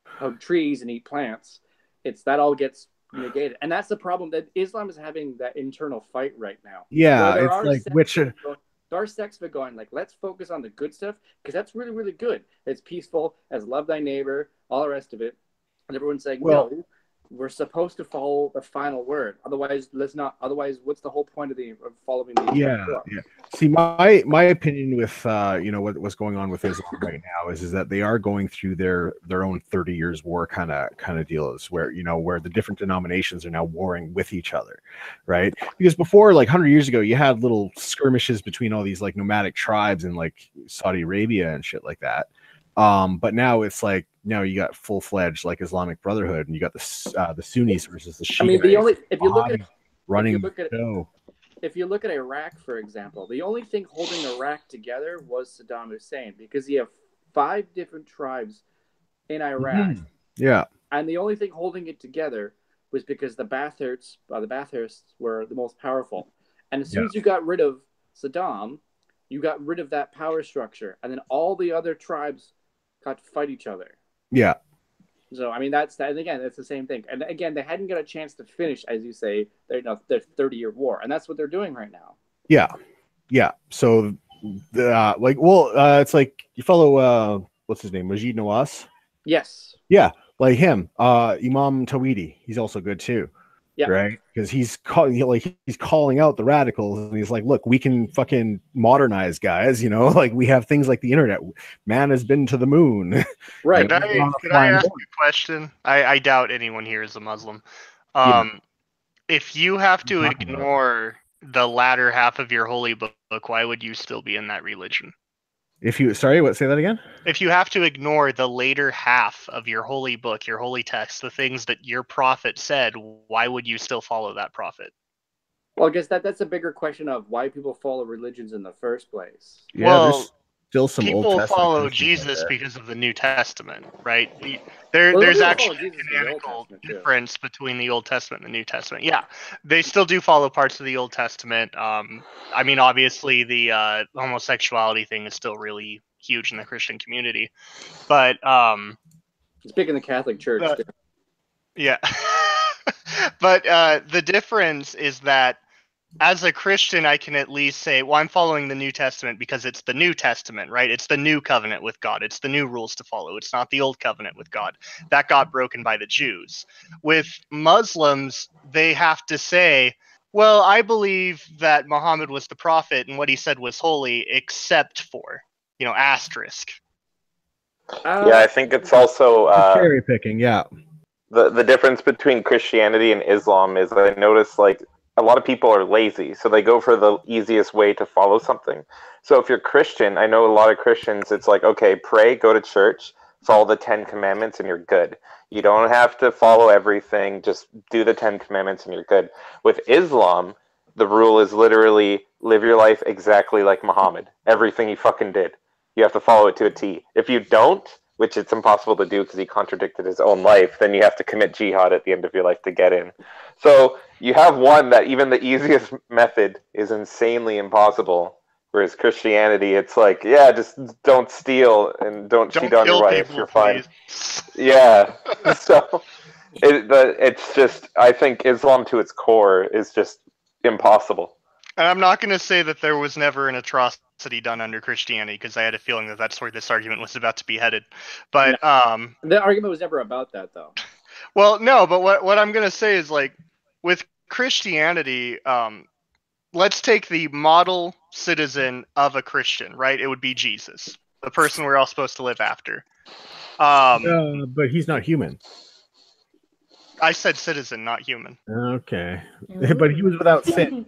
hug trees and eat plants. That all gets negated, and that's the problem that Islam is having, that internal fight right now. Yeah, it's like there are sects that are going like, let's focus on the good stuff because that's really, really good. It's peaceful, as love thy neighbor, all the rest of it, and everyone's saying no. We're supposed to follow the final word. Otherwise, Otherwise, what's the whole point of following the? Yeah. See, my opinion with what's going on with Islam right now is that they are going through their own 30 Years' War kind of deals where where the different denominations are now warring with each other, right? Because before, like 100 years ago, you had little skirmishes between all these like nomadic tribes in like Saudi Arabia and shit like that. But now it's like you got full-fledged like Islamic Brotherhood, and you got the Sunnis versus the Shiites. I mean, if you look at Iraq, for example, the only thing holding Iraq together was Saddam Hussein, because you have 5 different tribes in Iraq. Mm-hmm. Yeah, and the only thing holding it together was because the Baathists were the most powerful. And as soon as you got rid of Saddam, you got rid of that power structure, and then all the other tribes got to fight each other. Yeah. So I mean that's the same thing. And again, they hadn't got a chance to finish, as you say, their 30-year war, and that's what they're doing right now. Yeah. So, it's like you follow what's his name, Majid Nawaz. Yes. Yeah, like him. Imam Tawhidi, he's also good too. Yeah. Right, because he's calling out the radicals, and he's like, "Look, we can fucking modernize, guys. You know, like we have things like the internet. Man has been to the moon." Right. Could I ask you a question? I doubt anyone here is a Muslim. If you have to ignore the latter half of your holy book, why would you still be in that religion? If you say that again. If you have to ignore the later half of your holy book, your holy text, the things that your prophet said, why would you still follow that prophet? Well, I guess that's a bigger question of why people follow religions in the first place. Yeah, Well, there's still some Old people Testament follow Christians out Jesus there. because of the New Testament, right? Well, There's people actually follow Jesus a in the Old canonical Testament, too. difference between the Old Testament and the New Testament. Yeah, they still do follow parts of the Old Testament. I mean, obviously, the homosexuality thing is still really huge in the Christian community, but It's big in the Catholic Church. But- too. yeah. But the difference is that as a Christian, I can at least say, well, I'm following the New Testament because it's the New Testament, right? It's the new covenant with God. It's the new rules to follow. It's not the old covenant with God. That got broken by the Jews. With Muslims, they have to say, well, I believe that Muhammad was the prophet and what he said was holy, except for, asterisk. Yeah, I think it's also Cherry picking. Yeah. the difference between Christianity and Islam is I notice like a lot of people are lazy, so they go for the easiest way to follow something. So if you're Christian, I know a lot of Christians, it's like, okay, pray, go to church, follow the 10 Commandments, and you're good. You don't have to follow everything, just do the 10 Commandments and you're good. With Islam, the rule is literally live your life exactly like Muhammad. Everything he fucking did. You have to follow it to a T. If you don't, which it's impossible to do because he contradicted his own life, then you have to commit jihad at the end of your life to get in. So you have one that even the easiest method is insanely impossible, whereas Christianity, it's like, yeah, just don't steal and don't cheat on your wife. You're fine. Yeah. So it's just, I think Islam to its core is just impossible. And I'm not going to say that there was never an atrocity done under Christianity, because I had a feeling that that's where this argument was about to be headed. But the argument was never about that, though. Well, no, but what I'm going to say is, like, with Christianity, let's take the model citizen of a Christian, right? It would be Jesus, the person we're all supposed to live after. But he's not human. I said citizen, not human. Okay, but he was without sin.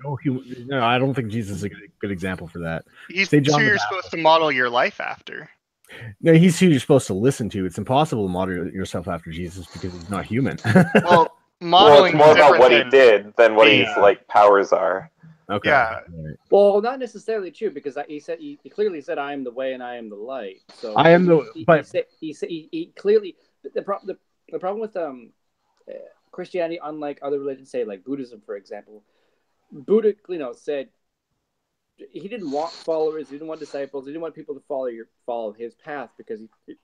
No, I don't think Jesus is a good example for that. He's who you're supposed to model your life after. No, he's who you're supposed to listen to. It's impossible to model yourself after Jesus because he's not human. Well, modeling it's more about what he did than what his like powers are. Okay. Yeah. Well, not necessarily true, because he clearly said, "I am the way and I am the light." So I am the. He clearly the problem with Christianity, unlike other religions, say like Buddhism, for example, Buddha, said he didn't want followers, he didn't want disciples, he didn't want people to follow his path, because he,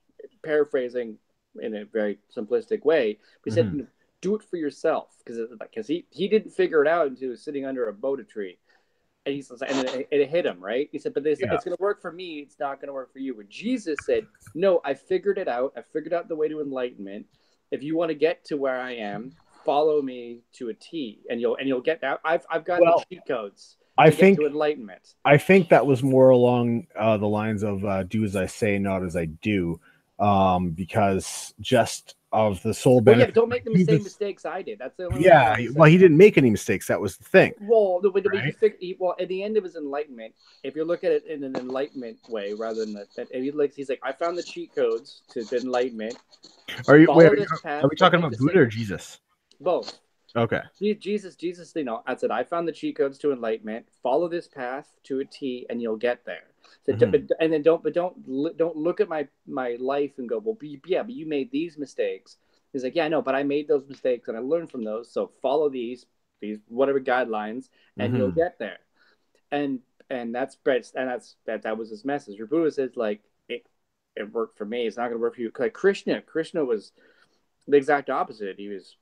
paraphrasing in a very simplistic way, he said, do it for yourself, because he didn't figure it out until he was sitting under a Bodhi tree. And it hit him, right? He said, but it's going to work for me, it's not going to work for you. But Jesus said, no, I figured it out. I figured out the way to enlightenment. If you want to get to where I am, follow me to a T, and you'll get that. I've got the cheat codes to get to enlightenment. I think that was more along the lines of do as I say, not as I do, because just of the soul benefit. Don't make the same mistakes I did. That's the only. Yeah, well, he didn't make any mistakes. That was the thing. Well, at the end of his enlightenment, if you look at it in an enlightenment way rather than he's like, I found the cheat codes to the enlightenment. Are we talking about Buddha or Jesus? Both. Okay. Jesus, I said, I found the cheat codes to enlightenment. Follow this path to a T, and you'll get there. So, and then don't look at my life and go, well, but you made these mistakes. He's like, yeah, no, but I made those mistakes and I learned from those. So follow these whatever guidelines, and you'll get there. And that was his message. Buddha says, like, it worked for me. It's not going to work for you. Like Krishna was the exact opposite. He was,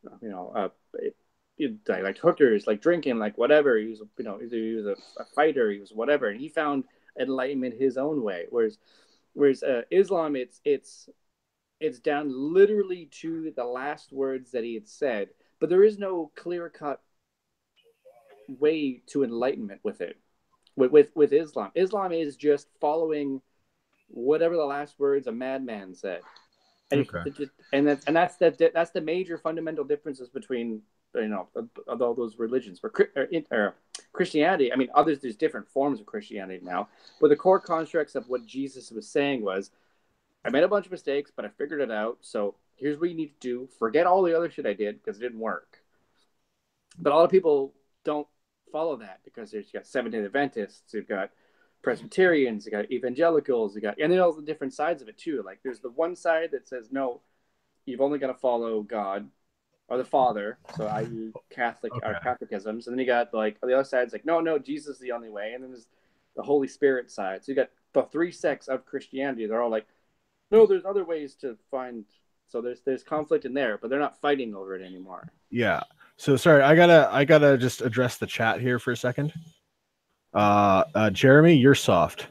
he liked hookers, like drinking, like whatever. He was, he was a fighter. He was whatever, and he found enlightenment his own way. Whereas Islam, it's down literally to the last words that he had said, but there is no clear-cut way to enlightenment with it. With Islam, Islam is just following whatever the last words a madman said, and that's the major fundamental differences between of all those religions. For Christianity, I mean, there's different forms of Christianity now, but the core constructs of what Jesus was saying was, I made a bunch of mistakes, but I figured it out. So here's what you need to do. Forget all the other shit I did because it didn't work. But a lot of people don't follow that because you've got Seventh-day Adventists, you've got Presbyterians, you've got evangelicals, and then all the different sides of it too. Like there's the one side that says, no, you've only got to follow God or the Father, so i.e. Catholic or Catholicisms. And then you got like the other side's like, no, Jesus is the only way. And then there's the Holy Spirit side. So you got the three sects of Christianity. They're all like, no, there's other ways to find. So there's conflict in there, but they're not fighting over it anymore. Yeah. So sorry, I gotta just address the chat here for a second. Jeremy, you're soft.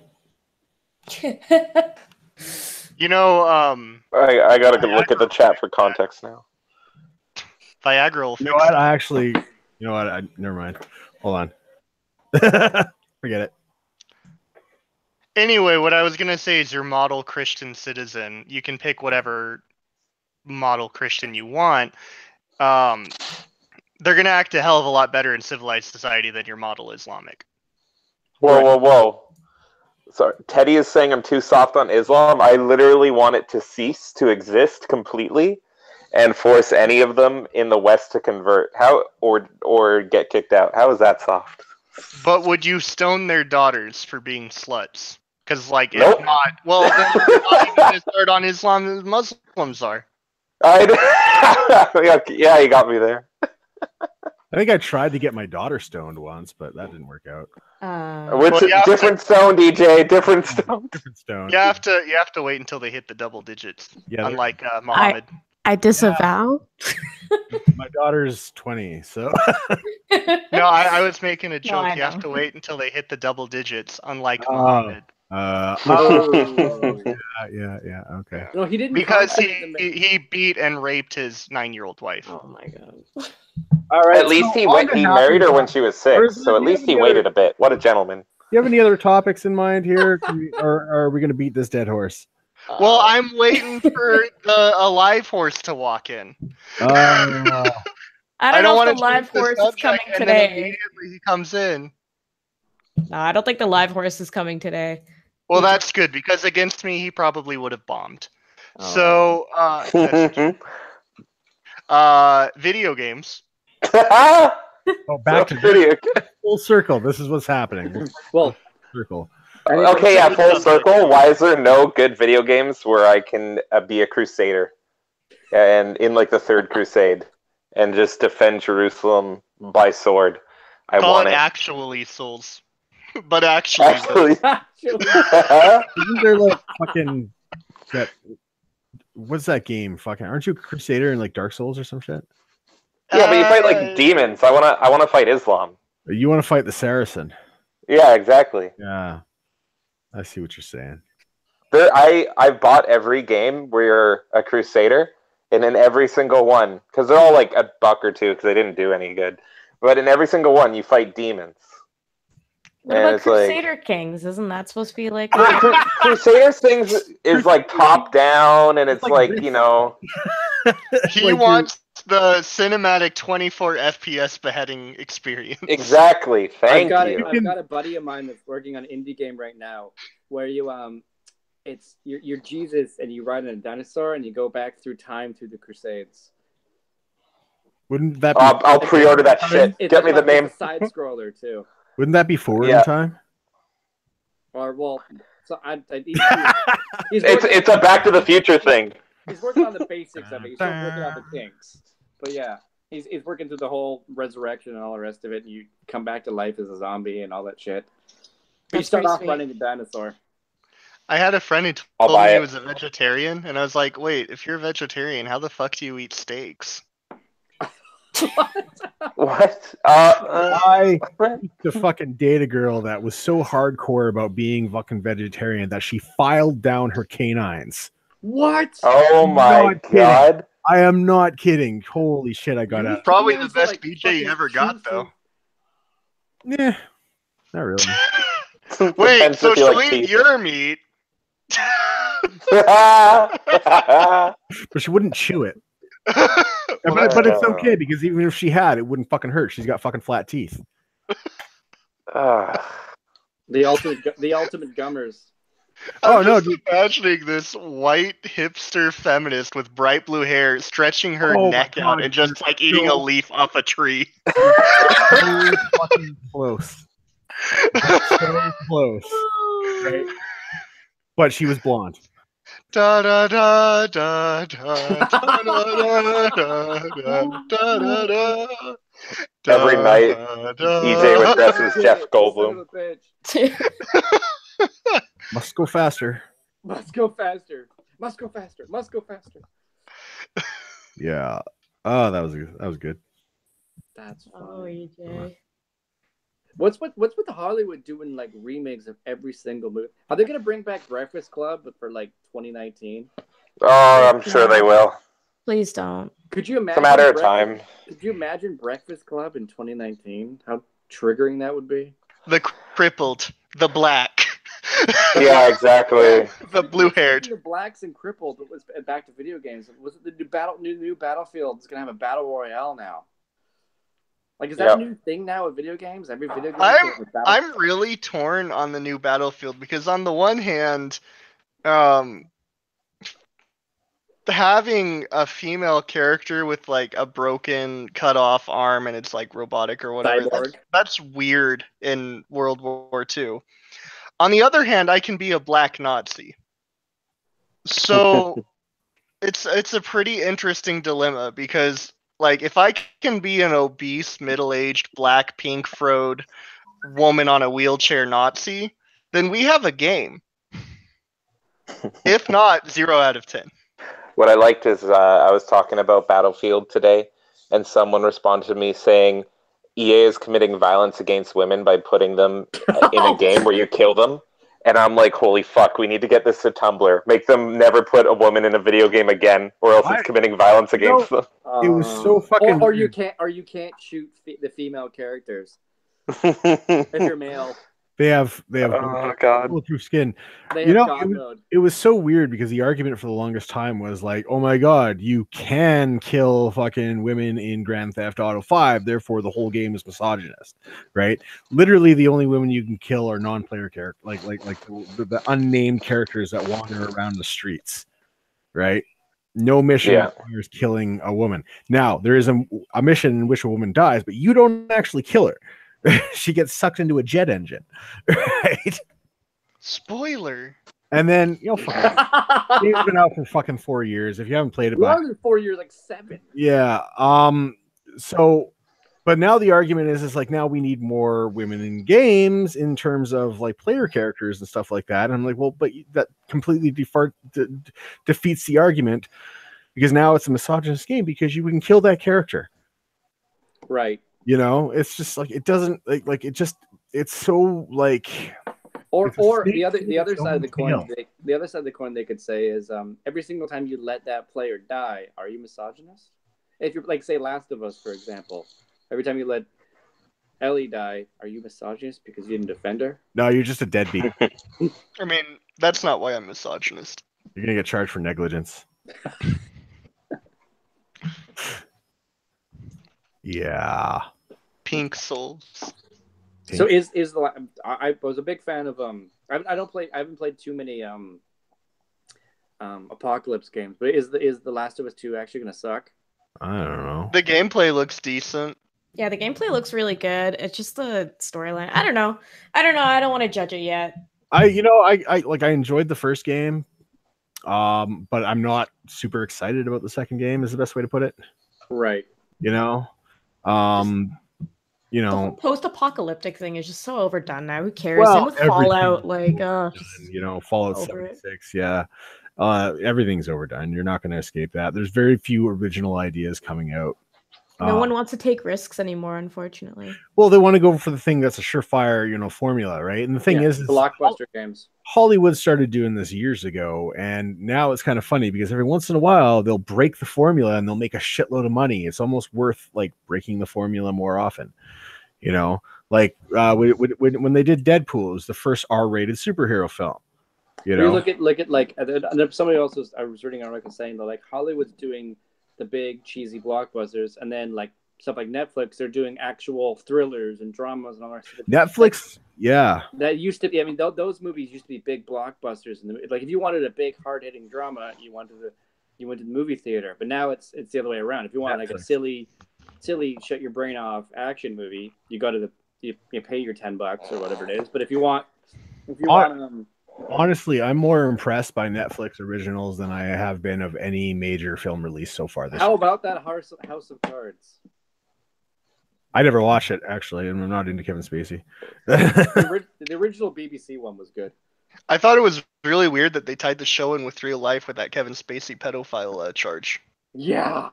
You know, I gotta look at the chat for context now. Viagra will fix You know what? Never mind. Hold on. Forget it. Anyway, what I was going to say is your model Christian citizen. You can pick whatever model Christian you want. They're going to act a hell of a lot better in civilized society than your model Islamic. Whoa. Sorry, Teddy is saying I'm too soft on Islam. I literally want it to cease to exist completely and force any of them in the West to convert. Or get kicked out. How is that soft? But would you stone their daughters for being sluts? Because, like, nope. If not, well, then you're not even going to start on Islam as Muslims are. Yeah, you got me there. I think I tried to get my daughter stoned once, but that didn't work out. Different stone, DJ. Different stone. Different stone. You have to wait until they hit the double digits. Yeah, unlike Muhammad. I disavow. My daughter's 20, so. No, I was making a joke. No, you have to wait until they hit the double digits, unlike Muhammad. Yeah, okay. No, he didn't. Because he beat and raped his 9-year-old wife. Oh my god. All right. At least he married her when she was 6, so at least he waited a bit. What a gentleman. Do you have any other topics in mind here, or are we going to beat this dead horse? Well, I'm waiting for a live horse to walk in. I don't know if the live horse is coming today. Immediately he comes in. No, I don't think the live horse is coming today. Well, that's good, because against me, he probably would have bombed. So, video games. Back to video. Full circle. This is what's happening. Well, circle. Okay, yeah, full circle. Why is there no good video games where I can be a crusader and in like the Third Crusade and just defend Jerusalem by sword? I want it. Actually, Souls. But actually. Isn't there like fucking that? What's that game? Fucking, aren't you a crusader in like Dark Souls or some shit? Yeah, but you fight like demons. I wanna fight Islam. You want to fight the Saracen? Yeah, exactly. Yeah, I see what you're saying. I bought every game where you're a crusader, and in every single one, because they're all like $1 or $2 because they didn't do any good. But in every single one, you fight demons. What about Crusader Kings? Isn't that supposed to be like? Crusader Kings is like top down, and it's like you know. He wants the cinematic 24 FPS beheading experience. Exactly. Thank you. I've got a buddy of mine that's working on an indie game right now, where you're Jesus and you ride on a dinosaur and you go back through time through the Crusades. Wouldn't that? Be I'll pre-order that shit. Get me the name. Side scroller too. Wouldn't that be forward in time? Or well, so it's a Back to the Future thing. He's working on the basics of it. He's still working on the kinks. But yeah, he's working through the whole resurrection and all the rest of it. And you come back to life as a zombie and all that shit. But you start off running a dinosaur. I had a friend who told me he was a vegetarian, and I was like, wait, if you're a vegetarian, how the fuck do you eat steaks? What? I used to fucking date a girl that was so hardcore about being fucking vegetarian that she filed down her canines. What? Oh my god! I am not kidding. Holy shit, I got out. Probably You the know, best like, BJ fucking you ever got, shoot though. Yeah, not really. Wait, Depends so if you she'll like eat teeth. your meat? But she wouldn't chew it. Well, But it's okay because even if she had, it wouldn't fucking hurt. She's got fucking flat teeth. The ultimate gummers. I'm no, just imagining this white hipster feminist with bright blue hair stretching her Oh my neck out God, and just like eating a leaf off a tree. So fucking close. So close. Right. But she was blonde. Da da da da da da da da da da da. Every night, EJ would dress as Jeff Goldblum. Must go faster. Must go faster. Must go faster. Must go faster. Yeah. Oh, that was good. That's Oh, funny. EJ. What's with Hollywood doing like remakes of every single movie? Are they gonna bring back Breakfast Club but for like 2019? Oh, I'm sure they will. Please don't. Could you It's imagine? a matter of time. Could you imagine Breakfast Club in 2019? How triggering that would be. The crippled, the black. Yeah, exactly. The blue-haired. The blacks and crippled was back to video games. Was it the new Battlefield? It's gonna have a battle royale now. Like, is that a new thing now with video games? Every video game. I'm really torn on the new Battlefield because on the one hand, having a female character with like a broken, cut off arm and it's like robotic or whatever, that's weird in World War II. On the other hand, I can be a black Nazi. So it's a pretty interesting dilemma because like if I can be an obese, middle-aged, black, pink-froed woman on a wheelchair Nazi, then we have a game. If not, 0 out of 10. What I liked is I was talking about Battlefield today, and someone responded to me saying EA is committing violence against women by putting them in a game where you kill them. And I'm like, holy fuck, we need to get this to Tumblr. Make them never put a woman in a video game again, or else it's committing violence against them. It was so fucking. Or you can't shoot the female characters if you're male. They have oh god, bulletproof skin. They have God mode. It was so weird because the argument for the longest time was like, oh my god, you can kill fucking women in Grand Theft Auto 5, therefore the whole game is misogynist, right? Literally, the only women you can kill are non-player characters, like the unnamed characters that wander around the streets, right? No mission requires killing a woman. Now there is a mission in which a woman dies, but you don't actually kill her. She gets sucked into a jet engine, right? Spoiler. And then it's been out for fucking 4 years. If you haven't played it, longer than 4 years, like 7. Yeah. So, but now the argument is like now we need more women in games in terms of like player characters and stuff like that. And I'm like, well, but that completely defeats the argument because now it's a misogynist game because you can kill that character, right? You know, it's just like it doesn't like it just it's so like or the other side of the coin the other side of the coin they could say is every single time you let that player die, are you misogynist? If you're like say Last of Us, for example, every time you let Ellie die, are you misogynist because you didn't defend her? No, you're just a deadbeat. I mean, that's not why I'm misogynist. You're gonna get charged for negligence. Yeah. Pink souls. So is the I was a big fan of I haven't played too many Apocalypse games, but is the Last of Us 2 actually gonna suck? I don't know. The gameplay looks decent. Yeah, the gameplay looks really good. It's just the storyline. I don't know. I don't want to judge it yet. I enjoyed the first game, but I'm not super excited about the second game. Is the best way to put it. Right. The whole post-apocalyptic thing is just so overdone now. Who cares? Well, Same with Fallout, Fallout 76, yeah. Everything's overdone. You're not going to escape that. There's very few original ideas coming out. No one wants to take risks anymore, unfortunately. Well, they want to go for the thing that's a surefire, formula, right? And the thing is blockbuster games. Hollywood started doing this years ago, and now it's kind of funny because every once in a while they'll break the formula and they'll make a shitload of money. It's almost worth like breaking the formula more often, Like when they did Deadpool, it was the first R-rated superhero film. You look at like somebody else I was reading an article saying that like Hollywood's doing the big cheesy blockbusters, and then like stuff like Netflix, they're doing actual thrillers and dramas and all that stuff. Netflix, yeah. That used to be. I mean, those movies used to be big blockbusters, and like if you wanted a big hard-hitting drama, you went to the movie theater. But now it's the other way around. If you want Netflix. Like a silly shut your brain off action movie, you go to you pay your $10 or whatever it is. But if you want honestly, I'm more impressed by Netflix originals than I have been of any major film release so far this year. How about that House of Cards? I never watched it, actually, and I'm not into Kevin Spacey. The original BBC one was good. I thought it was really weird that they tied the show in with real life with that Kevin Spacey pedophile charge. Yeah.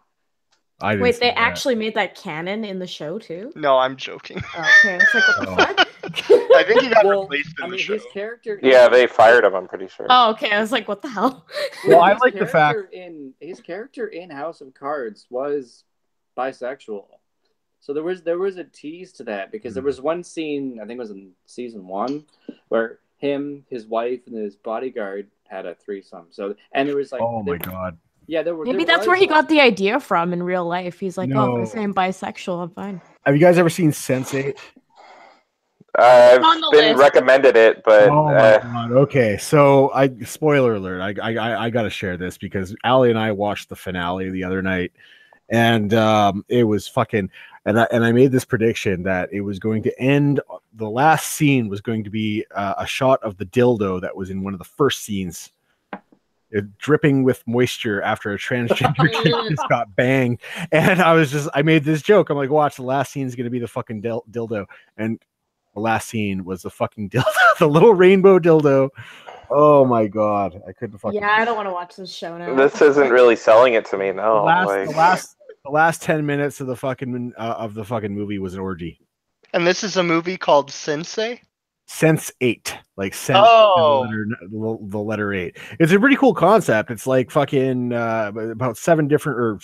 Wait, they actually made that canon in the show too? No, I'm joking. Oh, okay, it's like what the fuck? I think he got replaced in the show. His character. Yeah, they fired him. I'm pretty sure. Oh, okay. I was like, what the hell? Well, I like the fact his character in House of Cards was bisexual. So there was a tease to that because there was one scene, I think it was in season 1, where him, his wife, and his bodyguard had a threesome. So and there was like, oh my god. Yeah, maybe that's where he got the idea from in real life. He's like, oh, if I'm bisexual, I'm fine. Have you guys ever seen Sense8? I've been recommended it, but oh my god. Okay, so spoiler alert. I got to share this because Allie and I watched the finale the other night, and it was fucking. And I made this prediction that it was going to end. The last scene was going to be a shot of the dildo that was in one of the first scenes. Dripping with moisture after a transgender kid just got banged. And I made this joke. I'm like, watch, the last scene is going to be the fucking dildo. And the last scene was the fucking dildo, the little rainbow dildo. Oh my god. I couldn't fucking. Yeah, I don't want to watch this show now. This isn't really selling it to me, no. The last 10 minutes of the fucking movie was an orgy. And this is a movie called Sense8? Sense8, like sense the letter 8. It's a pretty cool concept. It's like fucking about 7 or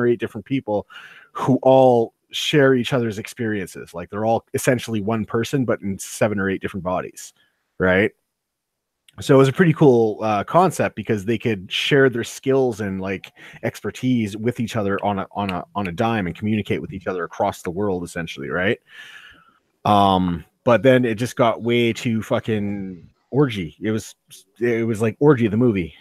8 different people who all share each other's experiences. Like they're all essentially one person, but in 7 or 8 different bodies, right? So it was a pretty cool concept because they could share their skills and like expertise with each other on a dime and communicate with each other across the world, essentially, right? But then it just got way too fucking orgy. It was like Orgy the movie.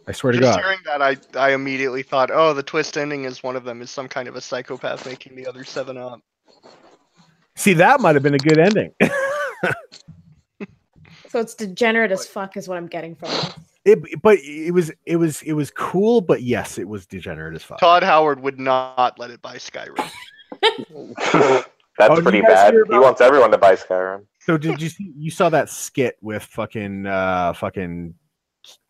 I swear to God. Just hearing that, I immediately thought, oh, the twist ending is one of them is some kind of a psychopath making the other 7 up. See, that might have been a good ending. So it's degenerate as fuck is what I'm getting from this. But it was cool, but yes, it was degenerate as fuck. Todd Howard would not let it buy Skyrim. That's pretty bad. He wants everyone to buy Skyrim. So did you saw that skit with fucking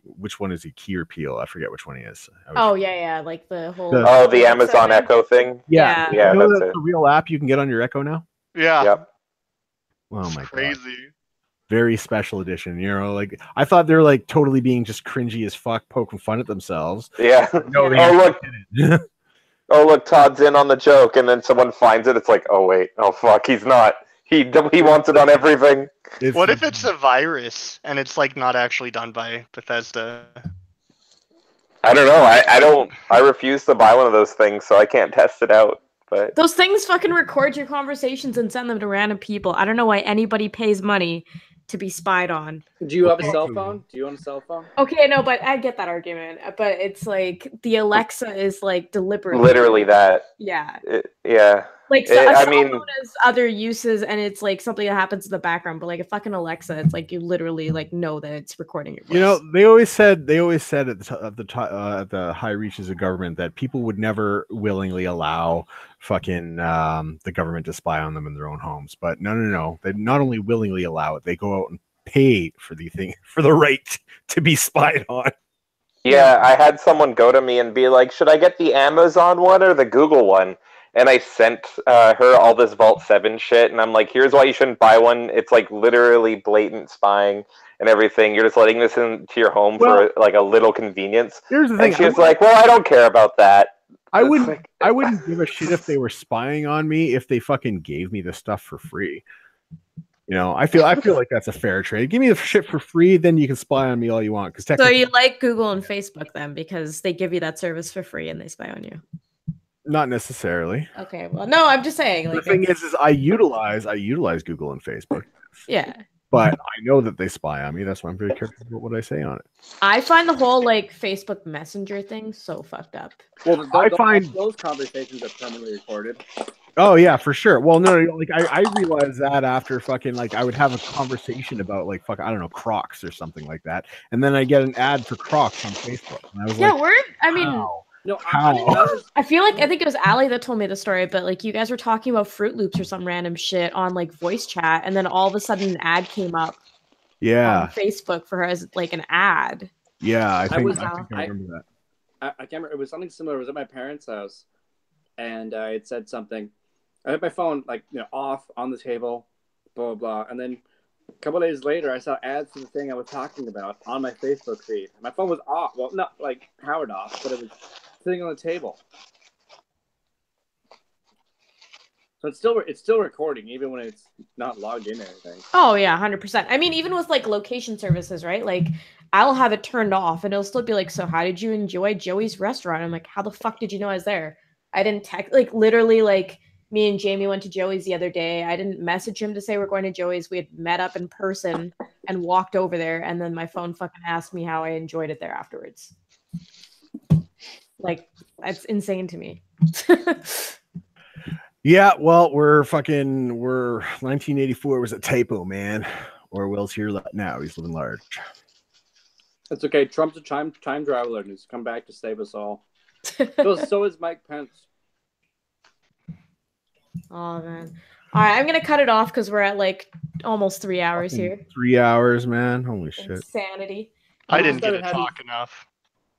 which one is he? Key or Peele? I forget which one he is. Yeah, like the whole the Amazon Echo thing. Yeah, you know that's a real app you can get on your Echo now. Yeah. Yep. Oh my crazy. God. Very special edition. Like I thought they were like totally being just cringy as fuck, poking fun at themselves. Yeah. No, look, Todd's in on the joke, and then someone finds it. It's like, oh wait, oh fuck, he's not. He wants it on everything. What if it's a virus and it's like not actually done by Bethesda? I don't know. I refuse to buy one of those things, so I can't test it out. But those things fucking record your conversations and send them to random people. I don't know why anybody pays money to be spied on. Do you have a cell phone? Do you own a cell phone? Okay, no, but I get that argument. But it's like the Alexa is like deliberately. Literally that. Yeah. Yeah. Like a cell phone has other uses, and it's like something that happens in the background. But like a fucking Alexa, it's like you literally like know that it's recording your voice. You know, they always said at the high reaches of government that people would never willingly allow fucking the government to spy on them in their own homes. But no, they not only willingly allow it, they go out and pay for the right to be spied on. Yeah, I had someone go to me and be like, should I get the Amazon one or the Google one? and I sent her all this Vault 7 shit, and I'm like, here's why you shouldn't buy one. It's like literally blatant spying and everything. You're just letting this into your home for like a little convenience. Here's the thing. And she was like, well, I don't care about that. I wouldn't give a shit if they were spying on me if they fucking gave me the stuff for free. You know, I feel like that's a fair trade. Give me the shit for free, then you can spy on me all you want. Because so you like Google and Facebook then because they give you that service for free and they spy on you? Not necessarily. Okay, well, no, I'm just saying. Like, the thing is I utilize Google and Facebook. Yeah. But I know that they spy on me. That's why I'm very careful about what I say on it. I find the whole like Facebook Messenger thing so fucked up. Well, those conversations are permanently recorded. Oh yeah, for sure. Well, no, like I realized that after fucking like I would have a conversation about like I don't know, Crocs or something like that, and then I get an ad for Crocs on Facebook, and I was like, no, I feel like I think it was Allie that told me the story, but like you guys were talking about Fruit Loops or some random shit on like voice chat, and then all of a sudden an ad came up. Yeah. On Facebook for her as like an ad. Yeah, I think I remember that. I can't remember. It was something similar. It was at my parents' house, and I had said something. I had my phone off on the table, blah blah blah, and then a couple of days later, I saw ads for the thing I was talking about on my Facebook feed. My phone was off. Well, not like powered off, but it was sitting on the table. So it's still recording even when it's not logged in or anything. Oh yeah, 100%. I mean, even with like location services, right? Like I'll have it turned off and it'll still be like, so how did you enjoy Joey's restaurant? I'm like, how the fuck did you know I was there? I didn't text, like literally like me and Jamie went to Joey's the other day. I didn't message him to say we're going to Joey's. We had met up in person and walked over there. And then my phone fucking asked me how I enjoyed it there afterwards. Like, that's insane to me. Yeah, well, we're 1984 was a typo, man. Orwell's here now. He's living large. It's okay. Trump's a time traveler and he's come back to save us all. So is Mike Pence. Oh man. All right, I'm gonna cut it off because we're at like almost 3 hours here. 3 hours, man. Holy shit. Insanity. I didn't get to talk enough.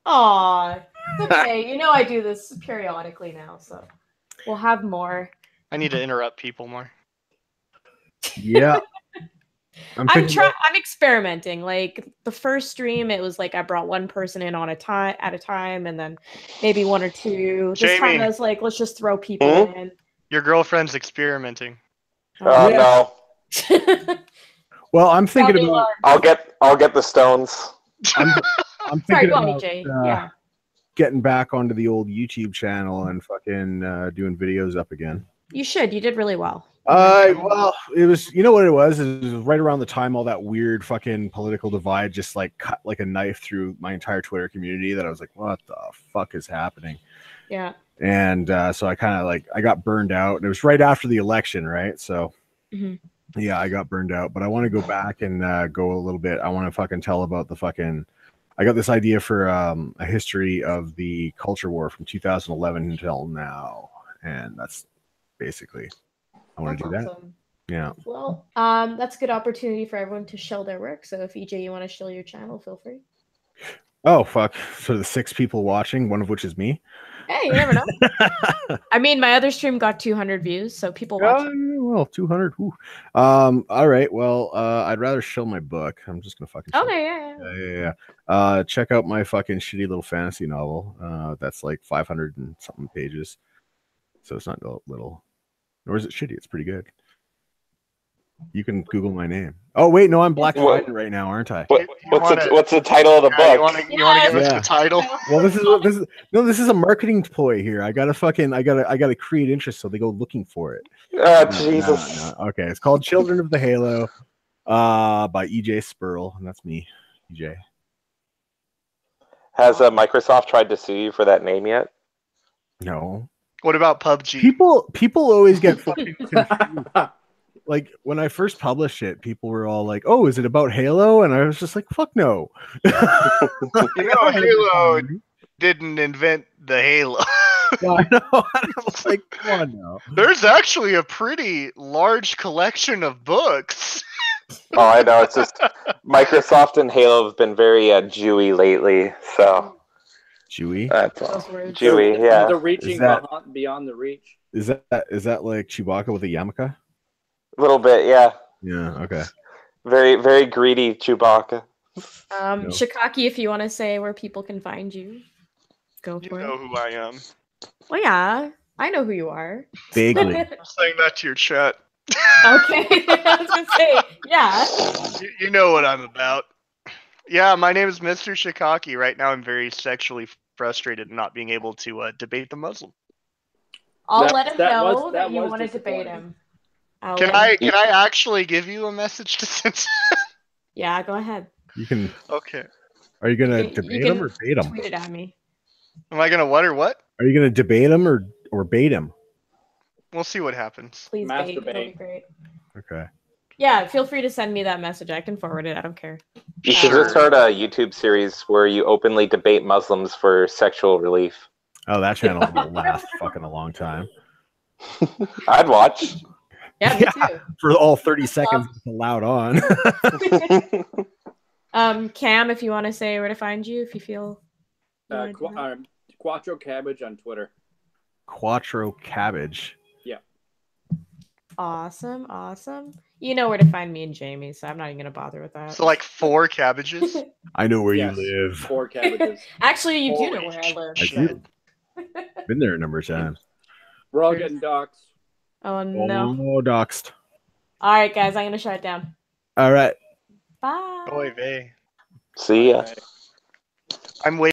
Aw, it's okay. You know I do this periodically now, so we'll have more. I need to interrupt people more. Yeah. I'm experimenting. Like the first stream, it was like I brought one person in at a time, and then maybe one or two. This time I was like, let's just throw people in. Your girlfriend's experimenting. No. Well, I'm thinking about. I'll get the stones. I'm thinking about getting back onto the old YouTube channel and fucking doing videos up again. You should. You did really well. Well, it was, you know what it was? It was right around the time all that weird fucking political divide just like cut like a knife through my entire Twitter community that I was like, what the fuck is happening? Yeah. And so I kind of like, I got burned out. And it was right after the election, right? So yeah, I got burned out, but I want to go back and go a little bit. I want to fucking tell about the fucking, I got this idea for a history of the culture war from 2011 until now. And that's basically, I want to do that. Yeah. Well, that's a good opportunity for everyone to show their work. So if EJ, you want to show your channel, feel free. Oh, fuck. So the 6 people watching, one of which is me. Hey, you never know. I mean, my other stream got 200 views, so people watch. Well, 200. All right. Well, I'd rather show my book. I'm just gonna fucking. Okay. Yeah. Check out my fucking shitty little fantasy novel. That's like 500 and something pages. So it's not little, nor is it shitty. It's pretty good. You can Google my name. Oh wait, no, I'm Black Friday right now, aren't I? What's the title of the book? You want to give us the title? Well, this is a marketing ploy here. I gotta create interest so they go looking for it. Jesus. No. Okay, it's called Children of the Halo, by EJ Spurl, and that's me, EJ. Has Microsoft tried to sue you for that name yet? No. What about PUBG? People always get fucking confused. Like when I first published it, people were all like, "Oh, is it about Halo?" And I was just like, "Fuck no." Halo didn't invent the Halo. Yeah, I know. I was like, "Come on now." There's actually a pretty large collection of books. Oh, I know. It's just Microsoft and Halo have been very Jewy lately. So Jewy. That's all. Jewy. Yeah. The reaching beyond the reach. Is that like Chewbacca with a yarmulke? A little bit, yeah. Yeah. Okay. Very, very greedy Chewbacca. No. Shikaki, if you want to say where people can find you, go You for know it. who I am. Well, yeah, I know who you are. Vaguely. I'm saying that to your chat. Okay, I was gonna say, yeah. You know what I'm about. Yeah, my name is Mr. Shikaki. Right now, I'm very sexually frustrated not being able to debate the Muslim. I'll That- let him that know was- that that you was want to debate disappointing. him. I'll Can let him- I actually give you a message to send? Yeah, go ahead. You can. Okay. Are you gonna You debate can him or bait him? Tweet it at me. Am I gonna what or what? Are you gonna debate him or bait him? We'll see what happens. Please bait. It'll be Masturbate. great. Okay. Yeah, feel free to send me that message. I can forward it. I don't care. You should just start a YouTube series where you openly debate Muslims for sexual relief. Oh, that channel will last fucking a long time. I'd watch. Yeah, me too. For all 30 seconds it's allowed on. Cam, if you want to say where to find you, if you feel. you wanna do that. Quattro Cabbage on Twitter. Quattro Cabbage. Awesome, awesome. You know where to find me and Jamie, so I'm not even gonna bother with that. So like 4 cabbages. I know where Yes. you live. 4 cabbages. Actually, you do Holy know where I live. I do. Been there a number of times. We're all getting doxxed. Oh no! Oh, doxed. All right, guys, I'm gonna shut it down. All right. Bye. Oy vey. See ya. I'm waiting.